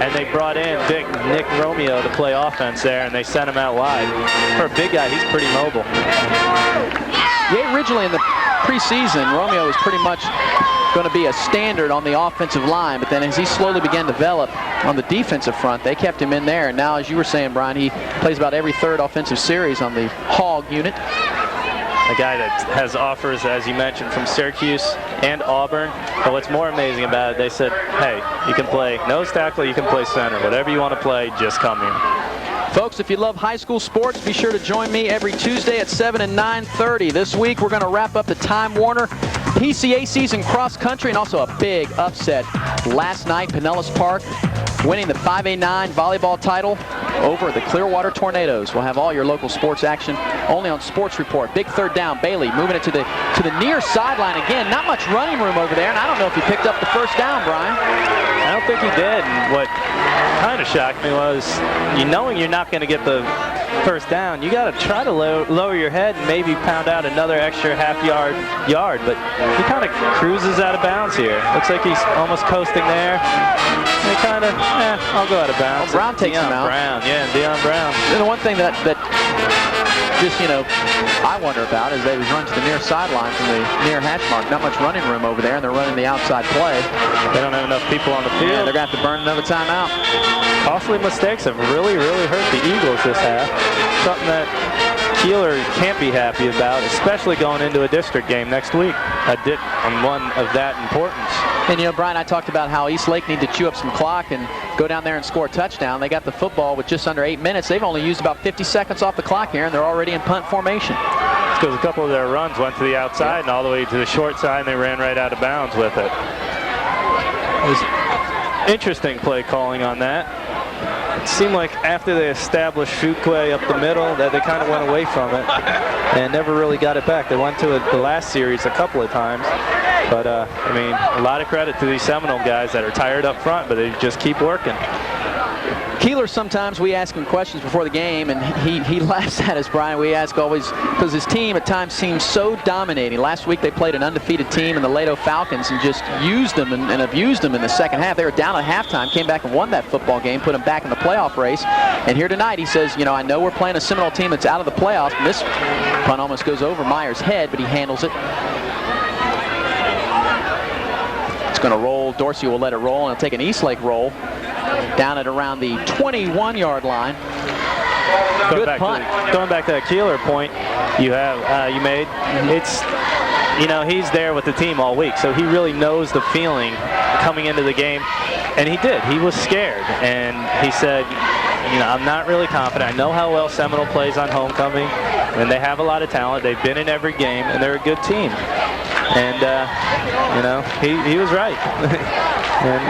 and they brought in big Nick Romeo to play offense there, and they sent him out wide. For a big guy, he's pretty mobile. Yeah, originally in the preseason, Romeo was pretty much going to be a standard on the offensive line, but then as he slowly began to develop on the defensive front, they kept him in there. And now, as you were saying, Brian, he plays about every 3rd offensive series on the Hog unit. A guy that has offers, as you mentioned, from Syracuse and Auburn. But what's more amazing about it, they said, hey, you can play nose tackle, you can play center. Whatever you want to play, just come here. Folks, if you love high school sports, be sure to join me every Tuesday at 7 and 9:30. This week, we're going to wrap up the Time Warner PCA season cross country, and also a big upset last night. Pinellas Park winning the 5A9 volleyball title over the Clearwater Tornadoes. We'll have all your local sports action only on Sports Report. Big 3rd down. Bailey moving it to the near sideline again. Not much running room over there, and I don't know if he picked up the 1st down, Brian. I don't think he did. And what kind of shocked me was, knowing you're not going to get the 1st down, you got to try to lower your head and maybe pound out another extra half yard, but he kind of cruises out of bounds here. Looks like he's almost coasting there. And he kind of, I'll go out of bounds. Well, Brown takes him out. Deion Brown. And the one thing that just, I wonder about is they run to the near sideline from the near hatch mark. Not much running room over there, and they're running the outside play. They don't have enough people on the field. Yeah, they're going to have to burn another timeout. Costly mistakes have really, really hurt the Eagles this half. Something that Keeler can't be happy about, especially going into a district game next week. On one of that importance. And Brian, I talked about how Eastlake need to chew up some clock and go down there and score a touchdown. They got the football with just under 8 minutes. They've only used about 50 seconds off the clock here, and they're already in punt formation. It's because a couple of their runs went to the outside and all the way to the short side, and they ran right out of bounds with it. It was interesting play calling on that. It seemed like after they established Fuquay up the middle that they kind of went away from it and never really got it back. They went to the last series a couple of times. But, I mean, a lot of credit to these Seminole guys that are tired up front, but they just keep working. Keeler, sometimes we ask him questions before the game, and he laughs at us, Brian. We ask always, because his team at times seems so dominating. Last week they played an undefeated team in the Lato Falcons and just used them and abused them in the 2nd half. They were down at halftime, came back and won that football game, put them back in the playoff race. And here tonight he says, I know we're playing a Seminole team that's out of the playoffs, and this punt almost goes over Meyer's head, but he handles it. It's going to roll. Dorsey will let it roll, and he'll take an Eastlake roll down at around the 21-yard line. Good punt. Going back to that Keeler point you made, it's, he's there with the team all week, so he really knows the feeling coming into the game, and he did. He was scared, and he said, I'm not really confident. I know how well Seminole plays on homecoming, and they have a lot of talent. They've been in every game, and they're a good team. And, he was right. And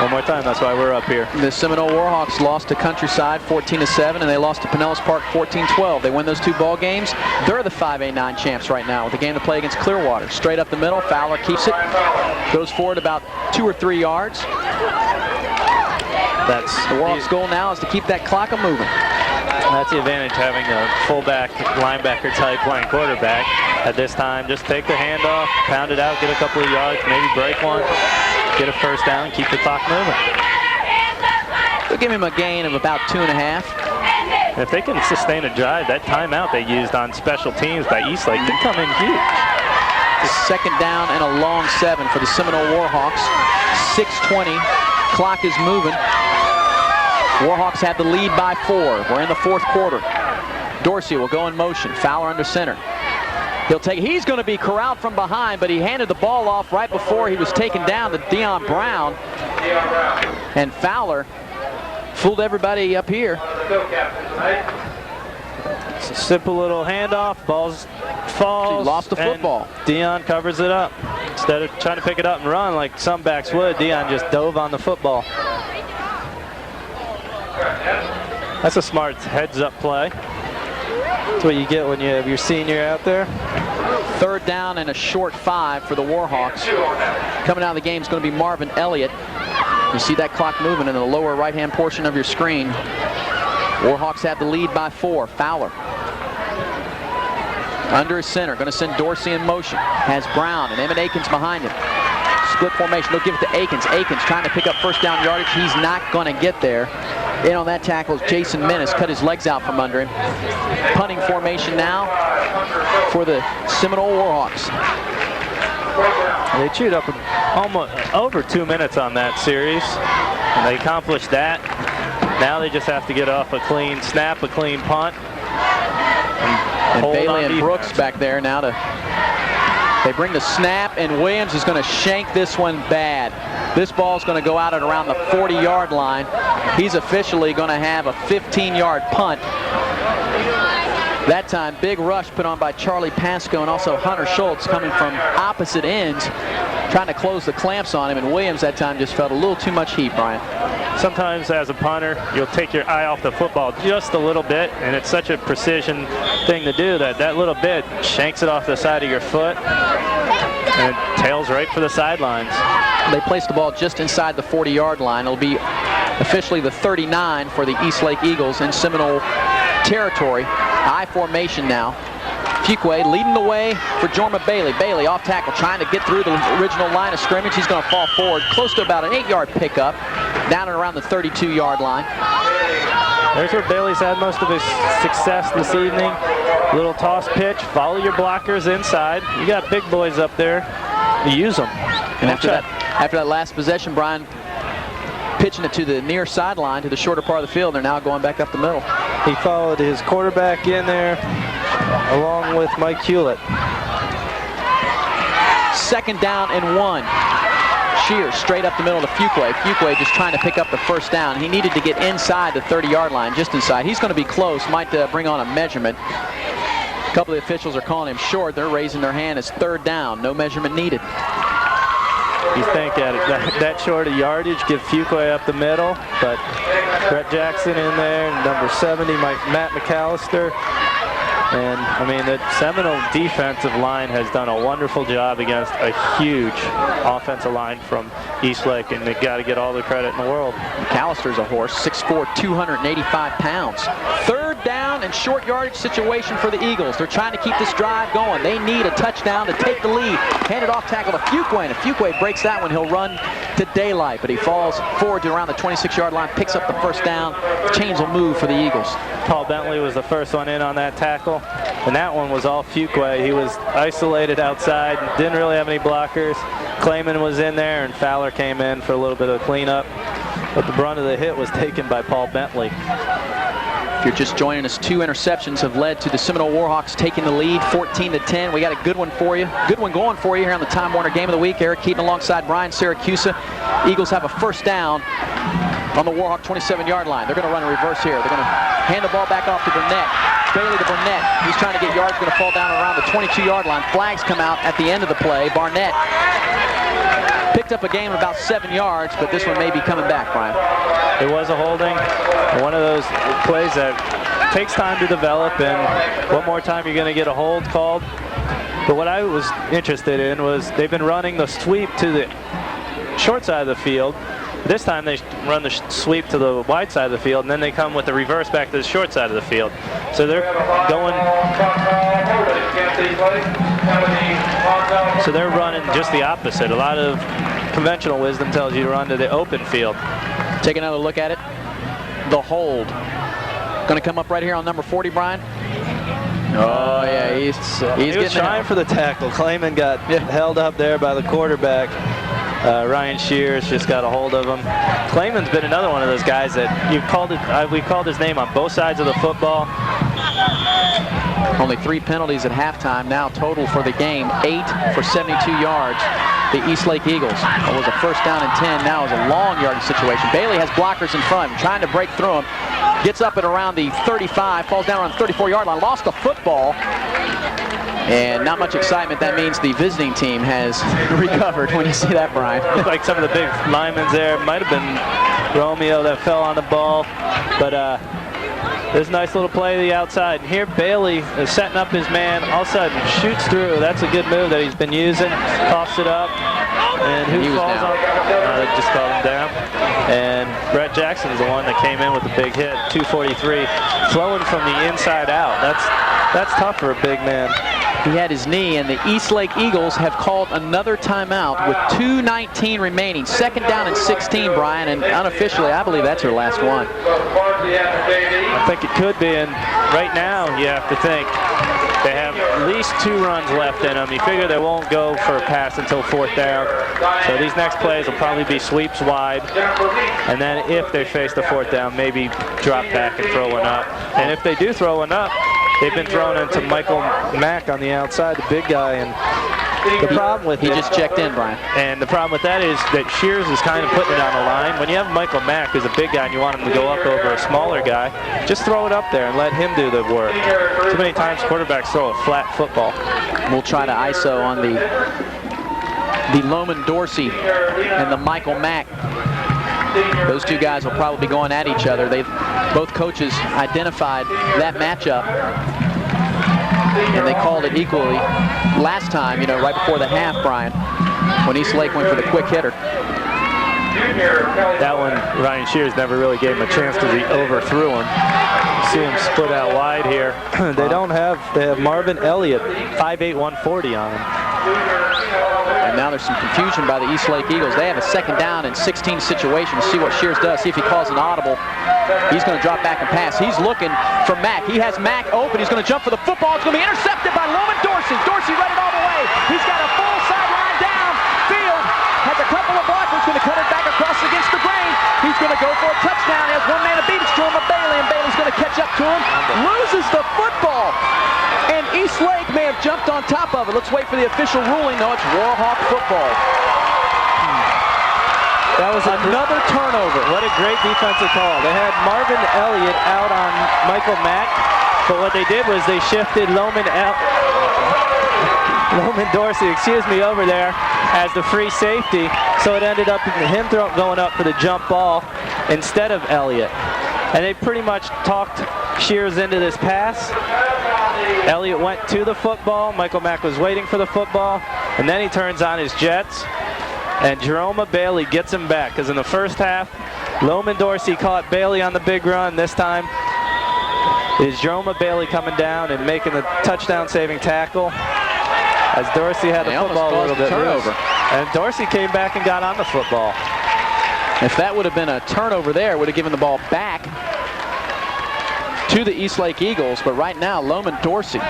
One more time, that's why we're up here. The Seminole Warhawks lost to Countryside 14-7, and they lost to Pinellas Park 14-12. They win those 2 ball games. They're the 5A9 champs right now with a game to play against Clearwater. Straight up the middle, Fowler keeps it, goes forward about 2 or 3 yards. That's the Warhawks' goal now is to keep that clock moving. That's the advantage having a fullback, linebacker type playing quarterback. At this time, just take the handoff, pound it out, get a couple of yards, maybe break one, get a first down, keep the clock moving. We'll give him a gain of about 2.5. If they can sustain a drive, that timeout they used on special teams by Eastlake could come in huge. It's a 2nd down and a long 7 for the Seminole Warhawks. 6:20, clock is moving. Warhawks had the lead by 4. We're in the 4th quarter. Dorsey will go in motion. Fowler under center. He'll take. He's going to be corralled from behind, but he handed the ball off right before he was taken down to Deion Brown. And Fowler fooled everybody up here. It's a simple little handoff. Falls. He lost the football. Deion covers it up. Instead of trying to pick it up and run like some backs would, Deion just dove on the football. That's a smart heads-up play. That's what you get when you have your senior out there. 3rd down and a short 5 for the Warhawks. Coming out of the game is going to be Marvin Elliott. You see that clock moving in the lower right-hand portion of your screen. Warhawks have the lead by 4. Fowler under his center, going to send Dorsey in motion. Has Brown and Emmett Akins behind him. Split formation, they'll give it to Akins. Akins trying to pick up first down yardage. He's not going to get there. In on that tackle is Jason Menace, cut his legs out from under him. Punting formation now for the Seminole Warhawks. They chewed up almost over 2 minutes on that series, and they accomplished that. Now they just have to get off a clean snap, a clean punt. And Bailey and Brooks back there now to... They bring the snap, and Williams is going to shank this one bad. This ball is going to go out at around the 40-yard line. He's officially going to have a 15-yard punt. That time, big rush put on by Charlie Pasco and also Hunter Schultz coming from opposite ends, trying to close the clamps on him, and Williams that time just felt a little too much heat, Brian. Sometimes as a punter, you'll take your eye off the football just a little bit, and it's such a precision thing to do that that little bit shanks it off the side of your foot and it tails right for the sidelines. They placed the ball just inside the 40-yard line. It'll be officially the 39 for the Eastlake Eagles in Seminole territory. I formation now. Fuqua leading the way for Jorma Bailey. Bailey off tackle, trying to get through the original line of scrimmage. He's going to fall forward, close to about an 8-yard pickup, down and around the 32-yard line. There's where Bailey's had most of his success this evening. Little toss pitch, follow your blockers inside. You got big boys up there. You use them. And after that last possession, Brian pitching it to the near sideline, to the shorter part of the field. They're now going back up the middle. He followed his quarterback in there, along with Mike Hewlett. 2nd down and 1. Shears straight up the middle to Fuqua. Fuqua just trying to pick up the first down. He needed to get inside the 30-yard line, just inside. He's going to be close, might bring on a measurement. A couple of the officials are calling him short. They're raising their hand. It's 3rd down. No measurement needed. You think that short of yardage, give Fuqua up the middle, but Brett Jackson in there, number 70, Matt McAllister. And, I mean, the Seminole defensive line has done a wonderful job against a huge offensive line from Eastlake, and they've got to get all the credit in the world. McAllister's a horse, 6'4", 285 pounds. 3rd down and short yardage situation for the Eagles. They're trying to keep this drive going. They need a touchdown to take the lead. Handed off tackle to Fuqua, and if Fuqua breaks that one, he'll run to daylight, but he falls forward to around the 26-yard line, picks up the first down. Chains will move for the Eagles. Paul Bentley was the first one in on that tackle, and that one was all Fuqua. He was isolated outside, didn't really have any blockers. Clayman was in there, and Fowler came in for a little bit of cleanup, but the brunt of the hit was taken by Paul Bentley. If you're just joining us, 2 interceptions have led to the Seminole Warhawks taking the lead, 14-10. We got a good one for you. Good one going for you here on the Time Warner Game of the Week. Eric Keaton alongside Brian Siracusa. Eagles have a first down on the Warhawk 27-yard line. They're going to run a reverse here. They're going to hand the ball back off to Burnett. Bailey to Burnett. He's trying to get yards, going to fall down around the 22-yard line. Flags come out at the end of the play. Barnett picked picked up a game of about 7 yards, but this one may be coming back, Brian. It was a holding. One of those plays that takes time to develop, and one more time you're going to get a hold called. But what I was interested in was they've been running the sweep to the short side of the field. This time they run the sweep to the wide side of the field, and then they come with the reverse back to the short side of the field. So they're going. So they're running just the opposite. A lot of conventional wisdom tells you to run to the open field. Take another look at it. The hold. Going to come up right here on number 40, Brian. Oh, yeah, he's he was trying for the tackle. Clayman got held up there by the quarterback. Ryan Shears just got a hold of him. Clayman's been another one of those guys that we called his name on both sides of the football. Only 3 penalties at halftime now total for the game, 8 for 72 yards. The Eastlake Eagles. It was a first down and 10. Now is a long yardage situation. Bailey has blockers in front, trying to break through him. Gets up at around the 35, falls down around the 34-yard line, lost the football. And not much excitement. That means the visiting team has recovered when you see that, Brian. Looked like some of the big linemen there. Might have been Romeo that fell on the ball. But there's a nice little play to the outside. And here Bailey is setting up his man. All of a sudden shoots through. That's a good move that he's been using. Coughs it up. And who falls on? They just called him down. And Brett Jackson is the one that came in with the big hit. 243. Flowing from the inside out. That's tough for a big man. He had his knee, and the Eastlake Eagles have called another timeout with 2:19 remaining. Second down and 16, Brian, and unofficially, I believe that's her last one. I think it could be, and right now you have to think they have at least 2 runs left in them. You figure they won't go for a pass until 4th down. So these next plays will probably be sweeps wide, and then if they face the 4th down, maybe drop back and throw one up. And if they do throw one up, they've been thrown into Michael Mack on the outside, the big guy, and the problem with he just checked in, Brian. And the problem with that is that Shears is kind of putting it on the line. When you have Michael Mack, who's a big guy, and you want him to go up over a smaller guy, just throw it up there and let him do the work. Too many times quarterbacks throw a flat football. We'll try to ISO on the Loman Dorsey and the Michael Mack. Those two guys will probably be going at each other. Both coaches identified that matchup, and they called it equally last time, right before the half, Brian, when Eastlake went for the quick hitter. That one, Ryan Shears never really gave him a chance because he overthrew him. You see him split out wide here. They have Marvin Elliott, 5'8", 140 on him. And now there's some confusion by the Eastlake Eagles. They have a second down and 16 situation. To see what Shears does, see if he calls an audible. He's going to drop back and pass. He's looking for Mack. He has Mack open. He's going to jump for the football. It's going to be intercepted by Loman Dorsey. Dorsey read it all the way. He's got a full sideline down. Field has a couple of blockers. Going to cut it back across against the grain. He's going to go for a touchdown. He has one man to beat. It's Jorma Bailey, and Bailey's going to catch up to him. Loses the football. And Eastlake may have jumped on top of it. Let's wait for the official ruling. No, it's Warhawk football. That was another turnover. What a great defensive call. They had Marvin Elliott out on Michael Mack, but what they did was they shifted Loman Dorsey, over there as the free safety, so it ended up in him going up for the jump ball instead of Elliott. And they pretty much talked Shears into this pass. Elliott went to the football. Michael Mack was waiting for the football, and then he turns on his jets, and Jorma Bailey gets him back, because in the first half, Loman Dorsey caught Bailey on the big run. This time is Jorma Bailey coming down and making the touchdown-saving tackle, as Dorsey had the football a little bit loose. And Dorsey came back and got on the football. If that would have been a turnover there, it would have given the ball back to the Eastlake Eagles, but right now, Loman Dorsey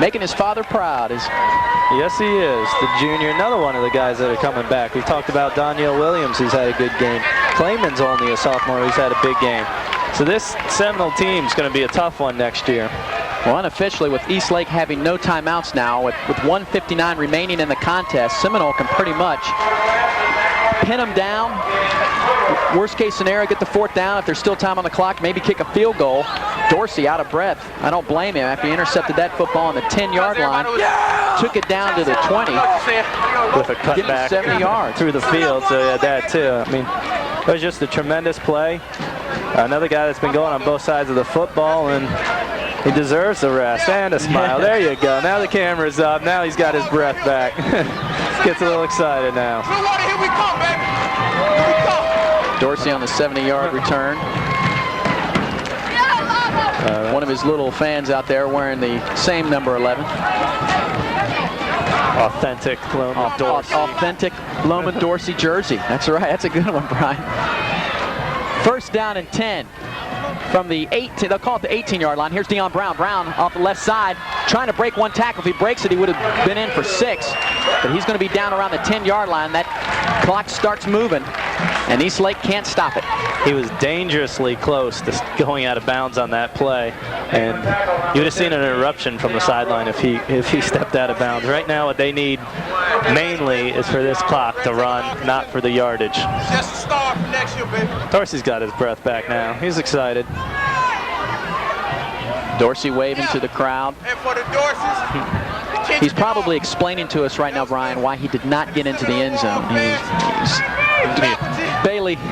making his father proud. Yes, he is, the junior. Another one of the guys that are coming back. We talked about Daniel Williams, who's had a good game. Clayman's only a sophomore who's had a big game. So this Seminole team is going to be a tough one next year. Well, unofficially, with Eastlake having no timeouts now, with 1:59 remaining in the contest, Seminole can pretty much pin them down. Worst case scenario, get the 4th down. If there's still time on the clock, maybe kick a field goal. Dorsey out of breath. I don't blame him after he intercepted that football on the 10-yard line. Took it down to the 20. With a cutback 70 yards through the field, so he had that too. I mean, it was just a tremendous play. Another guy that's been going on both sides of the football, and he deserves the rest and a smile. There you go. Now the camera's up. Now he's got his breath back. Gets a little excited now. Here we come, baby. Here we come. Dorsey on the 70-yard return. One of his little fans out there wearing the same number 11. Authentic Loman Dorsey. Authentic Loman Dorsey jersey. That's right. That's a good one, Brian. First down and 10 from the 18. They'll call it the 18-yard line. Here's Deion Brown. Brown off the left side, trying to break one tackle. If he breaks it, he would have been in for 6. But he's going to be down around the 10-yard line. That clock starts moving, and East Lake can't stop it. He was dangerously close to going out of bounds on that play, and you would have seen an interruption from the sideline if he stepped out of bounds. Right now, what they need mainly is for this clock to run, not for the yardage. Just a start for next year, baby. Dorsey's got his breath back now. He's excited. Dorsey waving to the crowd. And for the Dorseys, He's probably explaining to us right now, Brian, why he did not get into the end zone. Bailey. First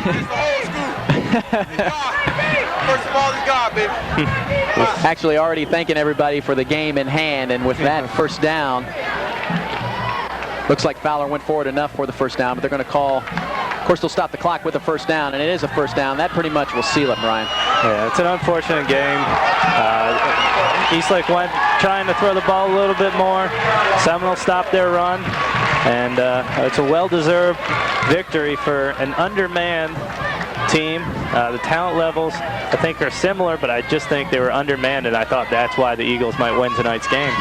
of all, it's God, baby. Actually already thanking everybody for the game in hand, and with that first down, looks like Fowler went forward enough for the first down, but they're going to call, of course they'll stop the clock with a first down, and it is a first down. That pretty much will seal it, Brian. Yeah, it's an unfortunate game. East Lake went trying to throw the ball a little bit more. Seminole stopped their run, and it's a well-deserved victory for an undermanned team. The talent levels, I think, are similar, but I just think they were undermanned, and I thought that's why the Eagles might win tonight's game.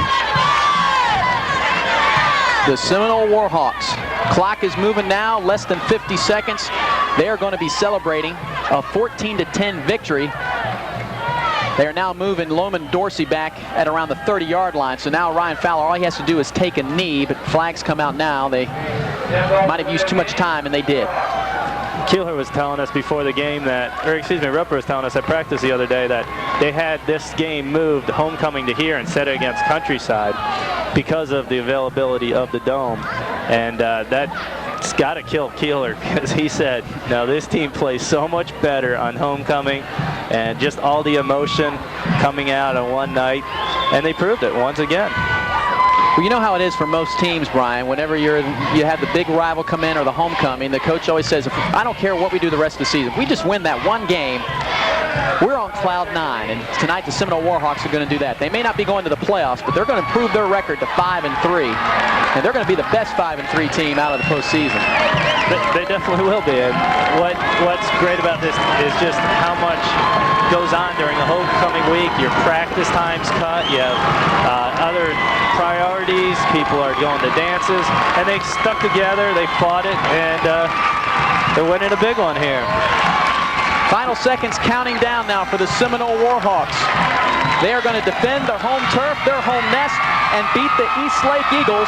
The Seminole Warhawks. Clock is moving now, less than 50 seconds. They are going to be celebrating a 14-10 victory. They are now moving Loman Dorsey back at around the 30-yard line. So now Ryan Fowler, all he has to do is take a knee, but flags come out now. They might have used too much time, and they did. Keeler was telling us before the game that, or excuse me, Roper was telling us at practice the other day that they had this game moved, homecoming to here, instead of against Countryside, because of the availability of the dome. And that's got to kill Keeler, because he said, no, this team plays so much better on homecoming, and just all the emotion coming out on one night, and they proved it once again. Well, you know how it is for most teams, Brian. Whenever you have the big rival come in or the homecoming, the coach always says, I don't care what we do the rest of the season. If we just win that one game, we're on cloud 9. And tonight the Seminole Warhawks are going to do that. They may not be going to the playoffs, but they're going to improve their record to 5-3. And they're going to be the best 5-3 team out of the postseason. They definitely will be. And what's great about this is just how much goes on during the homecoming week. Your practice time's cut. You have other priorities. People are going to dances, and they stuck together. They fought it, and they're winning a big one here. Final seconds counting down now for the Seminole Warhawks. They are going to defend their home turf, their home nest, and beat the East Lake Eagles.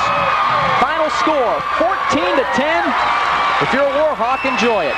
Final score, 14-10. If you're a Warhawk, enjoy it.